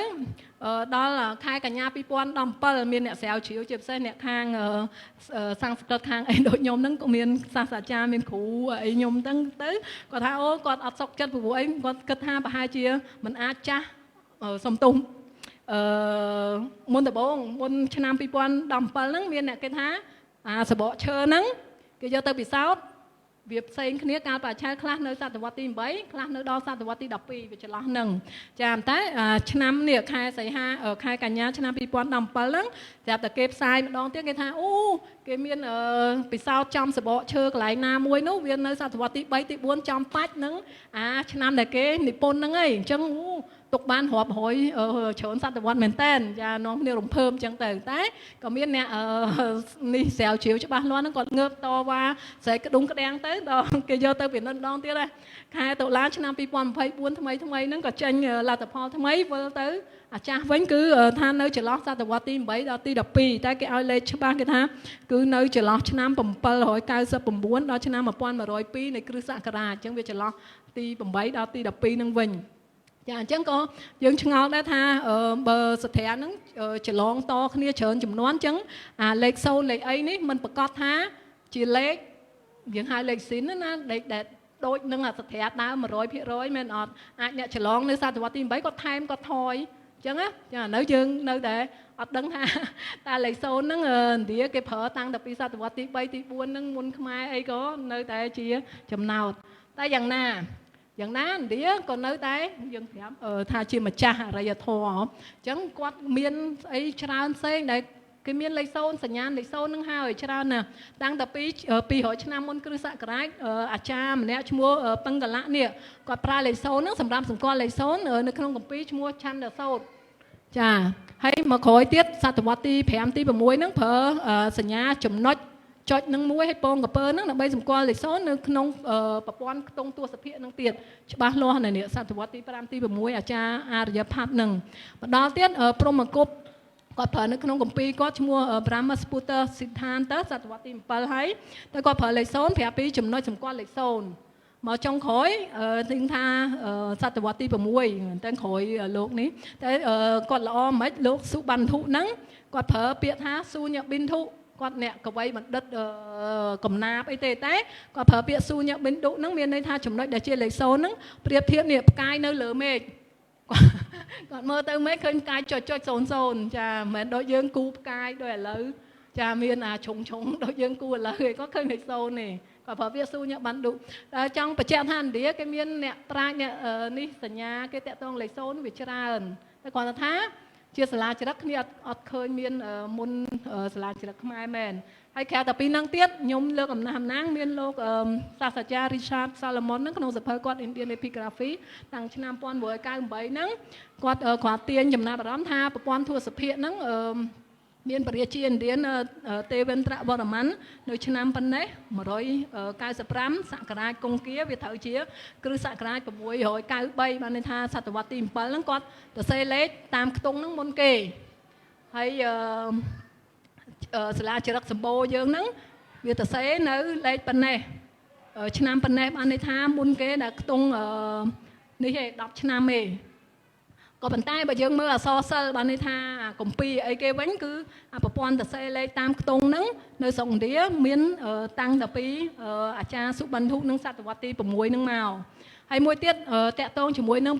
ដល់ខែកញ្ញា2017មានអ្នកស្រាវជ្រាវជាពិសេសអ្នកខាងសំស្ក្រឹតខាងអីដូចខ្ញុំហ្នឹងក៏មានសាស្ត្រាចារ្យមានគ្រូអីខ្ញុំហ្នឹងទៅគាត់ថាអូគាត់អត់សុខចិត្តព្រោះអីគាត់គិតថាប្រហែលជាមិនអាចចាស់សំទុំមុនដំបូងមុនឆ្នាំ2017ហ្នឹងមានអ្នកគេថាអាសបកឈើហ្នឹងគេយកទៅពិសោធន៍វាផ្សេងគ្នាកាលបច្ឆេទខ្លះនៅសតវត្សទី8ខ្លះនៅដល់សតវត្សទី12វាចន្លោះហ្នឹងចាតែឆ្នាំនេះខែសីហាខែកញ្ញាឆ្នាំ2017ហ្នឹងស្រាប់តែគេផ្សាយម្ដងទៀតគេថាអូគេមានពិសោធន៍ចំសបកឈើកន្លែងណាមួយនោះវានៅសតវត្សទី3ទី4ចំបាច់ហ្នឹងឆ្នាំដែលគេនិពន្ធហ្នឹងឯងអញ្ចឹងទុកបានរាប់រយច្រើនសតវត្សមែនតើចានាំគ្នារំភើបអញ្ចឹងទៅតែក៏មានអ្នកនេះស្រាវជ្រាវច្បាស់លាស់ហ្នឹងគាត់ងើបតវ៉ាស្រែកក្ដុងក្ដាំងទៅដល់គេយកទៅពិនិត្យម្ដងទៀតដែរខែតុលាឆ្នាំ2024ថ្មីហ្នឹងក៏ចេញលទ្ធផលថ្មីវិលទៅអាចាស់វិញគឺថានៅចន្លោះសតវត្សទី8ដល់ទី12តែគេឲ្យលេខច្បាស់គេថាគឺនៅចន្លោះឆ្នាំ799ដល់ឆ្នាំ1102នៃគ្រិស្តសករាជអញ្ចឹងវាចន្លោះទី8ដល់ទី12ហ្នឹងវិញចាអញ្ចឹងក៏យើងឆ្ងល់ដែរថាបើសត្រាហ្នឹងច្រឡងតគ្នាច្រើនចំនួនអញ្ចឹងអាលេខ0លេខអីនេះมันប្រកាសថាជាលេខយើងហៅលេខស៊ីនណាលេខដែលដូចនឹងអាសត្រាដើម 100% មែនអត់អាចអ្នកច្រឡងនៅសតវត្សទី8គាត់ថែមគាត់ថយអញ្ចឹងណាចាឥឡូវយើងនៅតែអត់ដឹងថាតែលេខ0ហ្នឹងឥណ្ឌាគេប្រើតាំងតែពីសតវត្សទី3ទី4ហ្នឹងមុនខ្មែរអីក៏នៅតែជាចំណោទតែយ៉ាងណាឥណ្ឌាក៏នៅតែយើងប្រាប់ថាជាម្ចាស់អរិយធម៌អញ្ចឹងគាត់មានស្អីច្រើនផ្សេងដែលគេមានលេខ0សញ្ញាលេខ0ហ្នឹងហើយច្រើនណាស់តាំងតែពី200ឆ្នាំមុនគ្រិស្តសករាជអាចារ្យម្នាក់ឈ្មោះបឹងកលៈនេះគាត់ប្រើលេខ0ហ្នឹងសម្រាប់សម្គាល់លេខ0នៅក្នុងគម្ពីរឈ្មោះឆន្ទសោតចាហើយមកក្រោយទៀតសតវត្សទី5ទី6ហ្នឹងប្រើសញ្ញាចំណុចចុចនឹងមួយឲ្យពងកពើហ្នឹងដើម្បីសម្គាល់លេខ0នៅក្នុងប្រព័ន្ធខ្ទង់ទស្សភាគហ្នឹងទៀតច្បាស់លាស់នៅនេះសតវត្សទី5ទី6អាចារ្យអារ្យផាត់ហ្នឹងមកដល់ទៀតព្រហ្មគប់គាត់ប្រើនៅក្នុងគម្ពីរគាត់ឈ្មោះ Brahmasputra Siddhanta សតវត្សទី7ហើយតែគាត់ប្រើលេខ0ប្រាប់ពីចំណុចសម្គាល់លេខ0មកចុងក្រោយទិញថាសតវត្សទី6តែក្រោយលោកនេះតែគាត់ល្អមិនលោកសុបន្ទុហ្នឹងគាត់ប្រើពាក្យថាស៊ូញបិណ្ឌុគាត់អ្នកកវីបណ្ឌិតកំណាព្យអីទេតែគាត់ប្រើពាក្យស៊ូញបិណ្ឌុហ្នឹងមានន័យថាចំណុចដែលជាលេខ0ហ្នឹងប្រៀបធៀបនេះផ្កាយនៅលើមេឃគាត់មើលទៅមេឃឃើញផ្កាយចុច00ចាមិនមែនដូចយើងគូផ្កាយដូចឥឡូវចាមានឆុងដូចយើងគូឥឡូវឯងគាត់ឃើញលេខ0នេះគាត់ប្រើពាក្យស៊ូញបិណ្ឌុតែចង់បញ្ជាក់ថាឥណ្ឌាគេមានអ្នកប្រាជ្ញអ្នកនេះសញ្ញាគេតាក់ទងលេខ0វាច្រើនតែគាត់ថាជាសាលាចរិតគ្នាអត់ឃើញមានមុនសាលាចរិតខ្មែរមែនហើយក្រៅតែពីហ្នឹងទៀតខ្ញុំលើកអំណះអំណាងមានលោកសាស្ត្រាចារ្យ Richard Salomon ហ្នឹងក្នុងសៀវភៅគាត់ Indian Epigraphy តាំងឆ្នាំ1998ហ្នឹងគាត់គ្រាន់ទាញចំណាប់អារម្មណ៍ថាប្រព័ន្ធទស្សភាគហ្នឹងមានបរិយាឥណ្ឌាទេវេន្ទ្រវរ្ម័ននៅឆ្នាំប៉ុណ្ណេះ195សករាជគង្គាវាត្រូវជាគ្រិស្តសករាជ693បានន័យថាសតវត្សទី7ហ្នឹងគាត់ទៅសេលេខតាមខ្ទង់ហ្នឹងមុនគេហើយសាលាចរិតសម្បូរយើងហ្នឹងវាទៅសេនៅលេខប៉ុណ្ណេះឆ្នាំប៉ុណ្ណេះបានន័យថាមុនគេដែលខ្ទង់នេះឯង10ឆ្នាំឯងក៏ប៉ុន្តែបើយើងមើលអក្សរសិល្ប៍បានន័យថាគម្ពីរអីគេវិញគឺប្រព័ន្ធសរសេរលេខតាមខ្ទង់ហ្នឹងនៅស្រុកឥណ្ឌាមានតាំងតែពីអាចារ្យសុបន្ទុនឹងសតវត្សទី6ហ្នឹងមកហើយមួយទៀតតាក់ទងជាមួយនឹង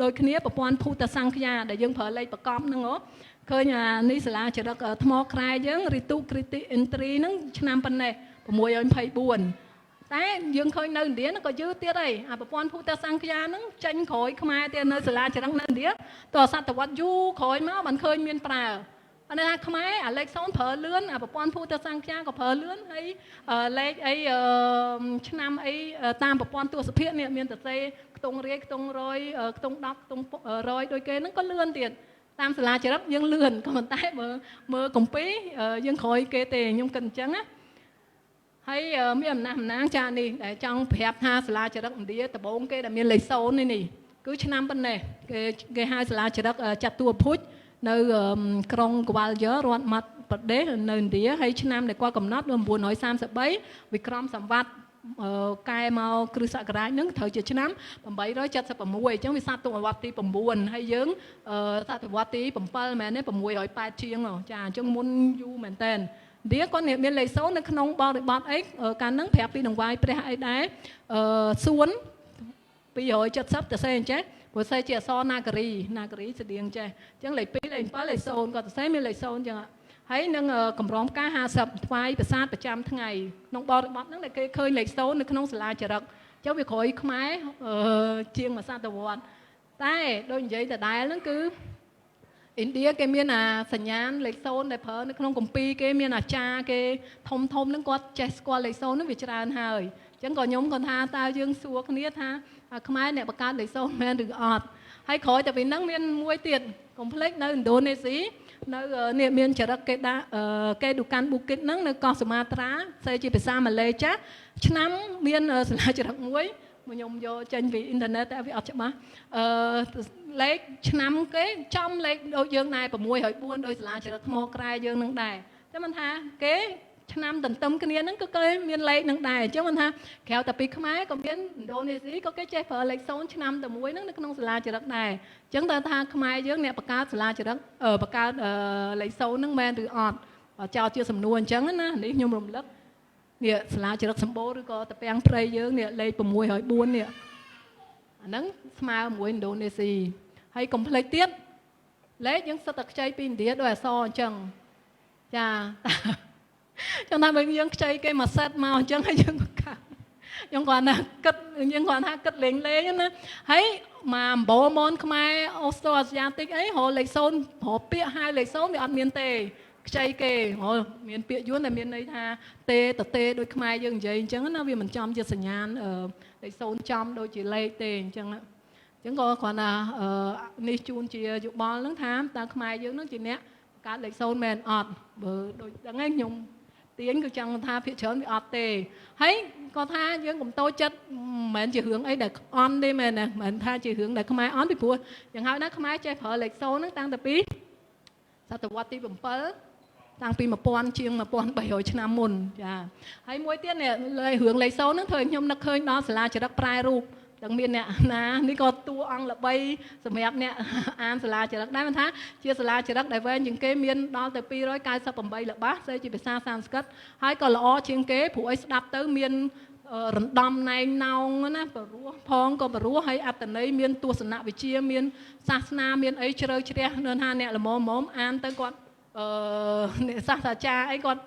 ដូចគ្នាប្រព័ន្ធភូតសង្ឃាដែលយើងប្រើលេខប្រកបហ្នឹង ឃើញនេះសាលាចរិតថ្មក្រែយើងរីទូគ្រីទីអ៊ីនត្រីហ្នឹងឆ្នាំប៉ុណ្ណេះ624តែយើងឃើញនៅឥណ្ឌាក៏យឺតទៀតហើយប្រព័ន្ធភូតសង្ឃាហ្នឹងចេញក្រោយខ្មែរទៀតនៅសាលាចរិតនៅឥណ្ឌាតសតវត្សយូរក្រោយមកមិនឃើញមានប្រើអានេះថាខ្មែរលេខ0ប្រើលឿនប្រព័ន្ធភូតសង្ឃាក៏ប្រើលឿនហើយលេខអីឆ្នាំអីតាមប្រព័ន្ធទស្សភាគនេះមានតសេខ្ទង់រាយខ្ទង់រយខ្ទង់10ខ្ទង់100ដូចគេហ្នឹងក៏លឿនទៀតតាមសាលាចរិតយើងលឿនក៏ប៉ុន្តែមើលកំពីយើងក្រោយគេទេខ្ញុំគិតអញ្ចឹងណាហើយមានអំណះអំណាងចានេះដែលចង់ប្រាប់ថាសាលាចរិតឥណ្ឌាដំបូងគេដែលមានលេខ0នេះគឺឆ្នាំប៉ុណ្ណេះគេហៅសាលាចរិតចាត់តួភុជនៅក្រុងកវ៉ាល់យ៉ឺរដ្ឋម៉ាត់ប្រទេសនៅឥណ្ឌាហើយឆ្នាំដែលគាត់កំណត់1933វិក្រមសម្បត្តិកែមកគ្រិស្តសករាជនឹងត្រូវជាឆ្នាំ876អញ្ចឹងវាសតវត្សទី9ហើយយើងសតវត្សទី7មែនទេ608ជាងចាអញ្ចឹងមុនយូរមែនតើវាគាត់មានលេខ0នៅក្នុងបរិបទអីកាលហ្នឹងប្រាប់ពីដង្វាយព្រះអីដែរសួន270ទៅសេអញ្ចឹងព្រោះសេជាអក្សរនាគរីស្តៀងចេះអញ្ចឹងលេខ2លេខ7លេខ0គាត់ទៅសេមានលេខ0អញ្ចឹងហើយនឹងកម្រងផ្កា50ថ្វាយប្រាសាទប្រចាំថ្ងៃក្នុងបរិបទហ្នឹងដែលគេឃើញលេខ0នៅក្នុងសាលាចរិតអញ្ចឹងវាក្រោយខ្មែរជាងមួយសតវត្សតែដូចនិយាយដដែលហ្នឹងគឺឥណ្ឌាគេមានសញ្ញាណលេខ0ដែលប្រើនៅក្នុងគម្ពីរគេមានអាចារ្យគេធំហ្នឹងគាត់ចេះស្គាល់លេខ0ហ្នឹងវាច្រើនហើយអញ្ចឹងក៏ខ្ញុំគាត់ថាតើយើងសួរគ្នាថាខ្មែរអ្នកបង្កើតលេខ0មែនឬអត់ហើយក្រោយតែពីហ្នឹងមានមួយទៀតកុំភ្លេចនៅឥណ្ឌូនេស៊ីនៅនេះមានចរិតគេដាក់គេឌូកាន់ប៊ូគិតហ្នឹងនៅកោះសុមាត្រាផ្សេងជាភាសាម៉ាឡេចាស់ឆ្នាំមានសាលាចរិតមួយខ្ញុំយកចេញពីអ៊ីនធឺណិតតែវាអត់ច្បាស់លេខឆ្នាំគេចំលេខដូចយើងដែរ604ដោយសាលាចរិតថ្មក្រែយើងនឹងដែរតែមិនថាគេឆ្នាំទន្ទឹមគ្នាហ្នឹងក៏គេមានលេខនឹងដែរអញ្ចឹងមិនថាក្រៅតែពីខ្មែរក៏មានឥណ្ឌូនេស៊ីក៏គេចេះប្រើលេខ0ឆ្នាំតែមួយហ្នឹងនៅក្នុងសាលាចរិតដែរអញ្ចឹងតើថាខ្មែរយើងអ្នកបង្កើតសាលាចរិតបង្កើតលេខ0ហ្នឹងមែនឬអត់ចោលជាសំណួរអញ្ចឹងណានេះខ្ញុំរំលឹកនេះសាលាចរិតសម្បូរឬក៏តាពាំងព្រៃយើងនេះលេខ604នេះអាហ្នឹងស្មើមួយឥណ្ឌូនេស៊ីហើយកុំភ្លេចទៀតលេខយើងសិតតែខ្ចីពីឥណ្ឌាដោយអក្សរអញ្ចឹងចាចឹងថាបើយើងខ្ចីគេមួយសេតមកអញ្ចឹងហើយយើងក៏ខ្ញុំគាត់ថាគិតយើងគាត់ថាគិតលេងណាហើយមកអំបូរមនខ្មែរអូស្ត្រូអាស៊ីតិចអីរលេខ0ប្រពាក្យហៅលេខ0វាអត់មានទេខ្ចីគេមានពាក្យយួនតែមានន័យថាទេដូចខ្មែរយើងនិយាយអញ្ចឹងណាវាមិនចំជាសញ្ញាណលេខ0ចំដូចជាលេខទេអញ្ចឹងក៏គ្រាន់តែនេះជូនជាយោបល់ហ្នឹងថាតើខ្មែរយើងហ្នឹងជាអ្នកបង្កើតលេខ0មែនអត់បើដូចហ្នឹងឯងខ្ញុំទាញគឺចង់ថាភាគច្រើនវាអត់ទេហើយគាត់ថាយើងកុំតូចចិត្តមិនមែនជារឿងអីដែលអន់ទេមែនណាមិនមែនថាជារឿងដែលខ្មែរអន់ពីព្រោះយ៉ាងហោចណាស់ខ្មែរចេះប្រើលេខ0ហ្នឹងតាំងពីសតវត្សទី7តាំងពី1000ជាង1300ឆ្នាំមុនចាហើយមួយទៀតនេះរឿងលេខ0ហ្នឹងធ្វើឲ្យខ្ញុំនឹកឃើញដល់សាលាចរិតប្រែរូបទាំងមានអ្នកណានេះក៏តួអង្គល្បីសម្រាប់អ្នកអានសាលាចរិតដែរមិនថាជាសាលាចរិតដែលវែងជាងគេមានដល់ទៅ298ល្បះស្អីជាភាសាសំស្ក្រឹតហើយក៏ល្អជាងគេព្រោះឲ្យស្ដាប់ទៅមានរំដំណែងណោងណាបរោះផងក៏បរោះហើយអត្តន័យមានទស្សនវិជ្ជាមានសាសនាមានអីជ្រៅជ្រះនៅថាអ្នកល្មមអានទៅគាត់អ្នកសាស្ត្រាចារ្យអីគាត់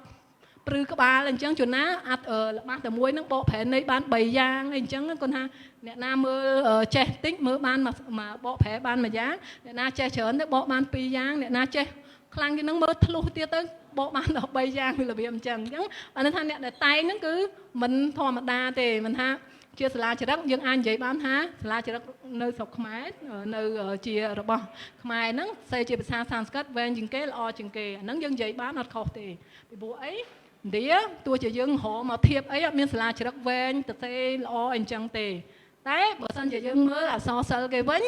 ព្រឺក្បាលអញ្ចឹងជួនណាអត់ល្បះតែមួយហ្នឹងបកប្រែន័យបាន3យ៉ាងអីអញ្ចឹងគាត់ថាអ្នកណាមើលចេះតិចមើលបានមកបកប្រែបានមួយយ៉ាងអ្នកណាចេះច្រើនទៅបកបាន2យ៉ាងអ្នកណាចេះខ្លាំងជាងហ្នឹងមើលធ្លុះទៀតទៅបកបានដល់3យ៉ាងវារបៀបអញ្ចឹងបានថាអ្នកដែលតែងហ្នឹងគឺមិនធម្មតាទេមិនថាជាសាលាចរិតយើងអាចនិយាយបានថាសាលាចរិតនៅស្រុកខ្មែរនៅជារបស់ខ្មែរហ្នឹងសេជាភាសាសំស្ក្រឹតវែងជាងគេល្អជាងគេអាហ្នឹងយើងនិយាយបានអត់ខុសទេពីព្រោះអីឥណ្ឌាទោះជាយើងរកមកធៀបអីអត់មានសាលាចរិតវែងទៅទេល្អអីចឹងទេតែបើសិនជាយើងមើលអក្សរសិល្ប៍គេវិញ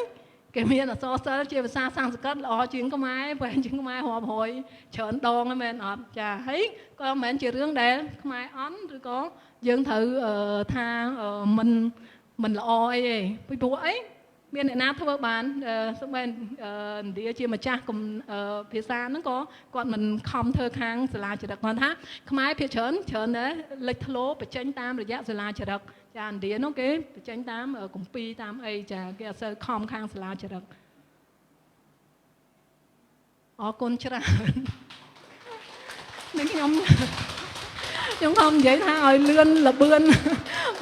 គេមានអក្សរសិល្ប៍ជាភាសាសំស្ក្រឹតល្អជាងខ្មែរវែងជាងខ្មែររាប់រយច្រើនដងហ្នឹងមែនអត់ចាហើយក៏មិនមែនជារឿងដែលខ្មែរអន់ឬក៏យើងត្រូវថាមិនល្អអីទេពីព្រោះអីមានអ្នកណាធ្វើបានសូម្បីឥណ្ឌាជាម្ចាស់ភាសាហ្នឹងក៏គាត់មិនខំធ្វើខាងសាលាចរិតគាត់ថាខ្មែរភាគច្រើនដែរលេចធ្លោបញ្ចេញតាមរយៈសាលាចរិតចាឥណ្ឌានោះគេបញ្ចេញតាមគម្ពីរតាមអីចាគេអត់សូវខំខាងសាលាចរិតអ អរគុណច្រើននេះខ្ញុំខំនិយាយថាឲ្យលឿនលបឿន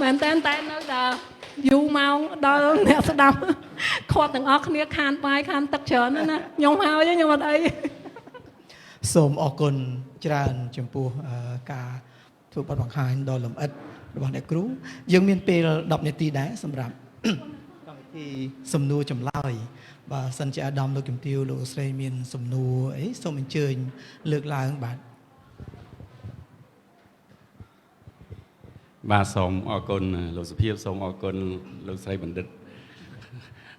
មែនតែនៅតែយូរម៉ោងដល់អ្នកស្ដាប់ខាត់ទាំងអស់គ្នាខានបាយខានទឹកច្រើនណាខ្ញុំហើយខ្ញុំអត់អី សូមអរគុណច្រើនចំពោះការធ្វើបទបង្ហាញដ៏លម្អិតរបស់អ្នកគ្រូយើងមានពេល10នាទីដែរសម្រាប់កម្មវិធីសំណួរចម្លើយបាទសិនជាអាដាមលោកជំទាវលោកស្រីមានសំណួរអីសូមអញ្ជើញលើកឡើងបាទ បាទសូមអរគុណលោកសុភាពសូមអរគុណលោកស្រីបណ្ឌិត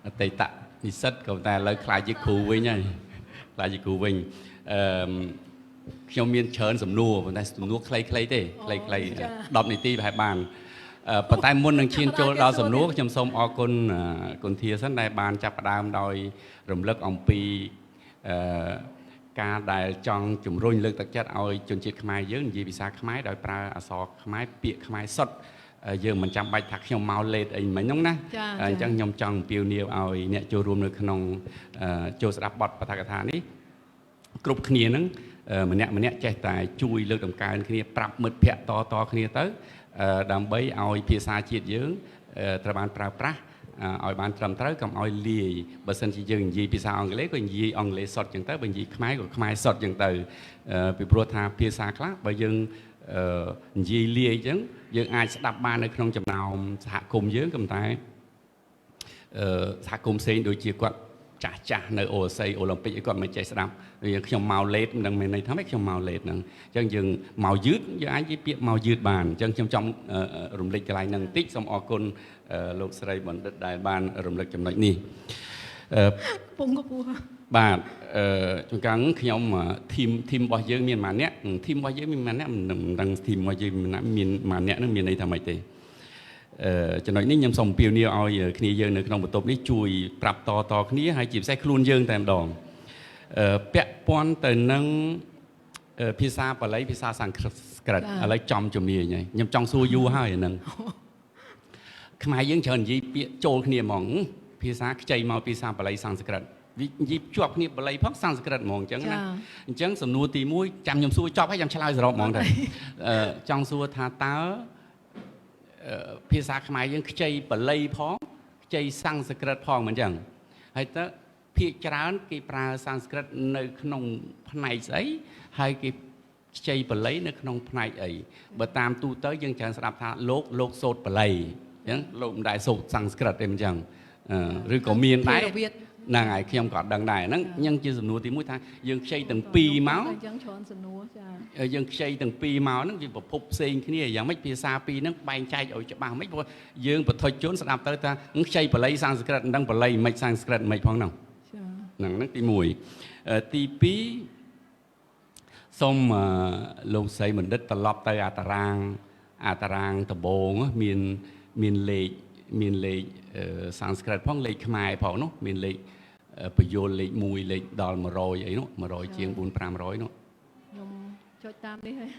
អតីតនិស្សិតក៏តែឥឡូវខ្លាចជាគ្រូវិញហើយខ្លាចជាគ្រូវិញខ្ញុំមានច្រើនសំណួរប៉ុន្តែសំណួរខ្លីៗទេខ្លីៗ10នាទីប្រហែលបានប៉ុន្តែមុននឹងឈានចូលដល់សំណួរខ្ញុំសូមអរគុណគុណធាសិនដែលបានចាប់ផ្ដើមដោយរំលឹកអំពីការដែលចង់ជំរុញលើកទឹកចិត្តឲ្យជនជាតិខ្មែរយើងនិយាយភាសាខ្មែរដោយប្រើអក្សរខ្មែរពាក្យខ្មែរសុទ្ធយើងមិនចាំបាច់ថាខ្ញុំមកលេតអីមិញហ្នឹងណាអញ្ចឹងខ្ញុំចង់អំពាវនាវឲ្យអ្នកចូលរួមនៅក្នុងចូលស្ដាប់បទបទកថានេះគ្រប់គ្នាហ្នឹងម្នាក់ចេះតែជួយលើកតម្កើងគ្នាប្រាប់មិត្តភ័ក្តិតគ្នាទៅដើម្បីឲ្យភាសាជាតិយើងត្រូវបានប្រើប្រាស់ឲ្យបានត្រឹមត្រូវកុំឲ្យលាយបើសិនជាយើងនិយាយភាសាអង់គ្លេសក៏និយាយអង់គ្លេសសុទ្ធចឹងទៅបើនិយាយខ្មែរក៏ខ្មែរសុទ្ធចឹងទៅពីព្រោះថាភាសាខ្លះបើយើងនិយាយលាយចឹងយើងអាចស្ដាប់បាននៅក្នុងចំណោមសហគមន៍យើងក៏តែសហគមន៍ផ្សេងដូចជាគាត់ចាស់នៅអូស័យអូឡ িম্প ិកគាត់មិនចេះស្ដាប់យើងខ្ញុំមកលេតមិនដឹងមានន័យថាម៉េចខ្ញុំមកលេតហ្នឹងអញ្ចឹងយើងមកយឺតយើងអាចនិយាយពាក្យមកយឺតបានអញ្ចឹងខ្ញុំចង់រំលឹកកន្លែងហ្នឹងបន្តិចសូមអរគុណលោកស្រីបណ្ឌិតដែលបានរំលឹកចំណុចនេះពងកពស់បាទជួនកាលខ្ញុំធីមរបស់យើងមានម៉ាអ្នកធីមរបស់យើងមានម៉ាអ្នកមិនដឹងធីមរបស់យើងមានម៉ាអ្នកហ្នឹងមានន័យថាម៉េចទេចំណុចនេះខ្ញុំសូមអំពាវនាវឲ្យគ្នាយើងនៅក្នុងបន្ទប់នេះជួយប្រាប់តគ្នាហើយជាពិសេសខ្លួនយើងតែម្ដងពាក់ព័ន្ធទៅនឹងភាសាបាលីភាសាសំស្ក្រឹតឥឡូវចំជំនាញហើយខ្ញុំចង់សួរយូរហើយអាហ្នឹងខ្មែរយើងច្រើននិយាយពាក្យចូលគ្នាហ្មងភាសាខ្ចីមកភាសាបាលីសំស្ក្រឹតនិយាយជាប់គ្នាបាលីផងសំស្ក្រឹតហ្មងអញ្ចឹងណាអញ្ចឹងសំណួរទី1ចាំខ្ញុំសួរចប់ហើយខ្ញុំឆ្លើយសរុបហ្មងទៅចង់សួរថាតើភាសាខ្មែរយើងខ្ចីបាលីផងខ្ចីសំស្ក្រឹតផងមិនអញ្ចឹងហើយតើភាគច្រើនគេប្រើសំស្ក្រឹតនៅក្នុងផ្នែកស្អីហើយគេខ្ចីបាលីនៅក្នុងផ្នែកអីបើតាមទូទៅយើងច្រើនស្ដាប់ថាលោកសូត្របាលីអញ្ចឹងលោកមិនដែលសូត្រសំស្ក្រឹតទេមិនអញ្ចឹងឬក៏មានដែរហ្នឹងហើយខ្ញុំក៏ដឹងដែរហ្នឹងអញ្ចឹងជាសំណួរទី1ថាយើងខ្ចីទាំងពីរមកអញ្ចឹងច្រើនសំណួរចាយើងខ្ចីទាំងពីរមកហ្នឹងវាប្រភពផ្សេងគ្នាយ៉ាងម៉េចភាសាពីរហ្នឹងបែងចែកឲ្យច្បាស់ម៉េចព្រោះយើងបទជនស្ដាប់ទៅថាខ្ចីបាលីសំស្ក្រឹតមិនដឹងបាលីមិនសំស្ក្រឹតមិនផងហ្នឹងហ្នឹងទី1ទី2សូមលោកស្រីបណ្ឌិតត្រឡប់ទៅតារាងដំបងមានលេខសំស្ក្រឹតផងលេខខ្មែរផងនោះមានលេខបញ្យលលេខ1លេខដល់100អីនោះ100ជាង4 500នោះខ្ញុំចុចតាមនេះហើយ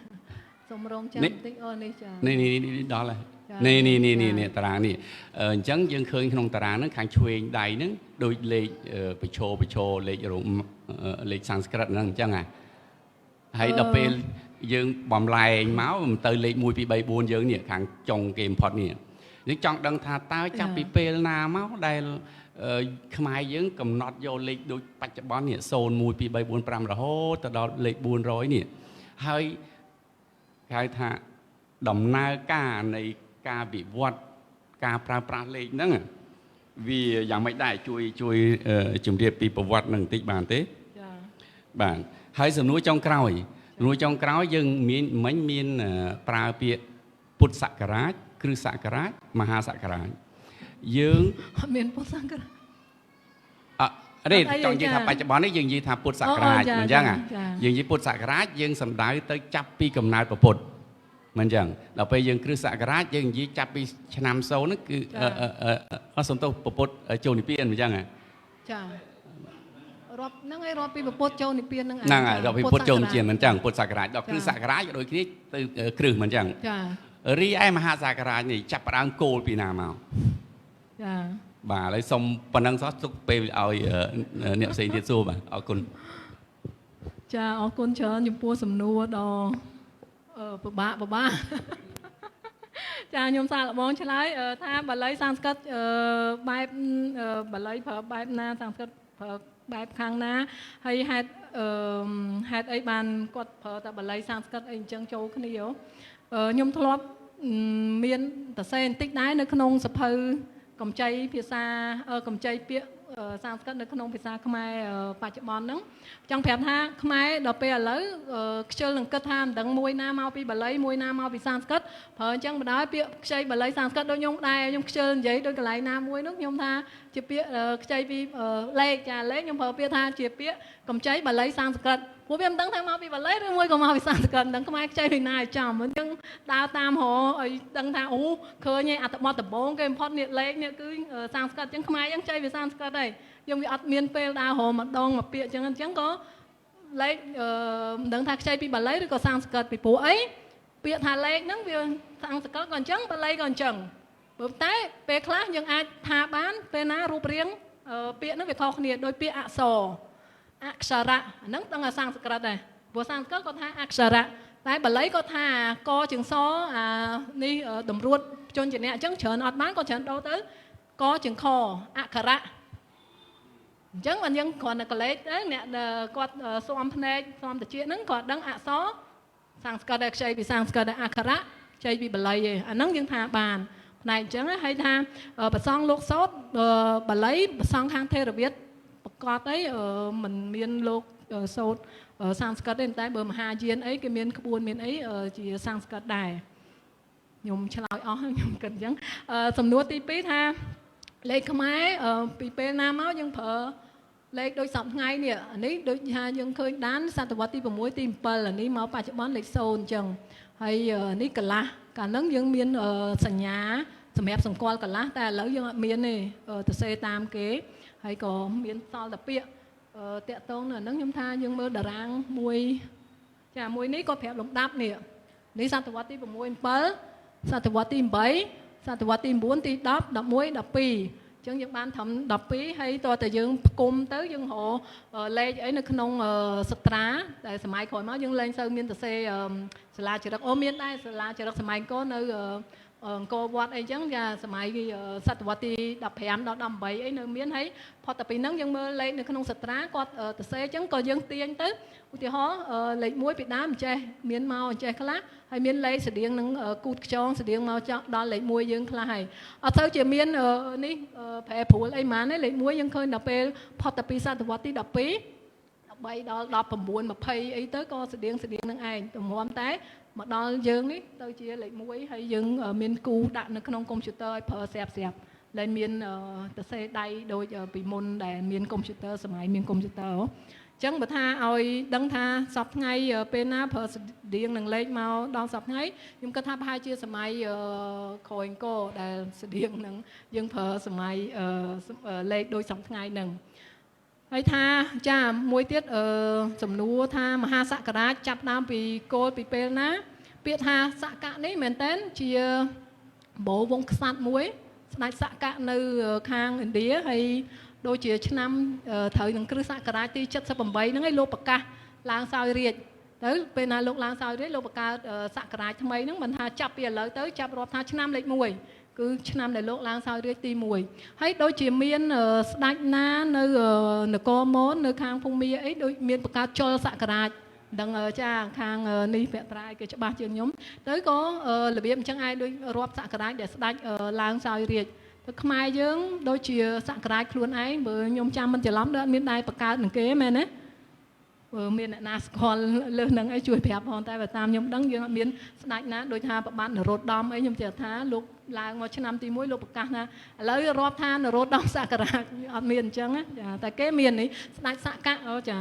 សូមរងចាំបន្តិចអូនេះចានេះដល់ហើយនេះតារាងនេះអញ្ចឹងយើងឃើញក្នុងតារាងហ្នឹងខាងឆ្វេងដៃហ្នឹងដូចលេខបញ្ឈរលេខសំស្ក្រឹតហ្នឹងអញ្ចឹងហើយដល់ពេលយើងបំលែងមកទៅលេខ1 2 3 4យើងនេះខាងចុងគេបំផុតនេះយើងចង់ដឹងថាតើចាប់ពីពេលណាមកដែលខ្មែរយើងកំណត់យកលេខដូចបច្ចុប្បន្ននេះ0 1 2 3 4 5រហូតទៅដល់លេខ400នេះហើយគេហៅថាដំណើរការនៃការវិវត្តការប្រើប្រាស់លេខហ្នឹងវាយ៉ាងម៉េចដែរជួយជម្រាបពីប្រវត្តិនឹងបន្តិចបានទេចា៎បាទហើយសំណួរចុងក្រោយយើងមានប្រើពាក្យពុទ្ធសករាជគ្រិស្តសករាជមហាសករាជយើងអត់មានពុទ្ធសករាជនេះចង់និយាយថាបច្ចុប្បន្ននេះយើងនិយាយថាពុទ្ធសករាជមិនអញ្ចឹងយើងនិយាយពុទ្ធសករាជយើងសំដៅទៅចាប់ពីកំណើតពុទ្ធមិនអញ្ចឹងដល់ពេលយើងគ្រិស្តសករាជយើងនិយាយចាប់ពីឆ្នាំ0ហ្នឹងគឺសំទោសពុទ្ធចូលនិព្វានមិនអញ្ចឹងចារាប់ហ្នឹងហើយរាប់ពីពុទ្ធចូលនិព្វានហ្នឹងហ្នឹងហើយរាប់ពីពុទ្ធចូលនិព្វានមិនអញ្ចឹងពុទ្ធសករាជដល់គ្រិស្តសករាជដូចគ្នាទៅគ្រឹះមិនអញ្ចឹងចារីឯមហាសករាជនេះចាប់ផ្ដើមគោលពីណាមកចាបាទឥឡូវសុំប៉ុណ្ណឹងសោះទុកពេលឲ្យអ្នកផ្សេងទៀតសួរបាទអរគុណ ចាអរគុណច្រើនចំពោះសំណួរដ៏ពិបាកចាខ្ញុំសាកល្បងឆ្លើយថាបាលីសំស្ក្រឹតបែបបាលីប្រើបែបណាសំស្ក្រឹតប្រើបែបខាងណាហើយហេតុអីបានគាត់ប្រើតែបាលីសំស្ក្រឹតអីអញ្ចឹងចូលគ្នាខ្ញុំធ្លាប់មានតសេបន្តិចដែរនៅក្នុងសភៅកម្ចីភាសាកម្ចីពាក្យសំស្ក្រឹតនៅក្នុងភាសាខ្មែរបច្ចុប្បន្នហ្នឹងចង់ប្រាប់ថាខ្មែរដល់ពេលឥឡូវខ្ជិលនឹងគិតថាមិនដឹងមួយណាមកពីបាលីមួយណាមកពីសំស្ក្រឹតប្រើអញ្ចឹងបណ្ដោយពាក្យខ្ចីបាលីសំស្ក្រឹតដូចខ្ញុំដែរខ្ញុំខ្ជិលនិយាយដូចកន្លែងណាមួយនោះខ្ញុំថាជាពាក្យខ្ចីពីលេខចាលេខខ្ញុំប្រើពាក្យថាជាពាក្យកម្ចីបាលីសំស្ក្រឹតពួកវាមិនដឹងថាមកពីបាលីឬមួយក៏មកពីសំស្ក្រឹតមិនដឹងខ្មែរខ្ចីពីណាឲ្យចំអញ្ចឹងដើរតាមរឲ្យដឹងថាអូឃើញឯអត្ថបទដំបូងគេបំផុតនេះលេខនេះគឺសំស្ក្រឹតអញ្ចឹងខ្មែរអញ្ចឹងខ្ចីពីសំស្ក្រឹតហើយខ្ញុំវាអត់មានពេលដើររម្ដងមកពាក្យអញ្ចឹងក៏លេខមិនដឹងថាខ្ចីពីបាលីឬក៏សំស្ក្រឹតពីព្រោះអីពាក្យថាលេខហ្នឹងវាសំស្ក្រឹតក៏អញ្ចឹងបាលីក៏អញ្ចឹងព្រោះតែពេលខ្លះយើងអាចថាបានពេលណារូបរាងពាក្យហ្នឹងវាខុសគ្នាដោយពាក្យអក្សរអក្សរៈហ្នឹងដឹងថាសំស្ក្រឹតដែរព្រោះសំស្ក្រឹតគាត់ថាអក្សរៈតែបាលីគាត់ថាកជាងសនេះតម្រួតជនជាអ្នកអញ្ចឹងច្រើនអត់បានគាត់ច្រើនដូរទៅកជាងខអក្សរៈអញ្ចឹងបានយើងគ្រាន់តែកលេចទៅអ្នកគាត់ស៊ំភ្នែកស៊ំតិចហ្នឹងគាត់ដឹងអក្សរសំស្ក្រឹតតែខ្ចីពីសំស្ក្រឹតតែអក្សរៈខ្ចីពីបាលីឯងអាហ្នឹងយើងថាបានផ្នែកអញ្ចឹងហើយថាប្រសងលោកសោតបាលីប្រសងខាងថេរវាទប្រកាសអីមិនមានលោកសោតសំស្ក្រឹតទេតែបើមហាយានអីគេមានក្បួនមានអីជាសំស្ក្រឹតដែរខ្ញុំឆ្លើយអស់ខ្ញុំគិតអញ្ចឹងសំណួរទី2ថាលេខខ្មែរពីពេលណាមកយើងប្រើលេខដូចសពថ្ងៃនេះអានេះដូចថាយើងឃើញដានសតវត្សទី6ទី7អានេះមកបច្ចុប្បន្នលេខ0អញ្ចឹងហើយនេះកន្លះកាលហ្នឹងយើងមានសញ្ញាសម្រាប់សម្គាល់កន្លះតែឥឡូវយើងអត់មានទេទៅសេតាមគេហើយក៏មានសល់តែពាក្យតាក់តងនៅហ្នឹងខ្ញុំថាយើងមើលតារាងមួយចាមួយនេះក៏ប្រាប់លំដាប់នេះសតវត្សទី6 7សតវត្សទី8សតវត្សទី9ទី10 11 12អញ្ចឹងយើងបានត្រឹម12ហើយតើតែយើងផ្គុំទៅយើងរកលេខអីនៅក្នុងសត្រាតែសម័យក្រោយមកយើងលែងសូវមានសរសេរសាលាចរិកមានដែរសាលាចរិកសម័យអង្គរនៅអង្គរវត្តអីចឹងចាសម័យសតវត្សទី15ដល់18អីនៅមានហើយផុតតែពីហ្នឹងយើងមើលលេខនៅក្នុងសត្រាគាត់សរសេរចឹងក៏យើងទាញទៅឧទាហរណ៍លេខ1ពីដើមអញ្ចេះមានមកអញ្ចេះខ្លះហើយមានលេខស្តៀងនឹងគូតខ្យងស្តៀងមកដល់លេខ1យើងខ្លះហើយអត់ទៅជាមាននេះប្រែប្រួលអីហ្មងទេលេខ1យើងឃើញដល់ពេលផុតតែពីសតវត្សទី12 13ដល់19 20អីទៅក៏ស្តៀងនឹងឯងទំមតែមកដល់យើងនេះទៅជាលេខ1ហើយយើងមានគូដាក់នៅក្នុងកុំព្យូទ័រឲ្យប្រើស្រាប់លែងមានសរសេរដៃដូចពីមុនដែលមានកុំព្យូទ័រសម័យមានកុំព្យូទ័រអញ្ចឹងបើថាឲ្យដឹងថាសប្ថ្ងៃពេលណាប្រើស្តៀងនឹងលេខមកដល់សប្ថ្ងៃខ្ញុំគិតថាប្រហែលជាសម័យក្រោយអង្គរដែលស្តៀងនឹងយើងប្រើសម័យលេខដូចសប្ថ្ងៃហ្នឹងហើយថាចាមួយទៀតសំណួរថាមហាសក្ការៈចាប់ដើមពីគោលពីពេលណាពាក្យថាសក្កៈនេះមែនតើជាបូរវងក្សត្រមួយស្ដេចសក្កៈនៅខាងឥណ្ឌាហើយដូចជាឆ្នាំត្រូវនឹងគ្រិស្តសករាជទី78ហ្នឹងឯងលោកប្រកាសឡើងសោយរាជទៅពេលណាលោកឡើងសោយរាជលោកបង្កើតសករាជថ្មីហ្នឹងមិនថាចាប់ពីឥឡូវទៅចាប់រាប់ថាឆ្នាំលេខ1គឺឆ្នាំដែលលោកឡើងសោយរាជទី1ហើយដូចជាមានស្ដេចណានៅនគរមននៅខាងភូមាអីដូចមានបង្កើតចុលសករាជដឹងចាខាងនេះភក្ត្រាយគេច្បាស់ជាងខ្ញុំទៅក៏របៀបអញ្ចឹងឯងដូចរាប់សករាជដែលស្ដេចឡើងសោយរាជទៅខ្មែរយើងដូចជាសករាជខ្លួនឯងបើខ្ញុំចាំមិនច្រឡំដូចអត់មានដែរបង្កើតនឹងគេមែនទេបើមានអ្នកណាស្គាល់លើសនឹងអីជួយប្រាប់ផងតែបើតាមខ្ញុំដឹងយើងអត់មានស្ដេចណាដូចថាប្របាទនរោត្តមអីខ្ញុំជឿថាលោកឡើងមកឆ្នាំទី1លោកប្រកាសថាឥឡូវរាប់ថានរោត្តមសករាជអត់មានអញ្ចឹងចាតែគេមាននេះស្ដេចសកៈចា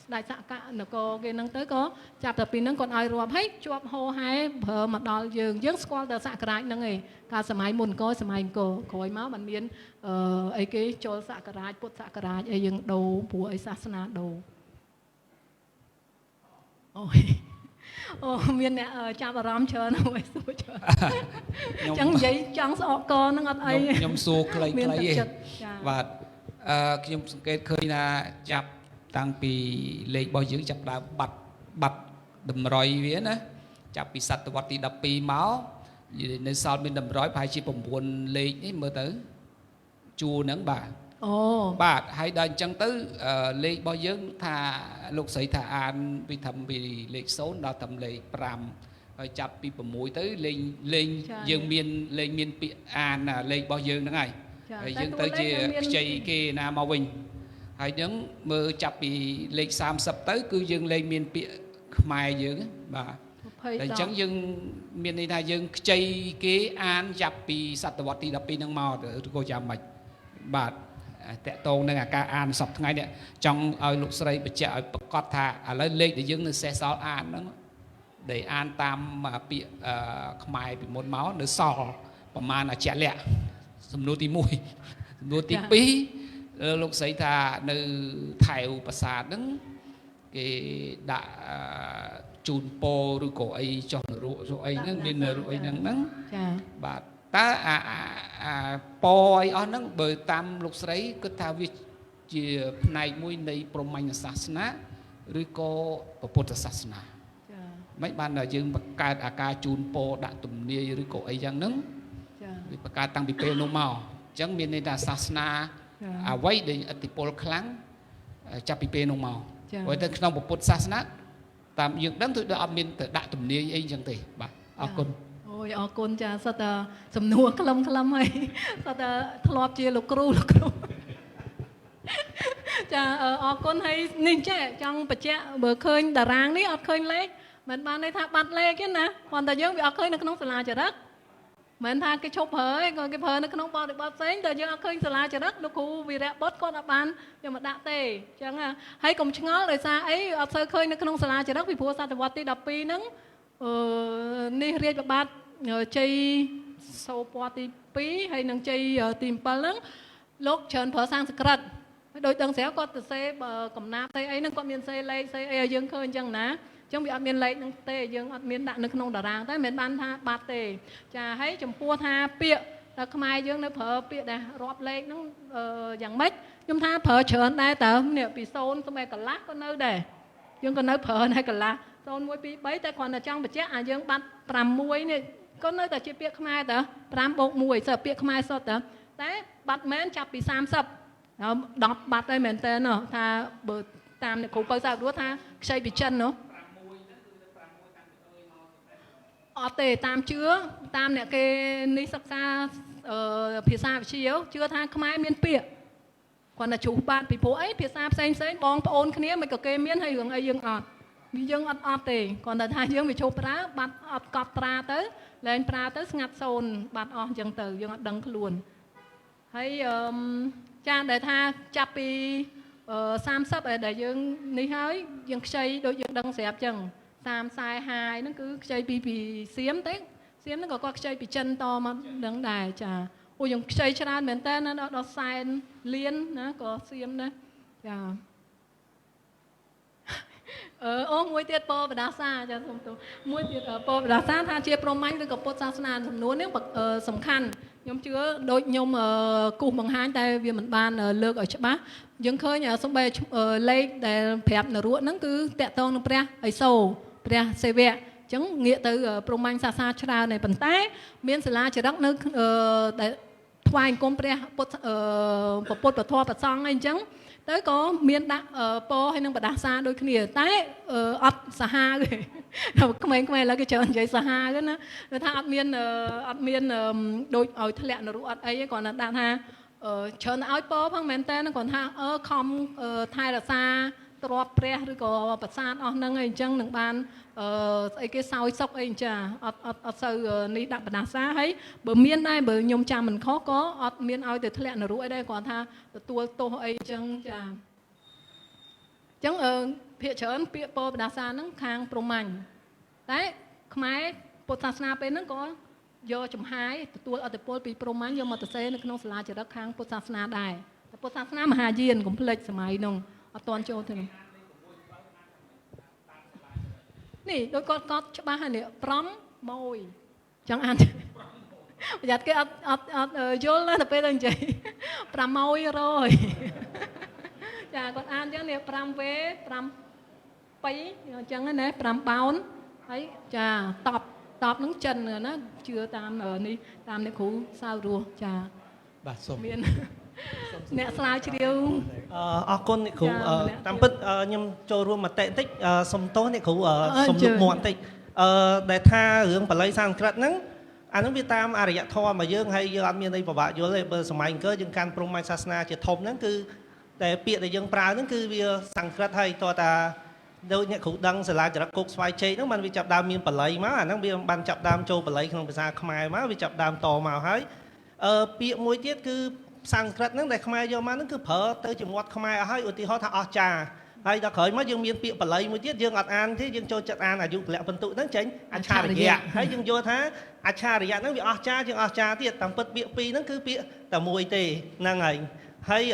ស្ដេចសកៈនគរគេហ្នឹងទៅក៏ចាប់តែពីហ្នឹងគាត់ឲ្យរាប់ហើយជាប់ហោហែប្រើមកដល់យើងស្គាល់តែសករាជហ្នឹងឯងកាលសម័យមុនអង្គរសម័យអង្គរក្រោយមកมันមានអីគេចូលសករាជពុទ្ធសករាជអីយើងដូរព្រោះអីសាសនាដូរអូមានអ្នកចាប់អារម្មណ៍ច្រើនហើយសួរច្រើនចឹងនិយាយចង់ស្អកកហ្នឹងអត់អីខ្ញុំសួរខ្លីៗទេបាទខ្ញុំសង្កេតឃើញថាចាប់ តាំងពីលេខរបស់យើងចាប់ដើមបាត់តម្រុយវាណាចាប់ពីសតវត្សទី12មកនៅសល់មានតម្រុយប្រហែលជា9លេខនេះមើលទៅជួរហ្នឹងបាទអូបាទហើយដល់អញ្ចឹងទៅលេខរបស់យើងថាលោកស្រីថាអានពីធំពីលេខ0ដល់តាមលេខ5ហើយចាប់ពី6ទៅលេងយើងមានលេងមានពាក្យអានលេខរបស់យើងហ្នឹងហើយយើងទៅជាខ្ចីគេណាមកវិញហើយហ្នឹងមើលចាប់ពីលេខ30ទៅគឺយើងលេងមានពាក្យខ្មែរយើងបាទតែអញ្ចឹងយើងមានន័យថាយើងខ្ចីគេអានចាប់ពីសតវត្សទី12ហ្នឹងមកឬក៏យ៉ាងម៉េចបាទតកតងនឹងអាការអានសពថ្ងៃនេះចង់ឲ្យលោកស្រីបញ្ជាក់ឲ្យប្រកាសថាឥឡូវលេខដែលយើងនៅសេះសល់អានហ្នឹងដែលអានតាមពាក្យខ្មែរពីមុនមកនៅសល់ប្រមាណជាក់លាក់សំណួរទី1សំណួរទី2លោកស្រីថានៅថែវប្រាសាទហ្នឹងគេដាក់ជូនពរឬក៏អីចុះនរកអីហ្នឹងមាននរកអីហ្នឹងចាបាទតើពរអីអស់ហ្នឹងបើតាមលោកស្រីគិតថាវាជាផ្នែកមួយនៃព្រហ្មញ្ញសាសនាឬក៏ពុទ្ធសាសនាចាមិនបានយើងបង្កើតអាការជូនពរដាក់ទំនាយឬក៏អីយ៉ាងហ្នឹងចាវាបង្កើតតាំងពីពេលនោះមកអញ្ចឹងមានន័យថាសាសនាអ្វីដែលឥទ្ធិពលខ្លាំងចាប់ពីពេលនោះមកព្រោះទៅក្នុងពុទ្ធសាសនាតាមយើងដឹងគឺអត់មានទៅដាក់ទំនាយអីអញ្ចឹងទេបាទអរគុណអូយអរគុណចាសិតតែសំណួរខ្លឹមហើយសិតតែធ្លាប់ជាលោកគ្រូចាអរគុណហើយនេះចេះចង់បញ្ជាក់បើឃើញតារាងនេះអត់ឃើញលេខមិនបានន័យថាបាត់លេខទេណាគ្រាន់តែយើងវាអត់ឃើញនៅក្នុងសាលាចរិតមិនថាគេឈប់ប្រើឯងគាត់គេប្រើនៅក្នុងបរិបទផ្សេងតែយើងអត់ឃើញសាលាចរិតលោកគ្រូវីរៈបុត្រគាត់អត់បានយកមកដាក់ទេអញ្ចឹងហើយកុំឆ្ងល់ដោយសារអីអត់សូវឃើញនៅក្នុងសាលាចរិតពីព្រោះសតវត្សទី12ហ្នឹងនេះរាជបបាទជ័យសូពណ៌ទី2ហើយនឹងជ័យទី7ហ្នឹងលោកច្រើនប្រើសំស្ក្រឹតដោយដឹងស្រាប់គាត់ទៅសេកំណាព្យស្អីអីហ្នឹងគាត់មានសេលេខសេអីឲ្យយើងឃើញអញ្ចឹងណាអញ្ចឹងវាអត់មានលេខហ្នឹងទេយើងអត់មានដាក់នៅក្នុងតារាងតែមិនបានថាបាត់ទេចាហើយចំពោះថាពាក្យតែខ្មែរយើងនៅប្រើពាក្យដែលរាប់លេខហ្នឹងយ៉ាងម៉េចខ្ញុំថាប្រើច្រើនដែរតើនេះពី0ទៅកន្លះក៏នៅដែរយើងក៏នៅប្រើដែរកន្លះ0 1 2 3តែគ្រាន់តែចង់បញ្ជាក់យើងបាត់6នេះក៏នៅតែជាពាក្យខ្មែរតើ5 + 1 ពាក្យខ្មែរសុទ្ធតែបាត់មែនចាប់ពី30ដល់10បាត់ហើយមែនតើថាបើតាមអ្នកគ្រូបើសាស្ត្រព្រោះថាខ្ចីពីចិនអត់ទេតាមជឿតាមអ្នកគេនេះសិក្សាភាសាវិទ្យាជឿថាខ្មែរមានពាក្យគាត់តែជ្រុះបាត់ពីព្រោះអីភាសាផ្សេងបងប្អូនគ្នាមិនក៏គេមានហើយរឿងអីយើងអត់យើងអត់ទេគាត់តែថាយើងវាចូលប្រើបាត់អត់កត់ត្រាទៅលែងប្រើទៅស្ងាត់0បាត់អស់អញ្ចឹងទៅយើងអត់ដឹងខ្លួនហើយចាដែលថាចាប់ពី30ដែលយើងនេះហើយយើងខ្ចីដូចយើងដឹងស្រាប់អញ្ចឹង30 40 50ហ្នឹងគឺខ្ចីពីសៀមទេសៀមហ្នឹងក៏គាត់ខ្ចីពីចិនតមកដឹងដែរចាអូយើងខ្ចីច្រើនមែនតើដល់សែនលានណាក៏សៀមណាចាអូមួយទៀតពរបដាសាចាសូមទោសមួយទៀតពរបដាសាថាជាព្រហ្មញ្ញឬក៏ពុទ្ធសាសនាចំនួននេះសំខាន់ខ្ញុំជឿដូចខ្ញុំគូសបង្ហាញតែវាមិនបានលើកឲ្យច្បាស់យើងឃើញសំបីលេខដែលប្រាប់នរកហ្នឹងគឺតកតងនឹងព្រះឥសូរព្រះសេវៈអញ្ចឹងងាកទៅព្រហ្មញ្ញសាសនាច្រើនតែប៉ុន្តែមានសាលាចរិតនៅដែលថ្វាយអង្គមព្រះពុទ្ធពធប្រសង់អីអញ្ចឹងទៅក៏មានដាក់ពរហើយនឹងបដាសាដូចគ្នាតែអត់សាហាវទេក្មេងៗឥឡូវគេច្រើននិយាយសាហាវណាគឺថាអត់មានដូចឲ្យធ្លាក់នរកអត់អីទេគាត់ដាក់ថាច្រើនឲ្យពរផងមែនតើគាត់ថាខំថែរក្សាទ្របព្រះឬក៏ប្រាសាទអស់ហ្នឹងអីអញ្ចឹងនឹងបានស្អីគេសោយសុកអីអញ្ចឹងអត់សូវនេះដាក់បដាសាហើយបើមានដែរបើខ្ញុំចាំមិនខុសក៏អត់មានឲ្យទៅធ្លាក់នរកអីដែរគាត់ថាទទួលទោសអីអញ្ចឹងចាអញ្ចឹងភាគច្រើនពាក្យពរបដាសាហ្នឹងខាងព្រហ្មញ្ញតែខ្មែរពុទ្ធសាសនាពេលហ្នឹងក៏យកចំហាយទទួលអធិពលពីព្រហ្មញ្ញយកមកទៅសេនៅក្នុងសាលាចរិតខាងពុទ្ធសាសនាដែរតែពុទ្ធសាសនាមហាយានកុំភ្លេចសម័យហ្នឹងអត់តន់ចូលទេនេះដូចគាត់ច្បាស់ហើយនេះ6ចង់អានប្រយ័ត្នគេអត់យល់ណាទៅពេលទៅនិយាយ600 ចាគាត់អានចឹងនេះ5វេ5បៃចឹងណា5បោនហើយចាតបហ្នឹងចិនណាជឿតាមនេះតាមអ្នកគ្រូសាវរស់ចា បាទសូម មានអ្នកស្រាវជ្រាវ អរគុណអ្នកគ្រូតាមពិតខ្ញុំចូលរួមមតិបន្តិចសុំទោសអ្នកគ្រូសុំលុបមាត់បន្តិចដែលថារឿងបល័យសំស្ក្រឹតហ្នឹងអាហ្នឹងវាតាមអរិយធម៌របស់យើងហើយយើងអត់មានអីពិបាកយល់ទេបើសម័យអង្គរយើងកាន់ព្រហ្មញ្ញសាសនាជាធំហ្នឹងគឺតែពាក្យដែលយើងប្រើហ្នឹងគឺវាសំស្ក្រឹតហើយតើតាដូចអ្នកគ្រូដឹងសាលាចរិតគោកស្វាយជ័យហ្នឹងបានវាចាប់ដើមមានបល័យមកអាហ្នឹងវាបានចាប់ដើមចូលបល័យក្នុងភាសាខ្មែរមកវាចាប់ដើមតមកហើយពាក្យមួយទៀតគឺសំស្ក្រឹតហ្នឹងដែលខ្មែរយកមកហ្នឹងគឺប្រើទៅជាមាត់ខ្មែរអស់ហើយឧទាហរណ៍ថាអស្ចារ្យហើយដល់ក្រោយមកយើងមានពាក្យបល័យមួយទៀតយើងអត់អានទេយើងចូលចិត្តអានអាយុពលៈបន្ទុហ្នឹងចេញអច្ឆរិយៈហើយយើងយល់ថាអច្ឆរិយៈហ្នឹងវាអស្ចារ្យជាងអស្ចារ្យទៀតតាមពិតពាក្យពីរហ្នឹងគឺពាក្យតែមួយទេហ្នឹងហើយ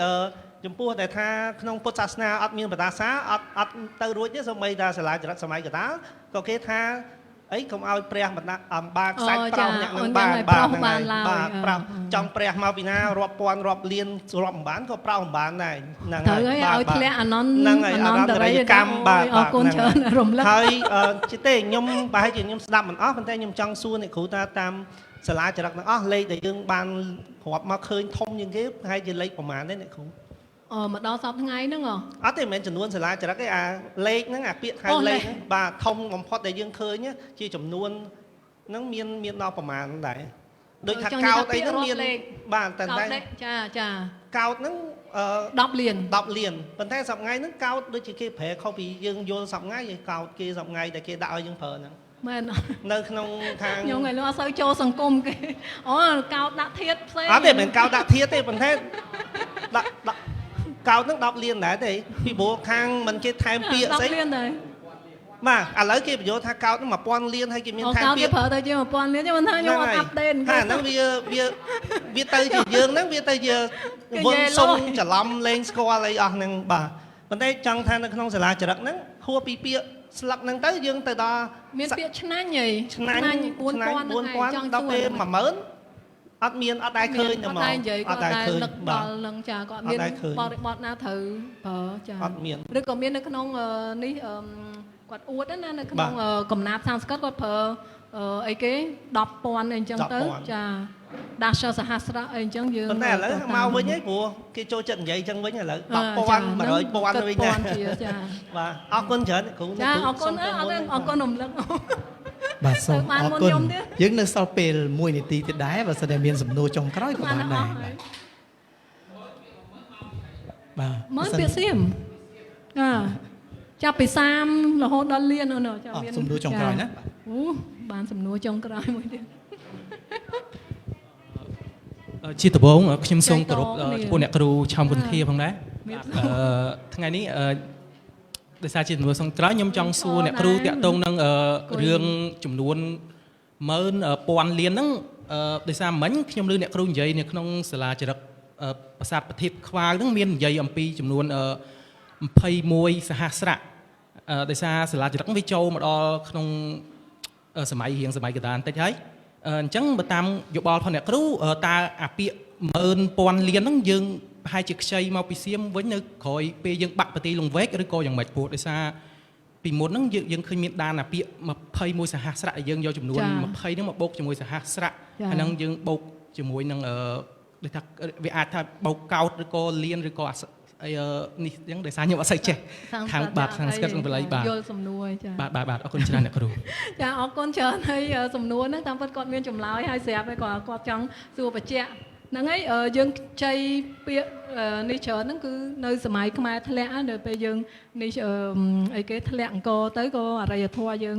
ចំពោះតែថាក្នុងពុទ្ធសាសនាអត់មានបដាសាអត់ទៅរួចទេសូម្បីតែសាលាចរិតសម័យកណ្ដាលក៏គេថាអីកុំឲ្យព្រះបណ្ដាអំបាខ្សាច់ប្រោសអ្នកនឹងបានប្រាប់ចង់ព្រះមកពីណារាប់ពាន់រាប់លានរាប់អំបានក៏ប្រោសអំបានដែរហ្នឹងហើយឲ្យធ្លាក់អានន្តអរិយកម្មបាទអរគុណច្រើនរំលឹកហើយជិះទេខ្ញុំប្រហែលជាខ្ញុំស្ដាប់មិនអស់ប៉ុន្តែខ្ញុំចង់សួរអ្នកគ្រូថាតាមសាលាចរិតទាំងអស់លេខដែលយើងបានរាប់មកឃើញធំជាងគេប្រហែលជាលេខប្រមាណទេអ្នកគ្រូមកដល់សប្តាហ៍ថ្ងៃហ្នឹងអត់ទេមិនមែនចំនួនសាលាចរិតទេអាលេខហ្នឹងអាពាក្យហៅលេខហ្នឹងបាទធំបំផុតដែលយើងឃើញជាចំនួនហ្នឹងមានដល់ប្រមាណដែរដូចថាកោតអីហ្នឹងមានបាទតែចាកោតហ្នឹង10លានប៉ុន្តែសប្តាហ៍ថ្ងៃហ្នឹងកោតដូចជាគេប្រែខុសពីយើងយល់សប្តាហ៍ថ្ងៃឯកោតគេសប្តាហ៍ថ្ងៃដែលគេដាក់ឲ្យយើងប្រើហ្នឹងមែននៅក្នុងខាងខ្ញុំឥឡូវអត់សូវចូលសង្គមគេកោតដាក់ធាតុផ្សេងអត់ទេមិនកោតដាក់ធាតុទេប៉ុន្តែដាក់កោតហ្នឹង10លានដែរទេពីព្រោះខាងមិនគេថែមពាក្យស្អី10លានដែរបាទឥឡូវគេបញ្យល់ថាកោតហ្នឹង1000លានហើយគេមានថែមពាក្យគេប្រើទៅជា1000លានទេមិនថាខ្ញុំអត់អាប់ដេតហ្នឹងវាទៅជាយើងហ្នឹងវាទៅជាវងសុំច្រឡំលេងស្គាល់អីអស់ហ្នឹងបាទប៉ុន្តែចង់ថានៅក្នុងសាលាចរិតហ្នឹងហួសពីពាក្យស្លឹកហ្នឹងទៅយើងទៅដល់មានពាក្យឆ្នាញ់ហីឆ្នាញ់4000ដល់ពេល10000អត់ដែរឃើញហ្មងអត់ដែរឃើញដល់នឹងចាក៏អត់មានបរិបទណាត្រូវប្រើចាអត់មានឬក៏មាននៅក្នុងនេះគាត់អួតណានៅក្នុងកំណាព្យសំស្ក្រឹតគាត់ប្រើអីគេ10,000អីអញ្ចឹងទៅចាដាស់សហស្រៈអីអញ្ចឹងយើងប៉ុន្តែឥឡូវមកវិញហីព្រោះគេចូលចិត្តនិយាយអញ្ចឹងវិញឥឡូវ10,000 100,000វិញណាចាបាទអរគុណច្រើនគ្រូចាអរគុណអរគុណរំលឹកបាទសូមអរគុណយើងនៅសល់ពេល1នាទីទៀតដែរបើសិនតែមានសំណួរចុងក្រោយក៏បានដែរបាទមើលពាក្យសៀមចាប់ពី30រហូតដល់លាននោះចាំមានសំណួរចុងក្រោយណាបានសំណួរចុងក្រោយមួយទៀតជាដំបូងខ្ញុំសូមគោរពចំពោះអ្នកគ្រូឆោមគុន្ធាផងដែរថ្ងៃនេះដោយសារជាសំណួរចុងក្រោយខ្ញុំចង់សួរអ្នកគ្រូតាក់ទងនឹងរឿងចំនួន10,000លានហ្នឹងដោយសារមិញខ្ញុំឮអ្នកគ្រូនិយាយនៅក្នុងសាលាចរិតប្រាសាទប្រធានខ្វាវហ្នឹងមាននិយាយអំពីចំនួន21សហស្រៈដោយសារសាលាចរិតវាចូលមកដល់ក្នុងសម័យកណ្ដាលបន្តិចហើយអញ្ចឹងបើតាមយោបល់ផងអ្នកគ្រូតើអាពាក្យ10,000លានហ្នឹងយើងប្រហែលជាខ្ចីមកពីសៀមវិញនៅក្រោយពេលយើងបាក់ប្រទីលង្វែកឬក៏យ៉ាងម៉េចព្រោះដោយសារពីមុនហ្នឹងយើងឃើញមានដានអាពាក្យ21សហស្រៈយើងយកចំនួន20ហ្នឹងមកបូកជាមួយសហស្រៈហើយហ្នឹងយើងបូកជាមួយនឹងដូចថាវាអាចថាបូកកោតឬក៏លានឬក៏អីនេះអញ្ចឹងដោយសារខ្ញុំអត់សូវចេះខាងបាទខាងស្កិតក្នុងបល័យបាទយល់សំណួរចាបាទអរគុណច្រើនអ្នកគ្រូចាអរគុណច្រើនហើយសំណួរហ្នឹងតាមពិតគាត់មានចម្លើយហើយស្រាប់ហើយគាត់ចង់សួរបញ្ជាក់ហ្នឹងហើយយើងចៃពាក្យនេះច្រើនហ្នឹងគឺនៅសម័យខ្មែរធ្លាក់ដល់ពេលយើងនេះអីគេធ្លាក់អង្គរទៅក៏អរិយធម៌យើង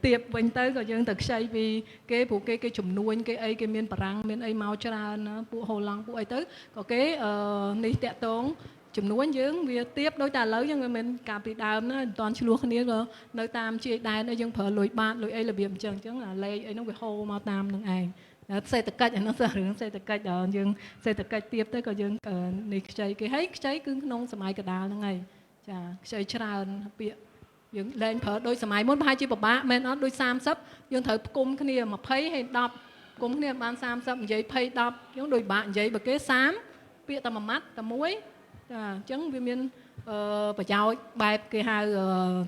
ទៀបវិញទៅក៏យើងទៅខ្ចីពីគេព្រោះគេជំនួញគេអីគេមានបារាំងមានអីមកច្រើនណាពួកហូឡង់ពួកអីទៅក៏គេនេះតាក់តងចំនួនយើងវាទៀបដូចតែឥឡូវយើងមិនមែនកាលពីដើមណាមិនតាន់ឆ្លោះគ្នាក៏នៅតាមជាយដែនយើងប្រើលុយបាតលុយអីរបៀបអញ្ចឹងអាលេខអីហ្នឹងវាហូរមកតាមនឹងឯងសេដ្ឋកិច្ចអានោះរឿងសេដ្ឋកិច្ចដល់យើងសេដ្ឋកិច្ចទៀបទៅក៏យើងនេះខ្ចីគេហើយខ្ចីគឺក្នុងសម័យកណ្ដាលហ្នឹងហើយចាខ្ចីច្រើនពាក្យយើងលែងប្រើដូចសម័យមុនប្រហែលជាពិបាកមែនអត់ដូច30យើងត្រូវផ្គុំគ្នា20ហើយ10ផ្គុំគ្នាបាន30និយាយ20 10យើងដូចបាក់និយាយបើគេ30ពាក្យតែមួយម៉ាត់តែមួយ ចាអញ្ចឹងវាមានប្រយោជន៍បែបគេហៅ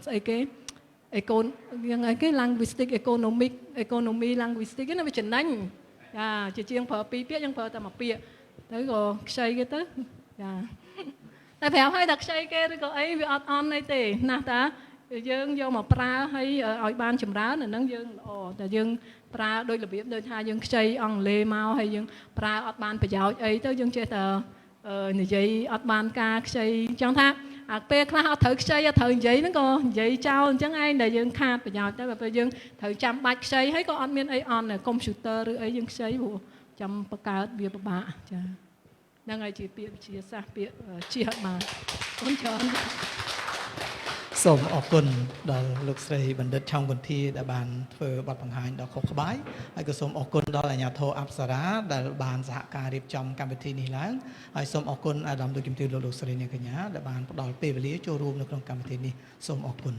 ស្អីគេយ៉ាងអីគេ linguistic economy linguistic ណាវាចំណេញចាជាជាងប្រើ2ពាក្យយើងប្រើតែ1ពាក្យទៅក៏ខ្ចីគេទៅចាតែប្រាប់ឲ្យតែខ្ចីគេឬក៏អីវាអត់អន់អីទេណាស់តាយើងយកមកប្រើឲ្យបានចម្រើនអាហ្នឹងយើងល្អតែយើងប្រើដោយរបៀបដូចថាយើងខ្ចីអង់គ្លេសមកហើយយើងប្រើអត់បានប្រយោជន៍អីទៅយើងចេះតែនិយាយអត់បានការខ្ចីចង់ថាអាពេលខ្លះអត់ត្រូវខ្ចីអត់ត្រូវនិយាយហ្នឹងក៏និយាយចោលអញ្ចឹងឯងដែលយើងខាតប្រយោជន៍ទៅពេលយើងត្រូវចាំបាច់ខ្ចីហើយក៏អត់មានអីអន់ដែរកុំព្យូទ័រឬអីយើងខ្ចីព្រោះចាំបង្កើតវាពិបាកចាហ្នឹងហើយជាពាក្យវិទ្យាសាស្ត្រពាក្យជាអត់បានគុំច្រើន សូមអរគុណដល់លោកស្រីបណ្ឌិតឆောင်းគុន្ធាដែលបានធ្វើបទបង្ហាញដ៏ខុសក្បាយហើយក៏សូមអរគុណដល់អាជ្ញាធរអប្សរាដែលបានសហការរៀបចំកម្មវិធីនេះឡើងហើយសូមអរគុណអាដាមលោកជំទាវលោកស្រីនាងកញ្ញាដែលបានផ្ដល់ពេលវេលាចូលរួមនៅក្នុងកម្មវិធីនេះសូមអរគុណ